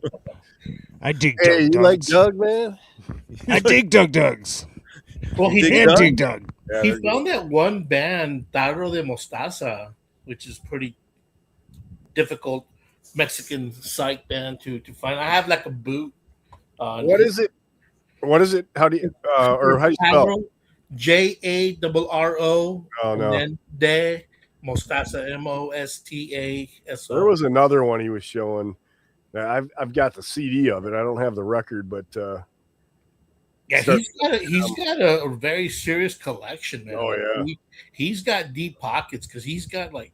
I dig Hey, Doug you like Dugs. Doug, man? I dig Doug Dugs. Well, he Dig did. And Doug? dig Doug. Yeah, He they're good. found that one band, Taro de Mostaza, which is pretty difficult Mexican psych band to find. I have like a boot. What is it? What is it? How do you or how do you spell? it? JARRO. Oh no. And then De Mostaza, MOSTASO. There was another one he was showing. I've got the CD of it. I don't have the record, but Yeah, he's got a very serious collection, man. Oh, yeah. He's got deep pockets because he's got like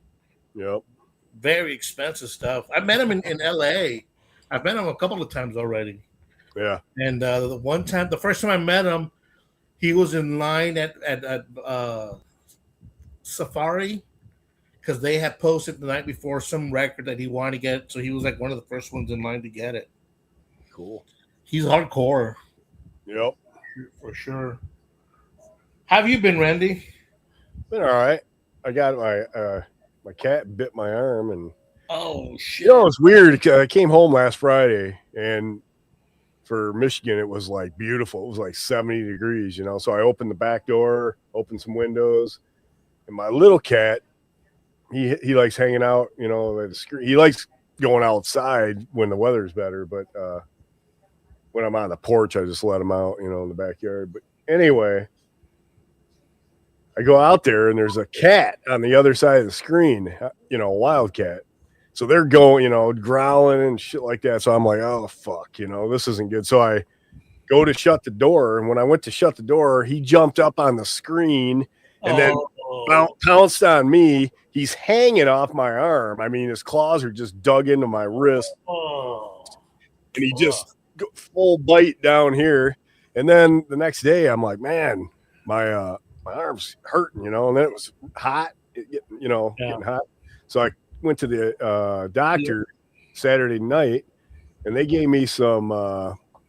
yep. very expensive stuff. I met him in LA. I've met him a couple of times already. Yeah. And the first time I met him, he was in line at Safari because they had posted the night before some record that he wanted to get. So he was like one of the first ones in line to get it. Cool. He's hardcore Yep. for sure. How have you been, Randy? Been all right. I got my cat bit my arm, and Oh shit! you know it's weird. I came home last Friday, and for Michigan it was like beautiful. It was like 70 degrees, you know. So I opened the back door, opened some windows, and my little cat, he likes hanging out, you know. At the screen. He likes going outside when the weather's better, but when I'm on the porch, I just let him out, you know, in the backyard. But anyway, I go out there and there's a cat on the other side of the screen, you know, a wild cat. So they're going, you know, growling and shit like that. So I'm like, oh, fuck, you know, this isn't good. So I go to shut the door. And when I went to shut the door, he jumped up on the screen and then pounced on me. He's hanging off my arm. I mean, his claws are just dug into my wrist. And he just full bite down here. And then the next day, I'm like, man, my arm's hurting, you know. And then it was hot, getting hot. So I went to the doctor Saturday night, and they gave me some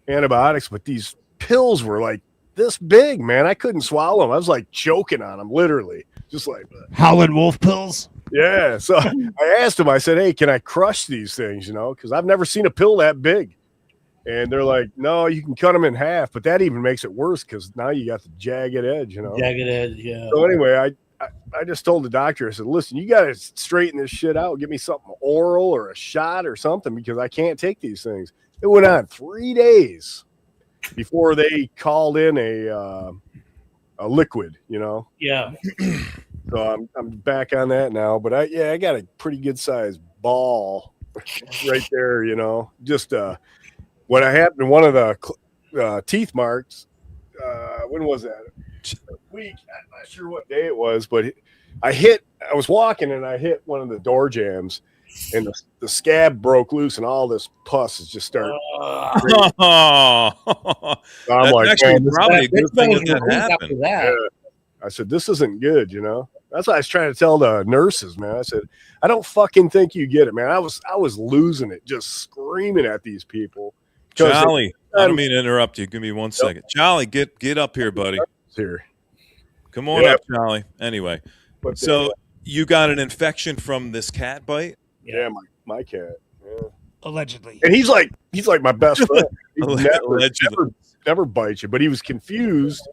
antibiotics, but these pills were like this big, man. I couldn't swallow them. I was like choking on them, literally, just like Howlin' Wolf pills. yeah. So I asked him, I said, hey, can I crush these things, you know, because I've never seen a pill that big. And they're like, no, you can cut them in half, but that even makes it worse because now you got the jagged edge, you know. Jagged edge, yeah. So anyway, I just told the doctor, I said, listen, you got to straighten this shit out. Give me something oral or a shot or something because I can't take these things. It went on 3 days before they called in a liquid, you know. Yeah. So I'm back on that now. But I got a pretty good sized ball right there, you know. Just what happened, one of the teeth marks. When was that? Week. I'm not sure what day it was, but I was walking and I hit one of the door jams, and the scab broke loose, and all this pus is just starting. Oh, I'm that's like, actually man, probably a good thing that After happened. that. I said, this isn't good, you know. That's what I was trying to tell the nurses, man. I said, I don't fucking think you get it, man. I was losing it, just screaming at these people. Charlie, I don't mean to interrupt you. Give me 1 second. Charlie, get up here, buddy. Here. Come on Yeah. up, Charlie. Anyway, But so you got an infection from this cat bite? yeah, my cat. Yeah. Allegedly. And he's like my best friend. He Allegedly. never bites you, but he was confused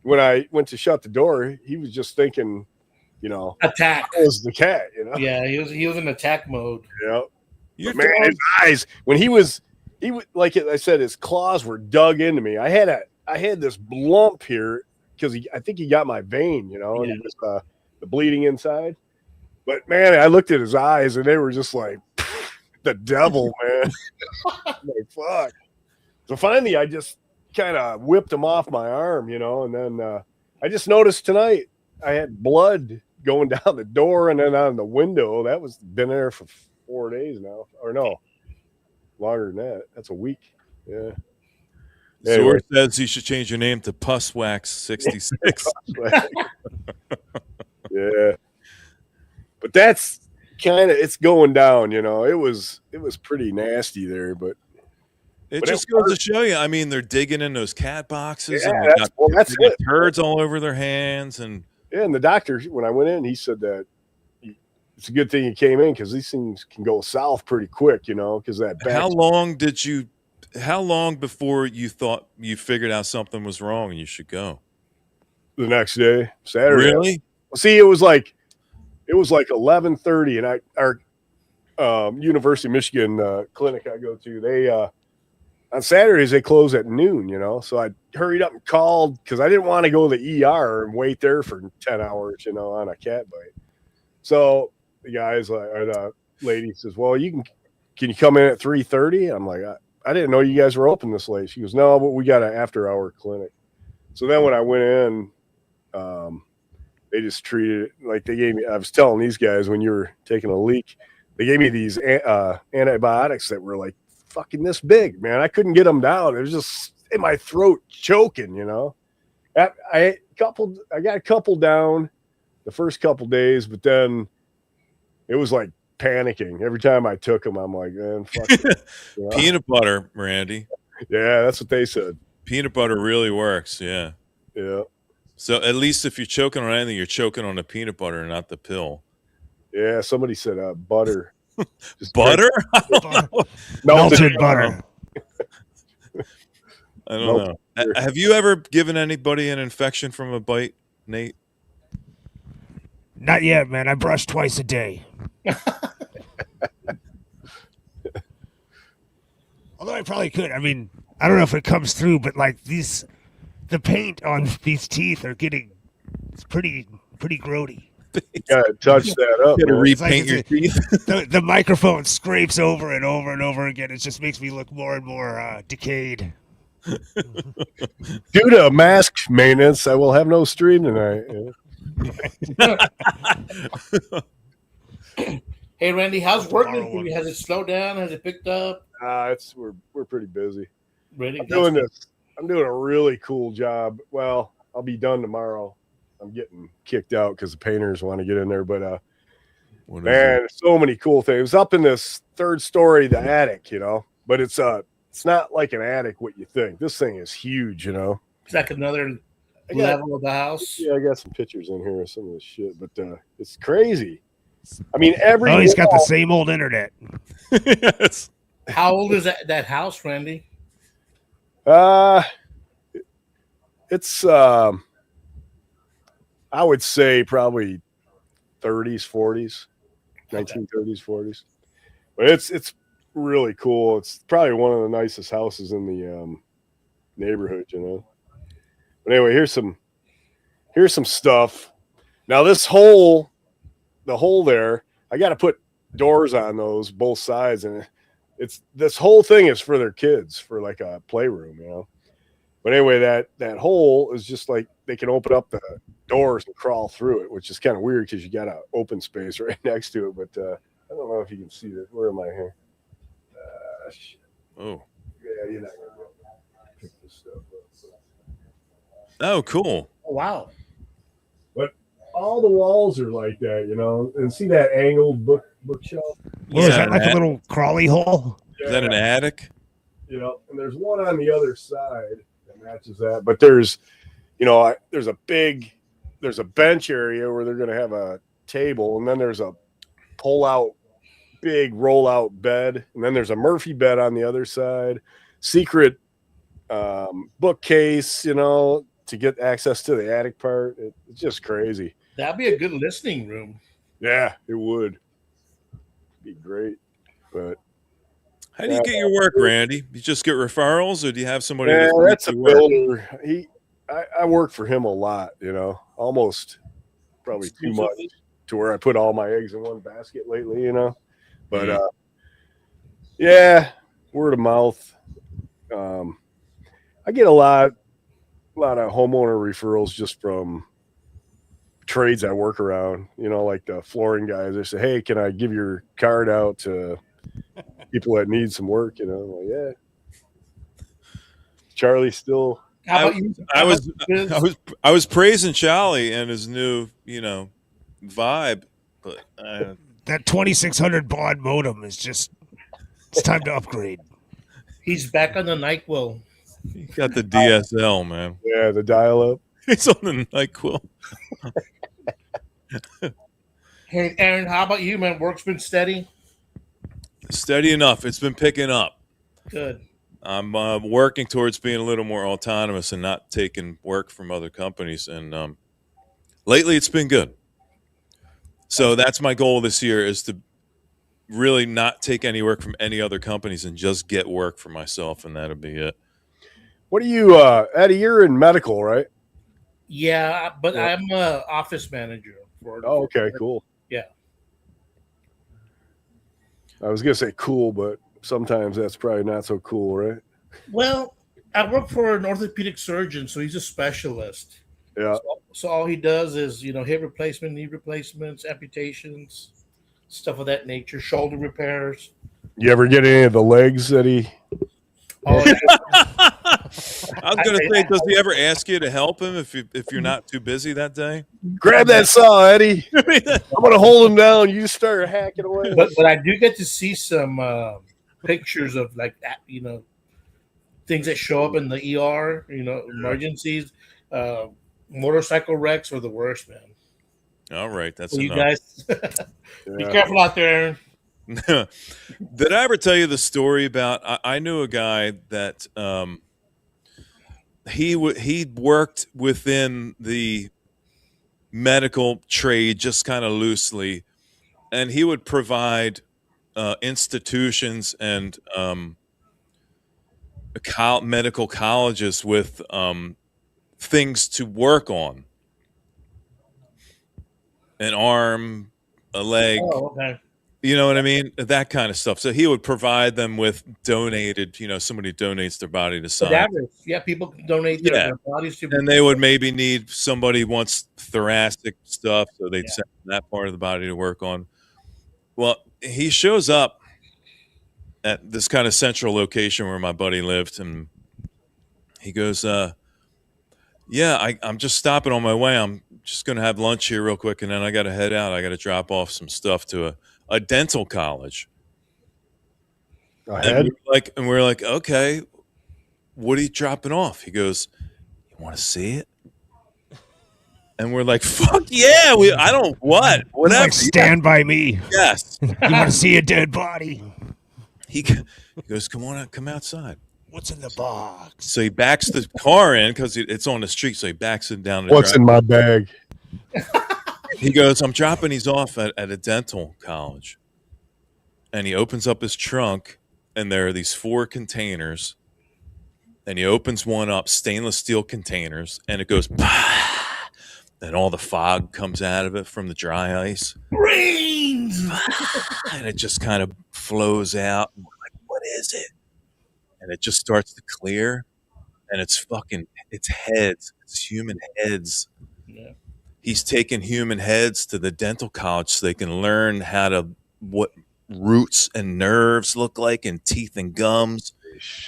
when I went to shut the door. He was just thinking, you know, Attack. it was the cat, you know. Yeah, he was in attack mode. Yeah. Your But man, dog- his eyes when he was like I said, his claws were dug into me. I had this lump here because I think he got my vein, you know, and he was the bleeding inside. But man, I looked at his eyes and they were just like the devil, man. Like fuck. So finally, I just kind of whipped him off my arm, you know, and then I just noticed tonight I had blood going down the door and then on the window. That was been there for 4 days now, or no, longer than that. That's a week. Yeah. Sword says you should change your name to Puss Wax 66. Yeah. But that's kind of it's going down, you know. It was pretty nasty there, but It But just it goes to show you. I mean, they're digging in those cat boxes Yeah, and they that's- got, well, that's they got it. turds all over their hands. And yeah, and the doctor when I went in, he said that it's a good thing you came in because these things can go south pretty quick, you know, because that back how long before you thought you figured out something was wrong and you should go? the next day, Saturday. Really? See, it was like 11:30, and our University of Michigan clinic I go to, they on Saturdays they close at noon, you know. So I hurried up and called because I didn't want to go to the ER and wait there for 10 hours, you know, on a cat bite. So the guys or the lady says, "Well, can you come in at 3:30?" I'm like, I didn't know you guys were open this late. She goes, "No, but we got an after-hour clinic." So then when I went in, they just treated it like they gave me. I was telling these guys when you were taking a leak, they gave me these antibiotics that were like fucking this big, man. I couldn't get them down. It was just in my throat, choking. You know, I got a couple down the first couple days, but then it was like panicking every time I took them. I'm like, man, fuck it. You know? Peanut butter, Randy. Yeah, that's what they said. Peanut butter really works. Yeah. Yeah, So at least if you're choking on anything, you're choking on the peanut butter, not the pill. yeah. Somebody said butter. Just Butter? Melted butter. I don't Nope. know. Have you ever given anybody an infection from a bite, Nate? Not yet, man. I brush twice a day. Although I probably could. I mean, I don't know if it comes through, but like the paint on these teeth are it's pretty grody. You gotta touch that up. You gotta man. repaint your it's teeth. The microphone scrapes over and over and over again. It just makes me look more and more decayed. Due to mask maintenance, I will have no stream tonight. Yeah. Hey Randy, how's work Tomorrow been for one. you? Has it slowed down? Has it picked up? We're pretty busy. Really? I'm doing a really cool job. Well, I'll be done tomorrow. I'm getting kicked out because the painters want to get in there, but What is man, so many cool things up in this third story, the attic, you know. But it's not like an attic what you think. This thing is huge, you know. It's like another I got- level of the house. Yeah, I got some pictures in here of some of this shit, but it's crazy. I mean, every Oh, he's got the wall- same old internet. it? Yes. How old is that house, Randy? It's I would say probably 30s, 40s, 1930s, 40s. But it's really cool. It's probably one of the nicest houses in the neighborhood, you know. But anyway, here's some stuff. Now the hole there, I got to put doors on those both sides, and this whole thing is for their kids, for like a playroom, you know. But anyway, that hole is just like they can open up the doors and crawl through it, which is kind of weird because you got an open space right next to it. But I don't know if you can see that. Where am I here? Shit. Oh. Yeah, you're not gonna be able to pick this stuff up. Oh, cool. Oh, wow. But all the walls are like that, you know. And see that angled bookshelf? What is that, like a little crawly hole? Is that an attic? You know, and there's one on the other side that matches that. But there's a bench area where they're going to have a table, and then there's a big roll out bed, and then there's a Murphy bed on the other side, secret bookcase, you know, to get access to the attic part. It's just crazy. That'd be a good listening room. Yeah, it would be great. But How do you get your work, Randy? You just get referrals, or do you have somebody? yeah, that that's a makes you work? builder. I work for him a lot, you know, almost probably too much to where I put all my eggs in one basket lately, you know. But yeah, word of mouth. I get a lot of homeowner referrals just from trades I work around, you know, like the flooring guys. They say, "Hey, can I give your card out to people that need some work?" You know, I'm like, yeah. Charlie still. How about you? I was praising Charlie and his new, you know, vibe, but That 2600 baud modem is just, it's time to upgrade. He's back on the NyQuil. he got the DSL, man. Yeah, the dial-up. He's on the NyQuil. Hey, Aaron, how about you, man? Work's been steady? Steady enough. It's been picking up. Good. I'm working towards being a little more autonomous and not taking work from other companies. And lately, it's been good. So that's my goal this year, is to really not take any work from any other companies and just get work for myself, and that'll be it. What are you, Eddie? You're in medical, right? Yeah, but I'm an office manager. Oh, okay, cool. Yeah. I was gonna say cool, but sometimes that's probably not so cool, right? Well, I work for an orthopedic surgeon, so he's a specialist. Yeah. So all he does is, you know, hip replacement, knee replacements, amputations, stuff of that nature, shoulder repairs. You ever get any of the legs that he? Oh, yeah. I was going to say, does he ever ask you to help him if you're not too busy that day? Grab that saw, Eddie. I'm gonna hold him down. You start hacking away. But I do get to see some pictures of, like, you know, things that show up in the ER, you know, emergencies. Motorcycle wrecks are the worst, man. All right, that's So you enough. guys be careful out there, Aaron. Did I ever tell you the story about? I knew a guy that he worked within the medical trade just kind of loosely, and he would provide institutions and medical colleges with things to work on: an arm, a leg. Oh, okay. You know what I mean? That kind of stuff. So he would provide them with donated, you know, somebody donates their body to science. Cadavers. Yeah, people can donate their bodies to. And they would maybe need somebody wants thoracic stuff, so they'd send that part of the body to work on. Well, he shows up at this kind of central location where my buddy lived, and he goes, yeah, I'm just stopping on my way. I'm just going to have lunch here real quick, and then I got to head out. I got to drop off some stuff to a dental college. Ahead. And we're like, okay, what are you dropping off? He goes, you want to see it? And we're like, fuck yeah. Whatever. Like, stand by me. Yes. You want to see a dead body? He goes, come on out, come outside. What's in the box? So he backs the car in because it's on the street. So he backs it down the What's in my bag? He goes, I'm dropping these off at a dental college. And he opens up his trunk, and there are these 4 containers. And he opens one up, stainless steel containers, and it goes, and all the fog comes out of it from the dry ice. Brains. And it just kind of flows out. And we're like, what is it? And it just starts to clear. And it's heads. It's human heads. Yeah. He's taking human heads to the dental college so they can learn what roots and nerves look like, and teeth and gums.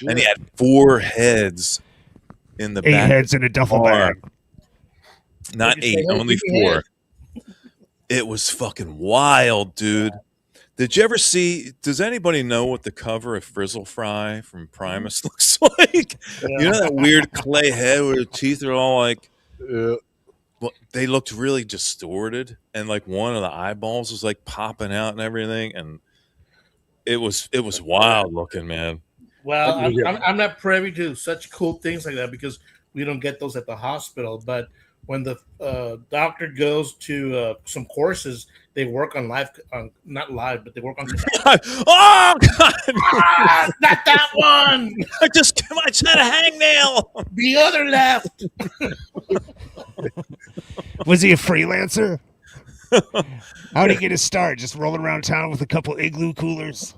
And he had 4 heads in the 8 back. heads in a duffel bag. Not What'd you 8, say? only 4. It was fucking wild, dude. Did you ever see? Does anybody know what the cover of Frizzle Fry from Primus looks like? You know that weird clay head where the teeth are all like. Well, they looked really distorted, and like one of the eyeballs was like popping out and everything, and it was wild looking, man. Well, I'm not privy to such cool things like that because we don't get those at the hospital. But when the doctor goes to some courses, they work on not live, but they work on. Oh God! Not that one. I just had a hangnail. The other left. Was he a freelancer? How did he get his start? Just rolling around town with a couple igloo coolers?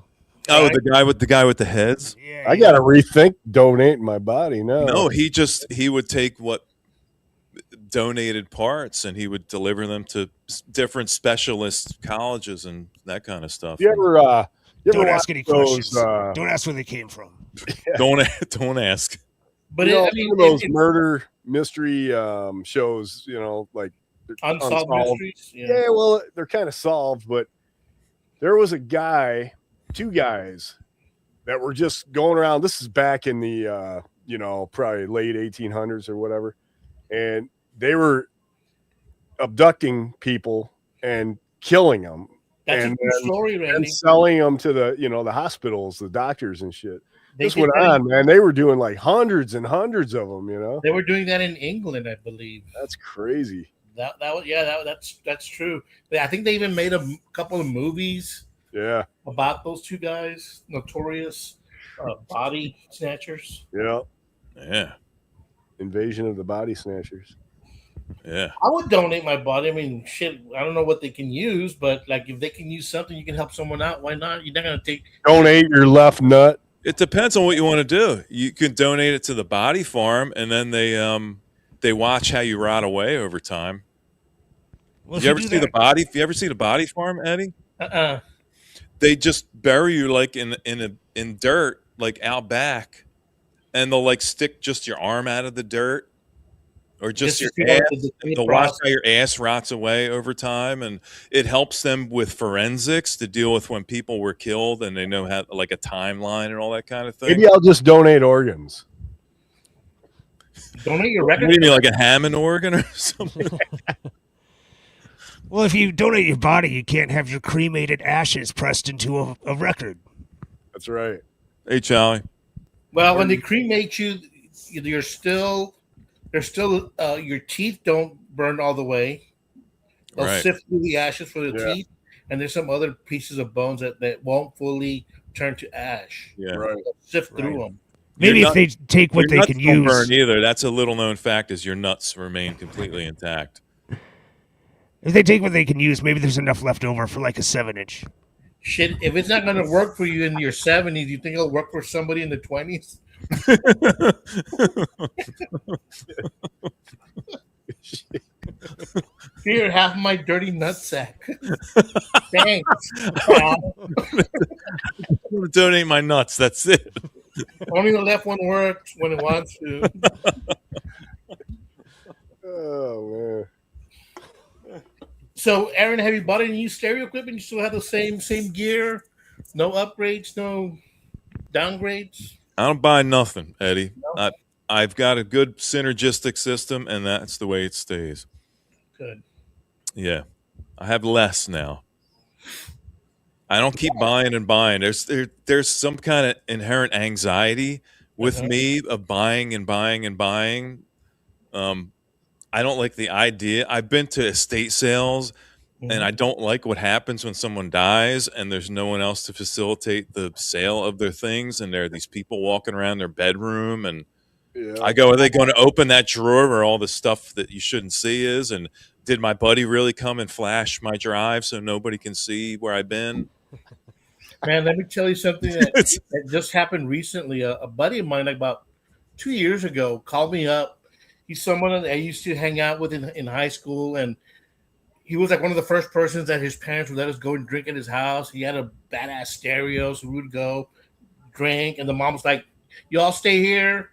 Oh, the guy with the heads. Yeah, I gotta rethink donating my body now. No, he would take what donated parts and he would deliver them to different specialist colleges and that kind of stuff. You ever Don't ask watch any those, questions. Don't ask where they came from. Don't ask. But you know, I mean, some of those it's murder mystery shows, like unsolved mysteries. Yeah, well, they're kind of solved, but there was 2 guys that were just going around. This is back in the probably late 1800s or whatever, and they were abducting people and killing them. That's and a true story, Randy. And selling them to the hospitals, the doctors and shit. They This did went that on, man. They were doing like hundreds and hundreds of them. They were doing that in England, I believe. That's crazy. That's true. I think they even made a couple of movies. Yeah. About those 2 guys, notorious body snatchers. Yeah. Yeah. Invasion of the Body Snatchers. Yeah. I would donate my body. I mean, shit, I don't know what they can use, but like if they can use something, you can help someone out. Why not? You're not going to donate your left nut. It depends on what you want to do. You can donate it to the body farm, and then they watch how you rot away over time. Well, You ever see the body farm, Eddie? They just bury you like in dirt, like out back, and they'll like stick just your arm out of the dirt, or just your ass. They'll watch how your ass rots away over time, and it helps them with forensics to deal with when people were killed, and they know how like a timeline and all that kind of thing. Maybe I'll just donate organs. donate your record. What do you mean, like a Hammond organ or something? Well, if you donate your body, you can't have your cremated ashes pressed into a record. That's right. Hey, Charlie. Well, when they cremate you, your teeth don't burn all the way. They'll Right. sift through the ashes for the Yeah. teeth, and there's some other pieces of bones that won't fully turn to ash. Yeah. Right. They'll sift through them. Maybe Your if they take what Your they nuts can don't use. burn either. That's a little known fact is your nuts remain completely intact. If they take what they can use, maybe there's enough left over for like a 7-inch. Shit, if it's not going to work for you in your 70s, you think it'll work for somebody in the 20s? Here, have my dirty nutsack. Thanks. Donate my nuts. That's it. Only the left one works when it wants to. Oh man. So, Aaron, have you bought any new stereo equipment? You still have the same gear? No upgrades, no downgrades? I don't buy nothing, Eddie. I've got a good synergistic system, and that's the way it stays. Good. Yeah, I have less now. I don't keep buying and buying. There's some kind of inherent anxiety with Uh-huh. me of buying and buying and buying. I don't like the idea. I've been to estate sales, and I don't like what happens when someone dies and there's no one else to facilitate the sale of their things, and there are these people walking around their bedroom, and Yeah. I go, are they going to open that drawer where all the stuff that you shouldn't see is? And did my buddy really come and flash my drive so nobody can see where I've been? Man, let me tell you something that, It's- that just happened recently. A buddy of mine, like about 2 years ago, called me up. He's someone that I used to hang out with in high school, and he was like one of the first persons that his parents would let us go and drink at his house. He had a badass stereo, so we would go drink, and the mom was like, "You all stay here.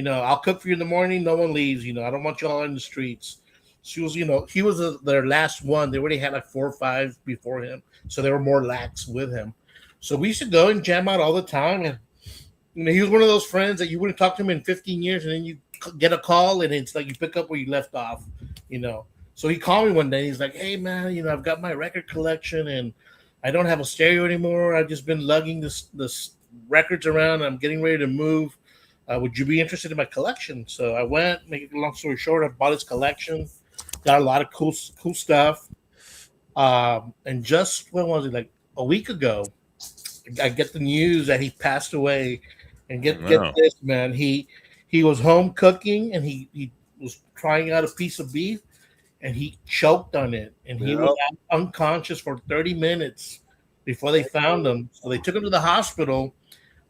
I'll cook for you in the morning. No one leaves. I don't want you all in the streets." She was, he was their last one. They already had like 4 or 5 before him, so they were more lax with him. So we used to go and jam out all the time, and he was one of those friends that you wouldn't talk to him in 15 years, and then you get a call, and it's like you pick up where you left off. So he called me one day. He's like, "Hey man, I've got my record collection, and I don't have a stereo anymore. I've just been lugging this records around. And I'm getting ready to move. Would you be interested in my collection?" So I went. Make a long story short, I bought his collection. Got a lot of cool stuff. And just when was it? Like a week ago, I get the news that he passed away. And get Wow. this, man. He was home cooking, and he was trying out a piece of beef, and he choked on it, and he was unconscious for 30 minutes before they found him. So they took him to the hospital.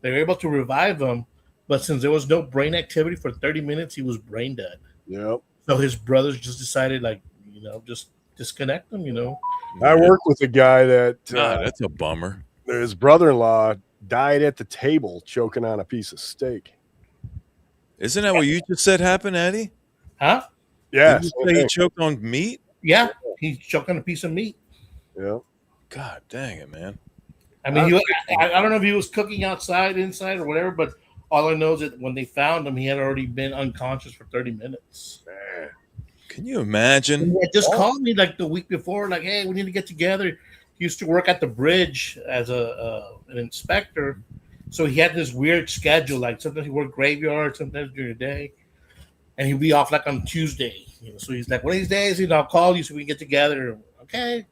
They were able to revive him, but since there was no brain activity for 30 minutes, he was brain dead. Yep. So his brothers just decided, like, just disconnect him. I work with a guy that God, that's a bummer. his brother-in-law died at the table choking on a piece of steak. Isn't that what you just said happened, Eddie? Huh? Yeah. Did you say he choked on meat? Yeah, he choked on a piece of meat. Yeah. God dang it, man. I mean, I don't know if he was cooking outside, inside, or whatever, but all I know is that when they found him, he had already been unconscious for 30 minutes. Can you imagine? He had just called me like the week before, like, "Hey, we need to get together." He used to work at the bridge as an inspector, so he had this weird schedule. Like sometimes he worked graveyard, sometimes during the day, and he'd be off like on Tuesday. So he's like, "One of these days, I'll call you so we can get together." Okay.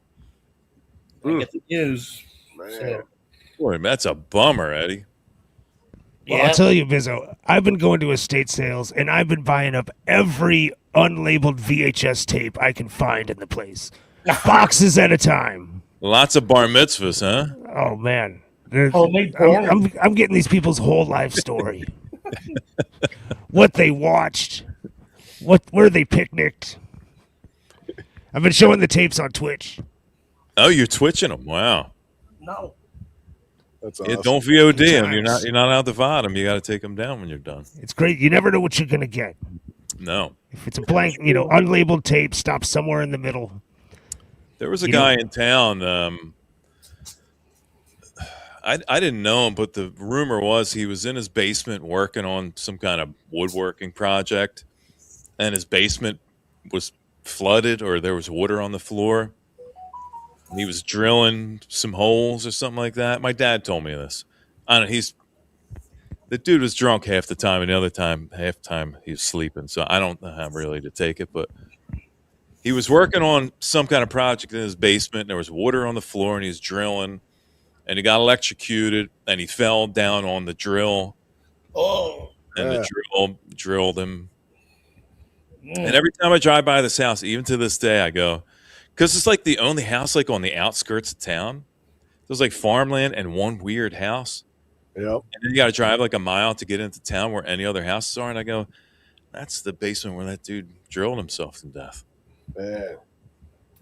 I get the news. So, Boy, that's a bummer, Eddie. Well, yeah. I'll tell you, Bizzo, I've been going to estate sales, and I've been buying up every unlabeled VHS tape I can find in the place. Boxes at a time. Lots of bar mitzvahs, huh? Oh, man. Homemade porn. I'm getting these people's whole life story. What they watched. Where they picnicked. I've been showing the tapes on Twitch. Oh, you're twitching them. Wow. No. That's Yeah, awesome. don't VOD them. Times. You're not out to VOD them. You got to take them down when you're done. It's great. You never know what you're going to get. No. If it's a blank, unlabeled tape, stop somewhere in the middle. There was a You guy in town. I didn't know him, but the rumor was he was in his basement working on some kind of woodworking project, and his basement was flooded or there was water on the floor. And he was drilling some holes or something like that. My dad told me this. I don't know. The dude was drunk half the time, and the other half the time he was sleeping. So I don't know how really to take it, but he was working on some kind of project in his basement. And there was water on the floor, and he was drilling, and he got electrocuted, and he fell down on the drill, Oh. and the drill drilled him. Mm. And every time I drive by this house, even to this day, I go, because it's like the only house like on the outskirts of town. There's like farmland and one weird house. Yep. And then you got to drive like a mile to get into town where any other houses are. And I go, that's the basement where that dude drilled himself to death. Man.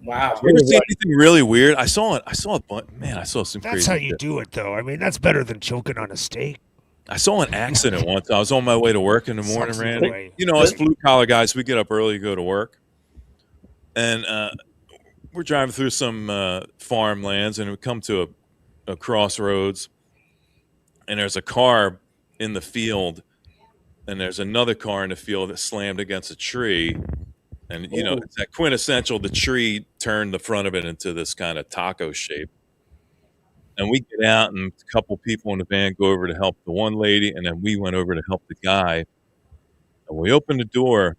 Wow. You ever see anything really weird? I saw it. I saw a bunch. Man, I saw some That's crazy how you shit. do it, though. I mean, that's better than choking on a steak. I saw an accident once. I was on my way to work in the morning, Sucks Randy. way. You know, us blue collar guys, we get up early to go to work. And we're driving through some farmlands, and we come to a crossroads, and there's a car in the field, and there's another car in the field that slammed against a tree. And, you know, it's that quintessential, the tree turned the front of it into this kind of taco shape. And we get out, and a couple people in the van go over to help the one lady, and then we went over to help the guy. And we opened the door,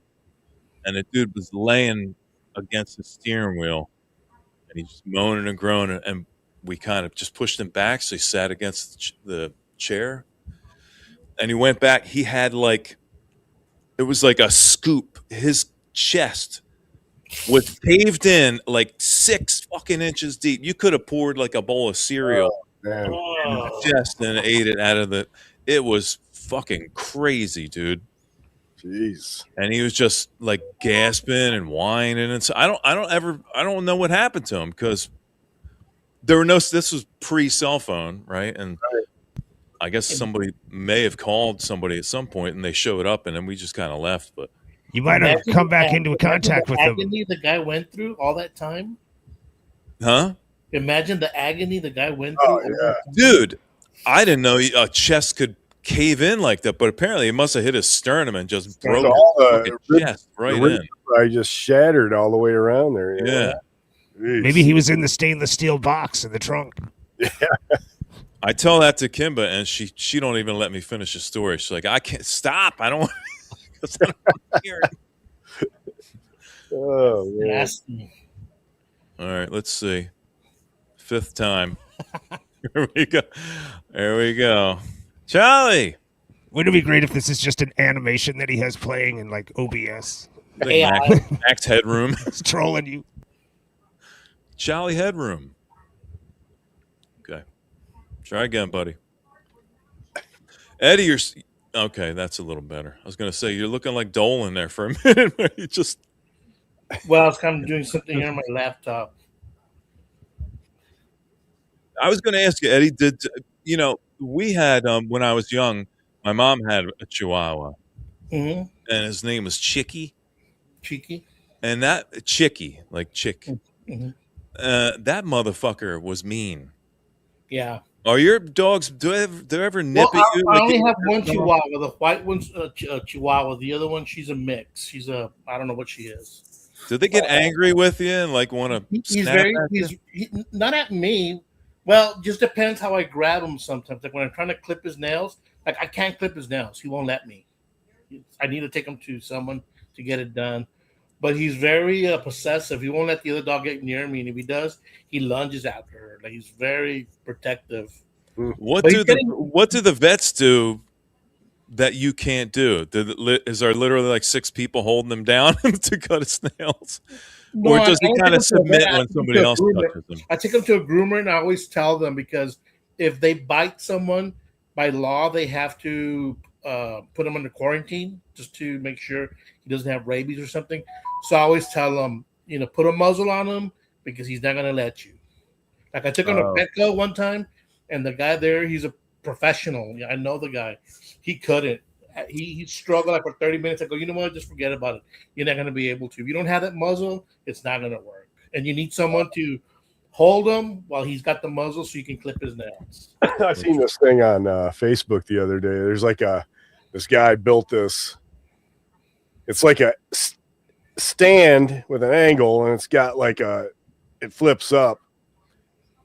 and the dude was laying against the steering wheel, and he's just moaning and groaning. And we kind of just pushed him back, so he sat against the chair. And he went back. He had like, it was like a scoop. His chest was caved in like 6 fucking inches deep. You could have poured like a bowl of cereal Man. in Oh, the chest and ate it out of the. It was fucking crazy, dude. Jeez. And he was just like gasping and whining, and so I don't know what happened to him because there were no. This was pre-cell phone, right? And I guess somebody may have called somebody at some point, and they showed up, and then we just kind of left. But You might have imagine come back the- into imagine contact the with them. agony the guy went through all that time. huh? Imagine the agony the guy went Oh, through. yeah. Dude, I didn't know a chest could cave in like that, but apparently it must have hit his sternum and just broke all his the fucking rib- chest right the rib- in. I just shattered all the way around there. you know? Yeah. Jeez. Maybe he was in the stainless steel box in the trunk. I tell that to Kimba, and she don't even let me finish the story. She's like, I can't stop. I don't want to hear it. Oh, man. Nasty. All right, let's see. 5th time. Here we go. There we go. Charlie. Wouldn't it be great if this is just an animation that he has playing in like OBS? I think AI. Max Headroom. It's trolling you. Charlie Headroom. Okay. Try again, buddy. Eddie, okay, that's a little better. I was going to say, you're looking like Dolan there for a minute. Where you just, Well, I was kind of doing something here on my laptop. I was going to ask you, Eddie, we had, when I was young, my mom had a Chihuahua, Mm-hmm. and his name was Chicky. Cheeky. And that Chicky, like chick, Mhm. that motherfucker was mean. Yeah. Are your dogs, do they ever nip Well, at you? I like only you- have one Chihuahua. The white one's a Chihuahua. The other one, she's a mix. She's I don't know what she is. Do they get angry with you and like want to He's snap very, at you? not at me. Well, just depends how I grab him sometimes. Like when I'm trying to clip his nails, like I can't clip his nails. He won't let me. I need to take him to someone to get it done. But he's very possessive. He won't let the other dog get near me. And if he does, he lunges after her. Like he's very protective. What But do he's the getting- what do the vets do that you can't do? Is there literally like 6 people holding him down to cut his nails, or No, does I he don't kind of take him to a submit vet. I when take him somebody to a else groomer. touches him? I take them to a groomer, and I always tell them because if they bite someone by law, they have to put him under quarantine just to make sure he doesn't have rabies or something. So I always tell them, put a muzzle on him because he's not gonna let you. Like I took him to Petco one time, and the guy there, he's a professional. Yeah, I know the guy. He couldn't. He struggled like for 30 minutes. I go, you know what? Just forget about it. You're not gonna be able to. If you don't have that muzzle, it's not gonna work. And you need someone to hold him while he's got the muzzle so you can clip his nails. I seen this thing on Facebook the other day. There's like this guy built this. It's like a stand with an angle, and it's got like it flips up,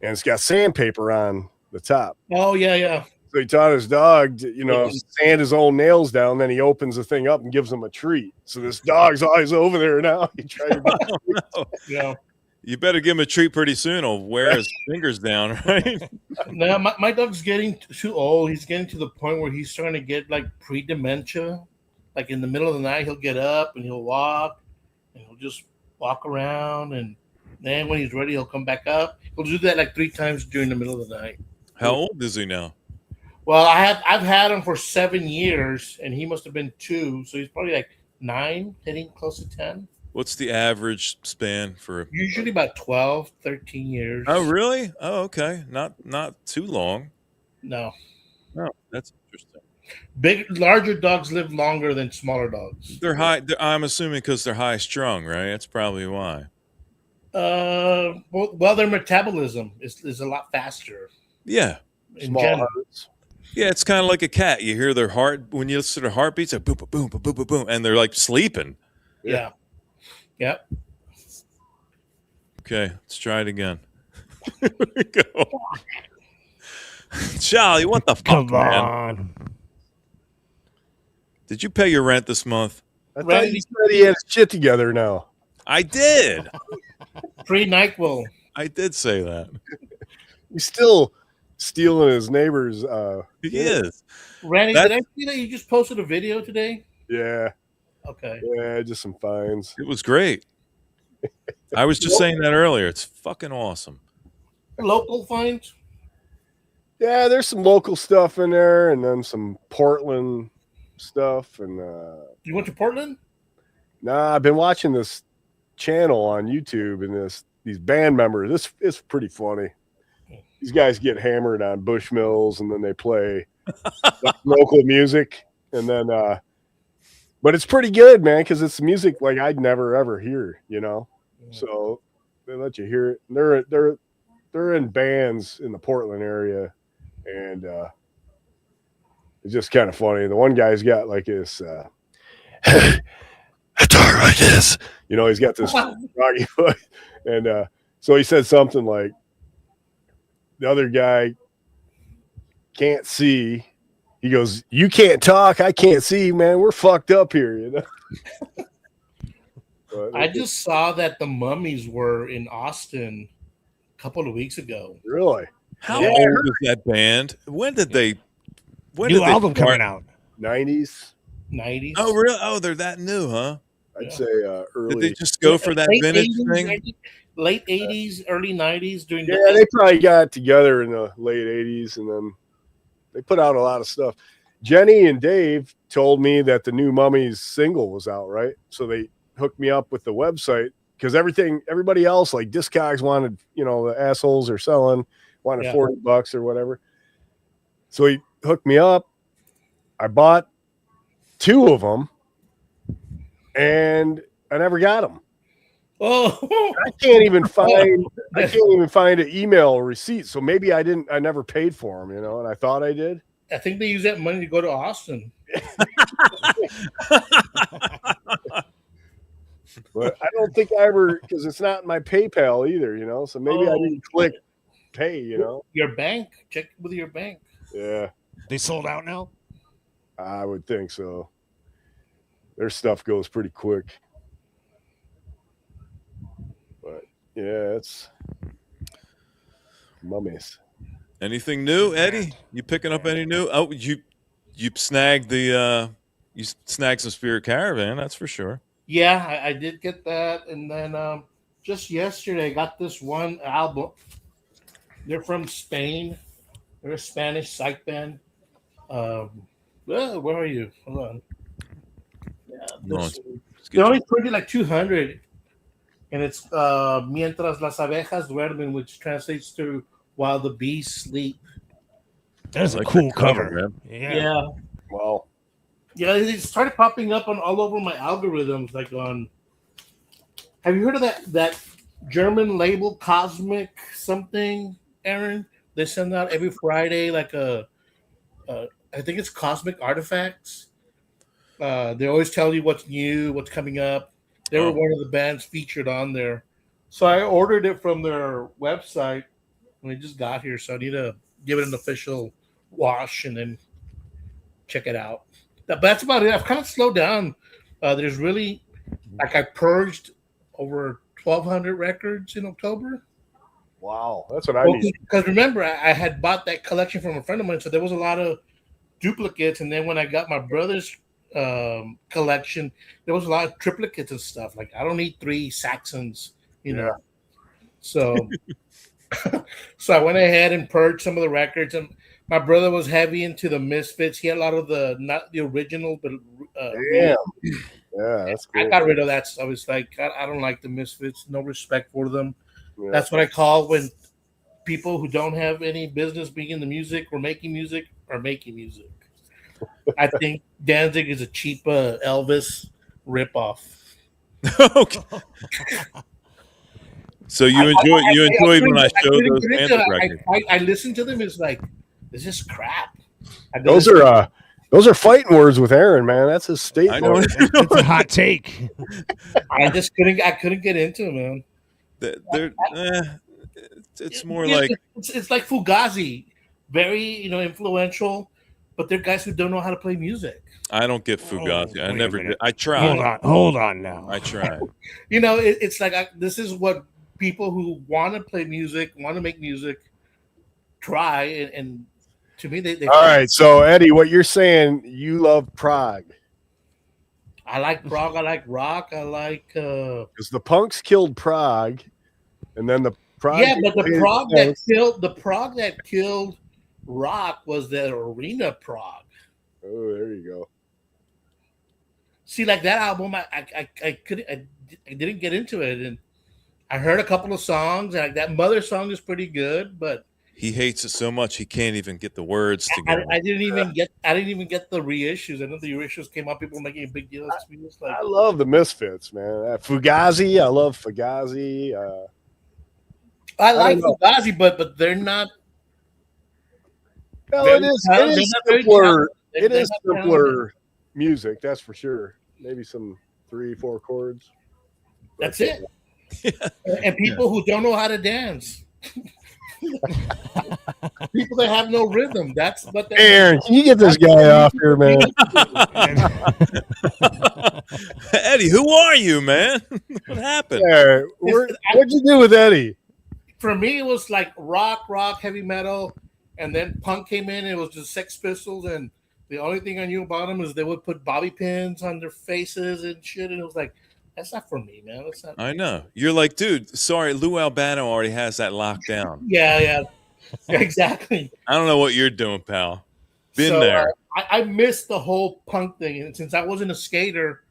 and it's got sandpaper on the top. Oh yeah. So he taught his dog to, sand his own nails down. Then he opens the thing up and gives him a treat. So this dog's always over there now. He tried to Oh, Yeah. you better give him a treat pretty soon. He'll wear his fingers down, right? No, my dog's getting too old. He's getting to the point where he's starting to get like pre-dementia. Like in the middle of the night, he'll get up and he'll walk, and he'll just walk around. And then when he's ready, he'll come back up. He'll do that like 3 times during the middle of the night. How old is he now? Well, I've had him for 7 years, and he must have been 2, so he's probably like 9, hitting close to 10. What's the average span for? Usually about 12, 13 years. Oh, really? Oh, okay. Not too long. No. No, that's interesting. Larger dogs live longer than smaller dogs. They're high. I'm assuming because they're high strung, right? That's probably why. Well, their metabolism is a lot faster. Yeah. In small general. hearts. Yeah, it's kind of like a cat. You hear their heart when you listen to their heartbeats, like boom, boom, boom, boom, boom, boom, boom, and they're like sleeping. Yeah. Yep. Okay, let's try it again. Here we go. Charlie, what the fuck, Come man? on. Did you pay your rent this month? I thought Randy- you said he had his shit together now. I did. Pre-NyQuil. I did say that. He's still stealing his neighbor's. He is. Randy, That- did I see that you just posted a video today? Yeah, Okay. yeah, just some fines. It was great. I was just saying that earlier. It's fucking awesome. Local finds? Yeah, there's some local stuff in there, and then some Portland stuff. And You went to Portland? nah, I've been watching this channel on YouTube, and these band members. This is pretty funny. These guys get hammered on Bushmills, and then they play local music, and then. But it's pretty good, man, because it's music like I'd never ever hear, you know. So they let you hear it. They're in bands in the Portland area, and it's just kind of funny. The one guy's got like this guitar like this, you know. He's got this rocky foot, and so he said something like, "The other guy can't see." He goes, "You can't talk, I can't see, man. We're fucked up here, you know." But I just saw that the Mummies were in Austin a couple of weeks ago. really How Yeah, I old is that band? When did they? When New did they album start? coming out. 90s, 90s. Oh, really? Oh, they're that new, huh? I'd Yeah. say early. Did they just go for that Late vintage 80s, thing? I think. Late 80s, early 90s during Yeah, they probably got together in the late 80s, and then they put out a lot of stuff. Jenny and Dave told me that the new Mummies single was out, right? So they hooked me up with the website because everybody else, like Discogs wanted, you know, the assholes are selling, wanted Yeah. $40 or whatever. So he hooked me up. I bought 2 of them, and I never got them. Oh, I can't even find an email receipt. So maybe I never paid for them, you know, and I thought I did. I think they use that money to go to Austin. But I don't think I ever, because it's not in my PayPal either, you know. So maybe I Oh. didn't click pay, you know. Your bank, check with your bank. Yeah, They sold out now? I would think so. Their stuff goes pretty quick. But yeah, it's Mummies. Anything new, Eddie? You picking up any new? Oh, you snagged you snagged some Spirit Caravan, that's for sure. Yeah, I did get that, and then just yesterday I got this one album. They're from Spain. They're a Spanish psych band. Where are you? Hold on. Yeah, No, this- Let's they get only you- printed like 200, and it's Mientras las abejas duermen, which translates to While the Bees Sleep. That's I a like cool that cover, cover. man. Yeah. Wow. Yeah, it started popping up on all over my algorithms. Like on, have you heard of that German label Cosmic something, Aaron? They send out every Friday like I think it's Cosmic Artifacts. They always tell you what's new, what's coming up. They were Oh. one of the bands featured on there, so I ordered it from their website, and it just got here. So I need to give it an official wash and then check it out. But that's about it. I've kind of slowed down. There's really, like, I purged over 1,200 records in October. Wow. That's what I need. Because remember, I had bought that collection from a friend of mine, so there was a lot of duplicates. And then when I got my brother's collection, there was a lot of triplicates and stuff. Like, I don't need 3 Saxons, you know. So, so I went ahead and purged some of the records. And my brother was heavy into the Misfits. He had a lot of the, not the original, but Damn. Yeah, that's I cool. got rid of that stuff. It's like I don't like the Misfits. No respect for them. Yeah. That's what I call when people who don't have any business being in the music or making music are making music. I think Danzig is a cheap Elvis ripoff. Okay. So you enjoyed when I showed those Panther records. I listened to them. It's like this is crap. Those are fighting words with Aaron, man. That's his state. I know. vote. It's a hot take. I just couldn't get into it, man. It's more Yeah, like it's like Fugazi. very influential, but they're guys who don't know how to play music. I don't get Fugazi. I wait a never minute. did. I tried. Hold on now. I tried. It's like this is what people who want to play music, want to make music, try, and to me, they. All right, so Eddie, what you're saying, you love Prague I like prog. I like rock. I like. because the punks killed Prague, and then the Prague. Yeah, but the prog that killed rock was the arena prog. Oh, there you go. See, like that album, I didn't get into it, and I heard a couple of songs, and like that Mother song is pretty good, but He hates it so much he can't even get the words together. I didn't even get the reissues. I know the reissues came out, people making a big deal. It's like, I love the Misfits, man. Fugazi, I love Fugazi. I like don't know. Fugazi, but they're not. Well, Very it is talented. They're not very simpler. talented. It They're is not simpler music, that's for sure. Maybe some 3-4 chords. That's it. And people who don't know how to dance. People that have no rhythm. That's what they. Aaron, can you get this guy off here, man? Eddie, who are you, man? What happened? Yeah, what'd you do with Eddie? For me, it was like rock, heavy metal, and then punk came in. And it was just Sex Pistols, and the only thing I knew about them is they would put bobby pins on their faces and shit. And it was like, that's not for me, man. That's not. I know. You're like, dude, sorry, Lou Albano already has that locked down. Yeah, exactly. I don't know what you're doing, pal. Been So, there. I missed the whole punk thing, and since I wasn't a skater,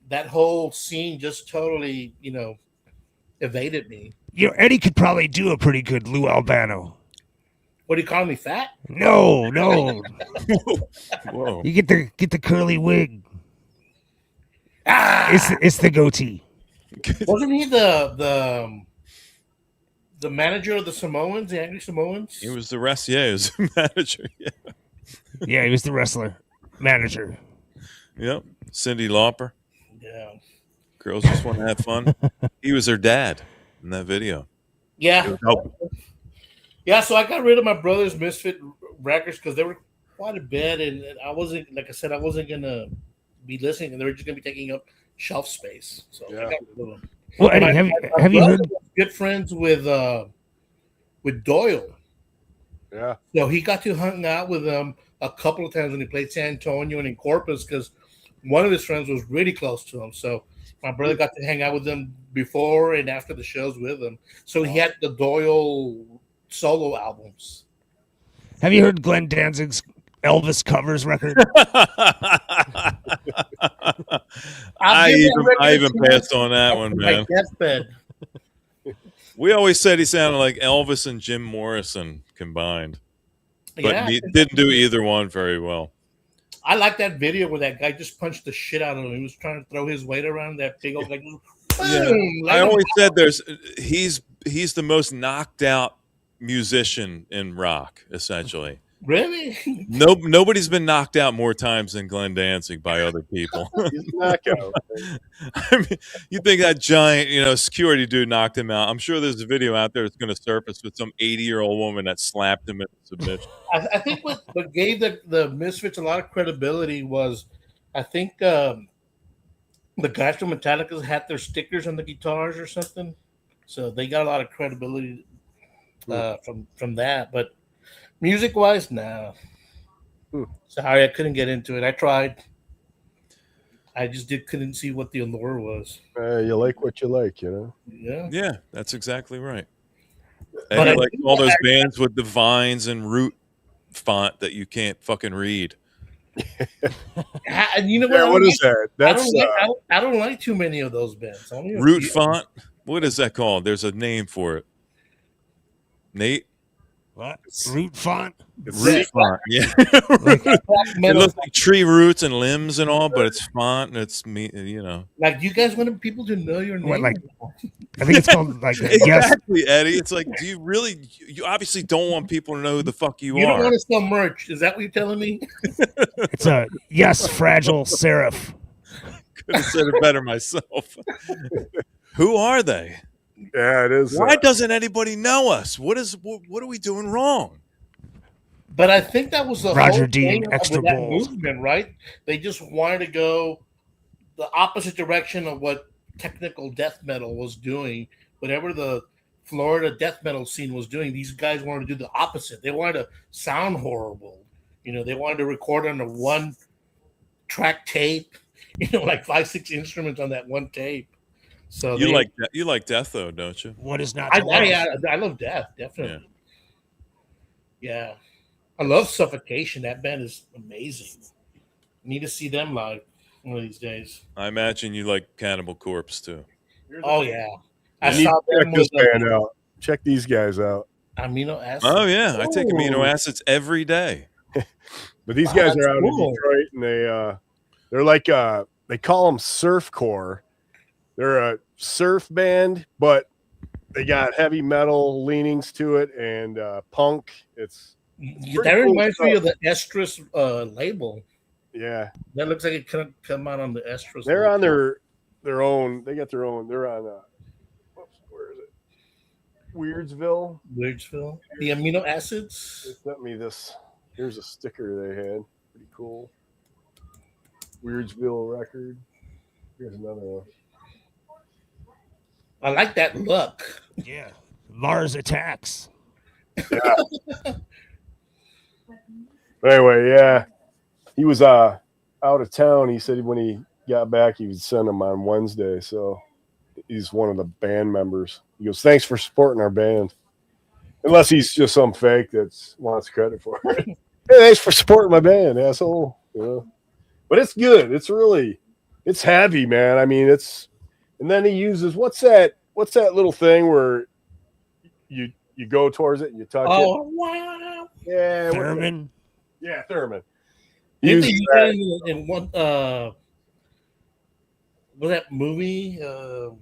that whole scene just totally, evaded me. Eddie could probably do a pretty good Lou Albano. What are you calling me, fat? No. Whoa. You get the curly wig. Ah, It's the goatee. wasn't he the manager of the Samoans, the Angry Samoans? He was the rest. Yeah, he was the manager. Yeah. Yeah, he was the wrestler manager. Yep. Cyndi Lauper. Yeah. Girls just want to have fun. He was her dad in that video. Yeah. Oh, Yeah, so I got rid of my brother's Misfit records because they were quite a bit, and I wasn't, like I said, I wasn't gonna be listening, and they were just gonna be taking up shelf space. So I got rid of them. Well, Eddie, My have you brother heard? was good friends with Doyle, Yeah. so he got to hang out with them a couple of times when he played San Antonio and in Corpus because one of his friends was really close to him. So my brother got to hang out with them before and after the shows with him. So he had the Doyle solo albums. Have you heard Glenn Danzig's Elvis covers record? I even passed on that one, My man. deathbed. We always said he sounded like Elvis and Jim Morrison combined, but Yeah, he didn't do either one very well. I like that video where that guy just punched the shit out of him. He was trying to throw his weight around that big old guy. Yeah. I always said he's the most knocked out musician in rock, essentially. Really? Nobody's been knocked out more times than Glenn Danzig by other people. He's a knockout. I mean, you think that giant, security dude knocked him out? I'm sure there's a video out there that's going to surface with some 80-year-old woman that slapped him into submission. I think what gave the Misfits a lot of credibility was, I think the guys from Metallica had their stickers on the guitars or something, so they got a lot of credibility from that. But music wise, no. Sorry, I couldn't get into it. I tried. I just couldn't see what the allure was. You like what you like, Yeah. Yeah, that's exactly right. But And I like think all those bands with the vines and root font that you can't fucking read. And you know what? Yeah, what is that? That's I don't like too many of those bands. Only a Root few. font? What is that called? There's a name for it. Nate? What? Root font? Root font. Yeah. Black It metal. looks like tree roots and limbs and all, but it's font and it's Like you guys want people to know your name. What, like- I think it's called like yes. Exactly, Eddie. It's like, do you really? You obviously don't want people to know who the fuck you You don't are. want to sell merch. Is that what you're telling me? It's a yes, fragile serif. Could have said it better myself. Who are they? yeah, it is. Why doesn't anybody know us? What are we doing wrong? But I think that was the Roger whole Dean, thing extra with that balls. movement, right? They just wanted to go the opposite direction of what technical death metal was doing. Whatever the Florida death metal scene was doing, these guys wanted to do the opposite. They wanted to sound horrible. They wanted to record on a one track tape, like 5-6 instruments on that one tape. So You like death though, don't you? What is not to love? I love death, definitely. Yeah. I love Suffocation. That band is amazing. Need to see them live one of these days. I imagine you like Cannibal Corpse too. Oh yeah, I You need saw to check them this with band out. Check these guys out. amino acids. Oh yeah, I take amino Ooh. acids every day. But these Wow, guys that's are out cool. in Detroit, and they're like they call them surfcore. They're a surf band, but they got heavy metal leanings to it and punk. It's That reminds me of the Estrus label. yeah. That looks like it could come out on the Estrus. They're label. on their own. They got their own. They're on. Where is it? Weirdsville. Weirdsville. The amino They acids. sent me this. Here's a sticker they had. Pretty cool. Weirdsville record. Here's another one. I like that look. Yeah. Mars Attacks. But anyway, yeah, he was out of town. He said when he got back, he would send them on Wednesday. So he's one of the band members. He goes, "Thanks for supporting our band." Unless he's just some fake that wants credit for it. Hey, thanks for supporting my band, asshole. But it's good. It's heavy, man. I mean, and then he uses what's that little thing where you go towards it and you touch it. Oh wow! Yeah, Thurman. yeah, Thurman. Didn't they Use use that in one? Was that movie? The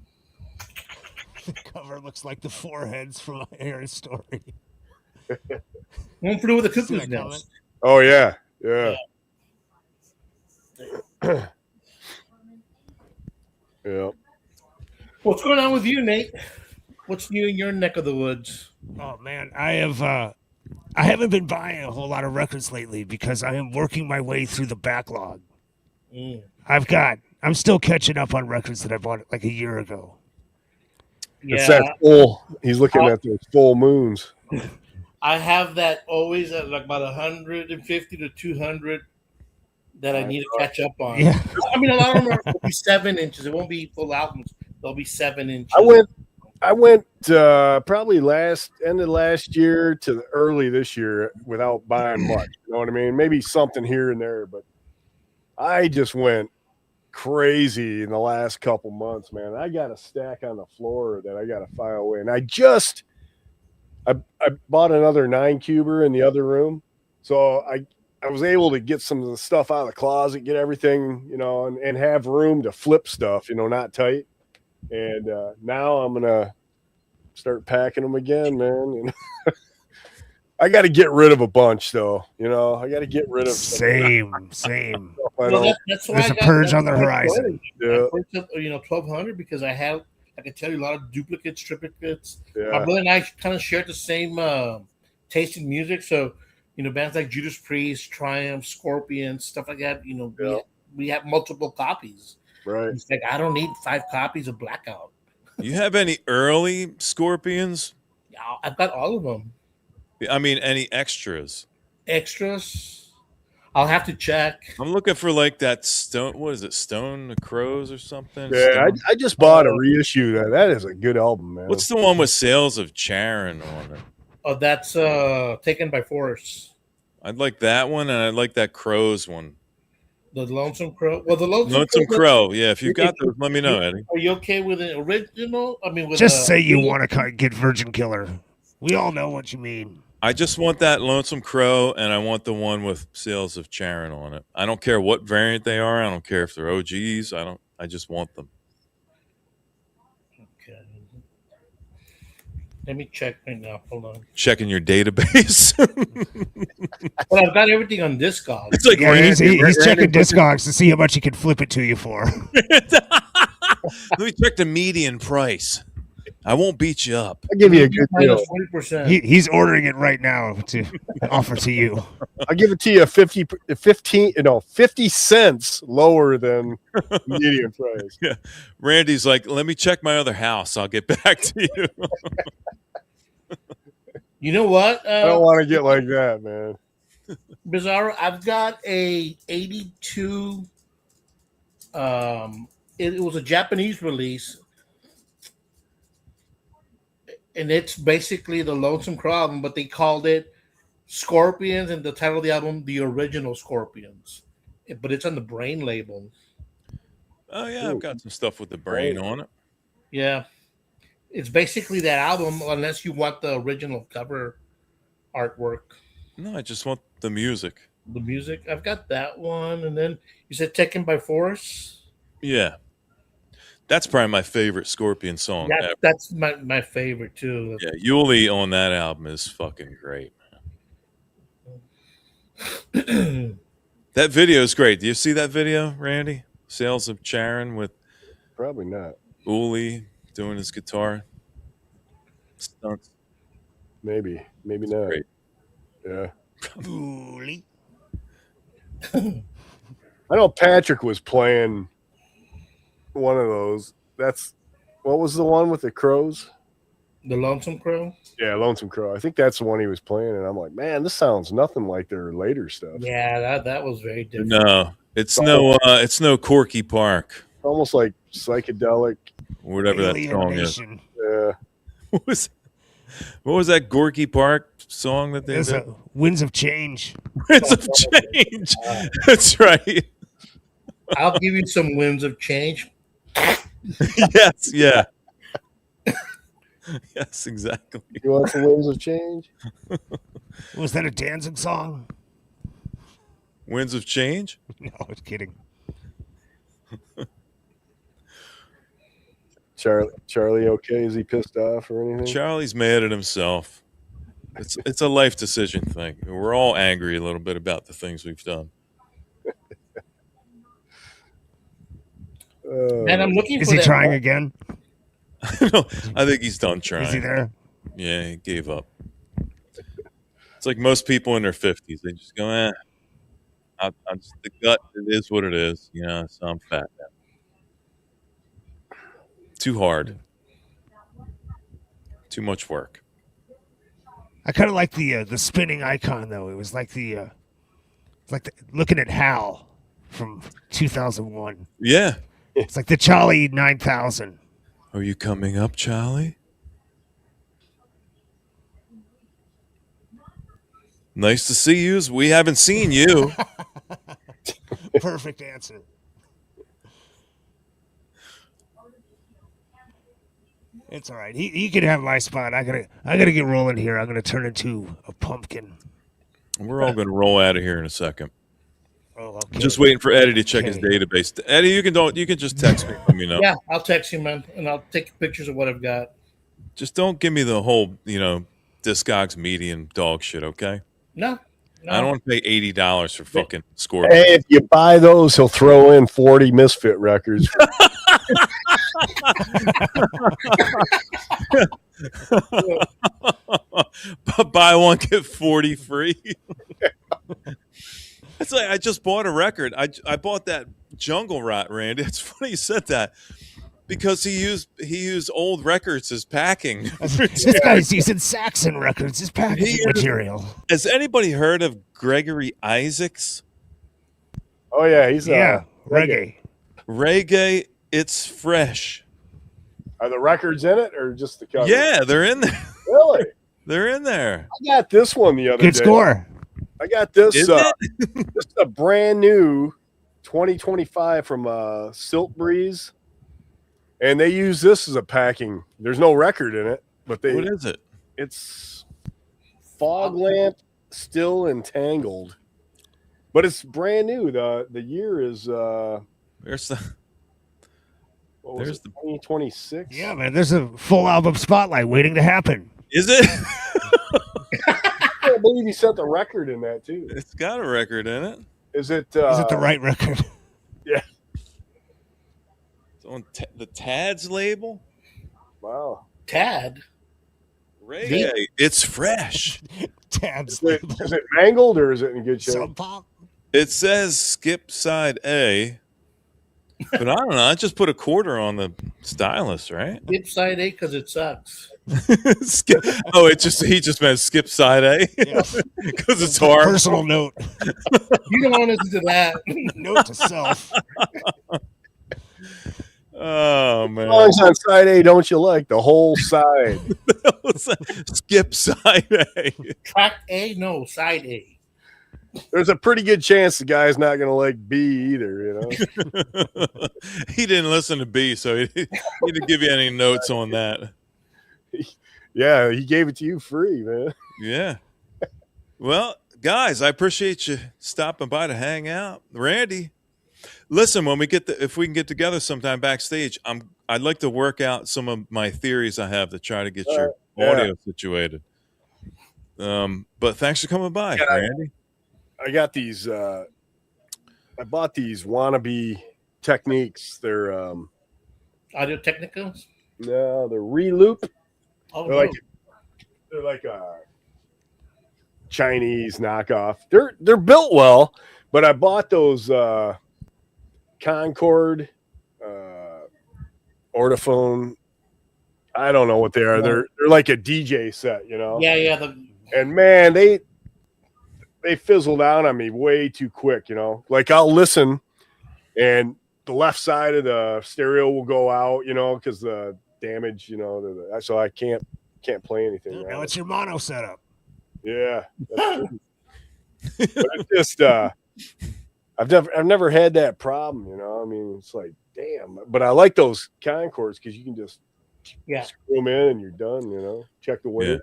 cover looks like the foreheads from Aaron's story. One flew with the See cuckoo's that comment? nest. Oh yeah. Yeah. What's going on with you, Nate? What's new in your neck of the woods? Oh man, I haven't been buying a whole lot of records lately because I am working my way through the backlog. Mm. I'm still catching up on records that I bought like a year ago. It's Yeah, that full. He's looking at those full moons. I have that always at like about 150 to 200 that I need to catch up on. Yeah. I mean, a lot of them will be 7 inches. It won't be full albums. They'll be 7 inches. I went probably end of last year to early this year without buying much. You know what I mean? Maybe something here and there, but I just went crazy in the last couple months, man. I got a stack on the floor that I got to file away, and I bought another 9-cuber in the other room, so I was able to get some of the stuff out of the closet, get everything, and have room to flip stuff, not tight. And now I'm gonna start packing them again, man. I got to get rid of a bunch, though. I got to get rid of Same. Well, that's why There's a purge on the horizon. Yeah. I purchased, 1,200 because I can tell you a lot of duplicates, triplicates. My Yeah. brother and I kind of shared the same taste in music. So, bands like Judas Priest, Triumph, Scorpion, stuff like that, Yeah. we have multiple copies. Right. It's like, I don't need 5 copies of Blackout. You have any early Scorpions? Yeah, I've got all of them. I mean, any extras? Extras, I'll have to check. I'm looking for like that Stone. What is it? Stone Crows or something? Yeah, Stone- I just bought a reissue. That is a good album, man. What's the one with Sales of Charon on it? Oh, that's Taken by Force. I'd like that one, and I'd like that Crows one. The Lonesome Crow. Well, the Lonesome Crow. Yeah, if you got those, let me know, Eddie. Are you okay with an original? I mean, with Just say you want to get Virgin Killer. We all know what you mean. I just want that Lonesome Crow, and I want the one with Sales of Charon on it. I don't care what variant they are. I don't care if they're OGs. I just want them. Okay. Let me check right now. Hold on. Checking your database. Well, I've got everything on Discogs. It's like Yeah, he's Randy checking puts it- Discogs to see how much he can flip it to you for. let me check the median price. I won't beat you up. I'll give you a good deal. Minus 40%. He's ordering it right now to offer to you. I'll give it to you 50 cents lower than median price. Randy's like, let me check my other house. I'll get back to you. You know what? I don't want to get like that, man. Bizarro, I've got a 82. It was a Japanese release, and it's basically the Lonesome Crow album, but they called it Scorpions, and the title of the album, The Original Scorpions. But it's on the Brain label. Oh, yeah, I've got some stuff with the brain on it. Yeah. It's basically that album, unless you want the original cover artwork. No, I just want the music. The music. I've got that one. And then you said Taken by Force? Yeah. That's probably my favorite Scorpion song ever. That's my favorite, too. Yeah, Yuli on that album is fucking great. That video is great. Do you see that video, Randy? Sales of Charon with Probably not. Uli doing his guitar stunts. Maybe not. Great. Yeah. Ooh-lee. I know Patrick was playing one of those. What was the one with the crows? The Lonesome Crow? Yeah, Lonesome Crow. I think that's the one he was playing, and I'm like, man, this sounds nothing like their later stuff. Yeah, that was very different. No, it's no Corky Park, Almost like psychedelic. or whatever that song is. Alienation. Yeah. What was that Gorky Park song that they There's did? Winds of Change. Winds of Change. That's right. I'll give you some Winds of Change. Yes, yeah. Yes, exactly. You want some Winds of Change? Was that a Danzig song? Winds of Change? No, I was kidding. Charlie okay? Is he pissed off or anything? Charlie's mad at himself. It's a life decision thing. We're all angry a little bit about the things we've done. And I'm looking Is for he that. trying again? I think he's done trying. Is he there? Yeah, he gave up. It's like most people in their 50s. They just go, I'm just the gut. It is what it is. You know, so I'm fat now. Too hard. Too much work. I kind of like the spinning icon though. It was like looking at Hal from 2001. Yeah. It's like the Charlie 9000. Are you coming up, Charlie? Nice to see you. We haven't seen you. Perfect answer. It's all right. He can have my spot. I gotta get rolling here. I'm gonna turn into a pumpkin. We're all going to roll out of here in a second. Oh, okay. Just waiting for Eddie to check his Okay. database. Eddie, you can just text me. Let me know. Yeah, I'll text you, man, and I'll take pictures of what I've got. Just don't give me the whole, Discogs median dog shit, okay? No. I don't want to pay $80 for fucking Scorpion. Hey, if you buy those, he'll throw in 40 Misfit records. Buy one, get 40 free. It's like I just bought a record. I bought that Jungle Rot, Randy. It's funny you said that because he used old records as packing. This guy's using Saxon records as packaging material. Has anybody heard of Gregory Isaacs? Oh yeah, he's Reggae. Reggae, it's fresh. Are the records in it or just the cover? Yeah, they're in there. Really? They're in there. I got this one the other Good day. score. I got this. Is This is a brand new 2025 from Silt Breeze, and they use this as a packing. There's no record in it, but What is it? it's Fog Lamp Still Entangled, but it's brand new. The year is There's the what was There's it, the- 2026. Yeah, man. There's a full album spotlight waiting to happen. Is it? I can't believe he set the record in that too. It's got a record in it. Is it? Is it the right record? It's on the Tads label. Wow. Tad. Ray, it's fresh. Tabs. Is it mangled or is it in good shape? Sub pop. It says skip side A, but I don't know. I just put a quarter on the stylus, right? Skip side A because it sucks. Skip. Oh, he just meant skip side A Yeah. because it's hard. Personal note. You don't want to listen to that. Note to self. Oh man, Songs on side A, don't you like the whole side? skip side A. Track A, no, side A. There's a pretty good chance the guy's not going to like B either, you know. He didn't listen to B, so he didn't give you any notes on that. Yeah, he gave it to you free, man. Yeah. Well, guys, I appreciate you stopping by to hang out. Randy, listen, when if we can get together sometime backstage, I'd like to work out some of my theories I have to try to get your audio situated. But thanks for coming by, Randy. I got these I bought these wannabe techniques. They're Audio Technicals. no, they're reloop. Oh, They're like a Chinese knockoff. They're built well, but I bought those Concord Ortophone. I don't know what they are. They're like a DJ set, you know. yeah. And man, they fizzled out on me way too quick, you know. Like I'll listen, and the left side of the stereo will go out, you know, because the damage, you know, so I can't play anything. Now Right? it's your mono setup. Yeah, that's true. But it's just I've never had that problem, you know. I mean, it's like damn, but I like those Concords because you can just screw them in and you're done, you know. Check the weight. Yeah.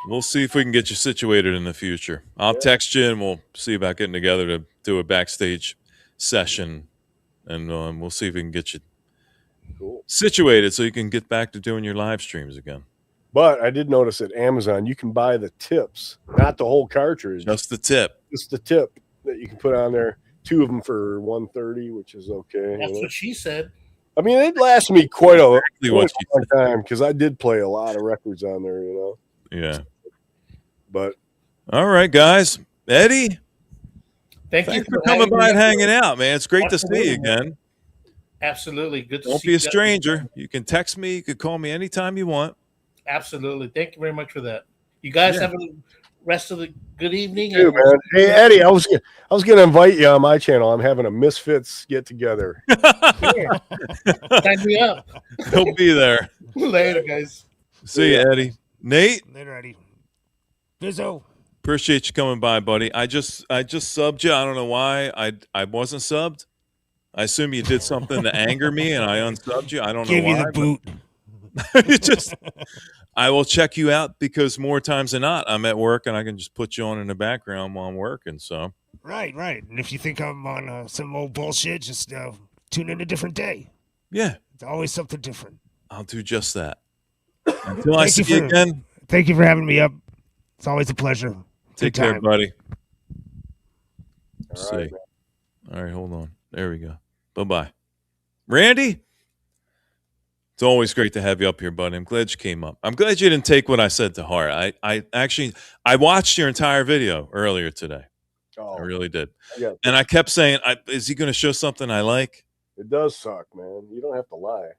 We'll see if we can get you situated in the future. I'll text you and we'll see about getting together to do a backstage session, and we'll see if we can get you situated so you can get back to doing your live streams again. But I did notice at Amazon you can buy the tips, not the whole cartridge, just the tip. Just the tip that you can put on there. 2 of them for $130, which is okay. That's what she said. I mean, it lasted me quite a what long time because I did play a lot of records on there, you know. Yeah. But all right, guys. Eddie, thanks for coming by and hanging out, man. It's great to see you again. Absolutely. Good to Don't see be you a stranger. You can text me. You can call me anytime you want. Absolutely. Thank you very much for that. You guys have a rest of the good evening. too, man. Hey, Eddie, I was going to invite you on my channel. I'm having a Misfits get together. Sign me up. He'll be there. Later, guys. See you, Eddie. Nate. Later, Eddie. Bizzo. Appreciate you coming by, buddy. I just subbed you. I don't know why I wasn't subbed. I assume you did something to anger me, and I unsubbed you. I don't know why. Give you the boot. I will check you out because more times than not, I'm at work and I can just put you on in the background while I'm working. So Right. And if you think I'm on some old bullshit, just tune in a different day. yeah, It's always something different. I'll do just that. Until I see you again. Thank you for having me up. It's always a pleasure. Take Good care, time. buddy. All right, See. All right, hold on. There we go. Bye-bye. Randy, it's always great to have you up here, buddy. I'm glad you came up. I'm glad you didn't take what I said to heart. I watched your entire video earlier today. Oh, I really did. yeah. And I kept saying, is he going to show something I like? It does suck, man. You don't have to lie.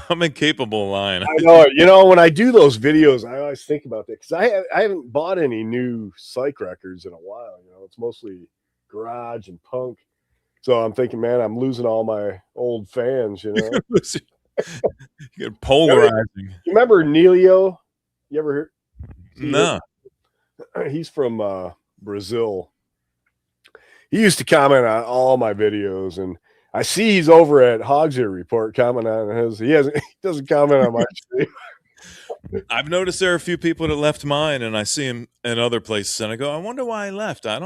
I'm incapable of lying. I know it. You know, when I do those videos, I always think about that because I haven't bought any new psych records in a while. You know, it's mostly garage and punk. So I'm thinking, man, I'm losing all my old fans. You know, You're polarizing. You remember Neilio? You ever heard? No. He's from Brazil. He used to comment on all my videos, and I see he's over at Hogs Ear Report commenting on his. He doesn't comment on my stream. I've noticed there are a few people that left mine, and I see him in other places, and I go, I wonder why he left. I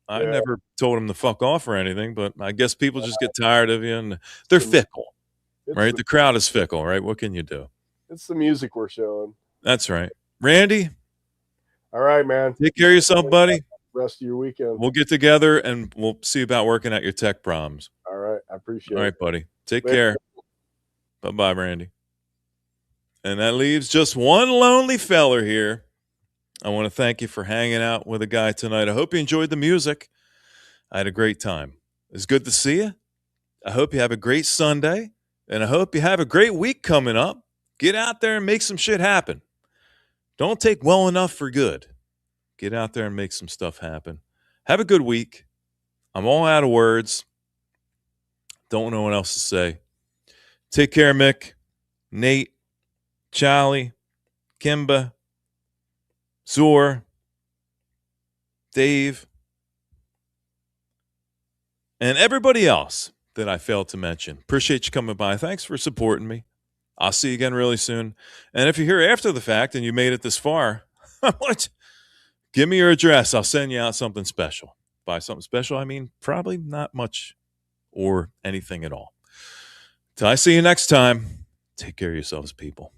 never told him to fuck off or anything, but I guess people just get tired of you, and they're fickle, right? The crowd is fickle, right? What can you do? It's the music we're showing. That's right. Randy, all right, man. Take care of yourself, buddy. Rest of your weekend. We'll get together, and we'll see about working out your tech problems. All right. I appreciate it. All right, buddy. Take Later. care. Bye-bye, Randy. And that leaves just one lonely feller here. I want to thank you for hanging out with a guy tonight. I hope you enjoyed the music. I had a great time. It's good to see you. I hope you have a great Sunday, and I hope you have a great week coming up. Get out there and make some shit happen. Don't take well enough for good. Get out there and make some stuff happen. Have a good week. I'm all out of words. Don't know what else to say. Take care, Mick, Nate, Charlie, Kimba, Zor, Dave, and everybody else that I failed to mention. Appreciate you coming by. Thanks for supporting me. I'll see you again really soon. And if you're here after the fact and you made it this far, give me your address. I'll send you out something special. By something special, I mean probably not much or anything at all. Till I see you next time, take care of yourselves, people.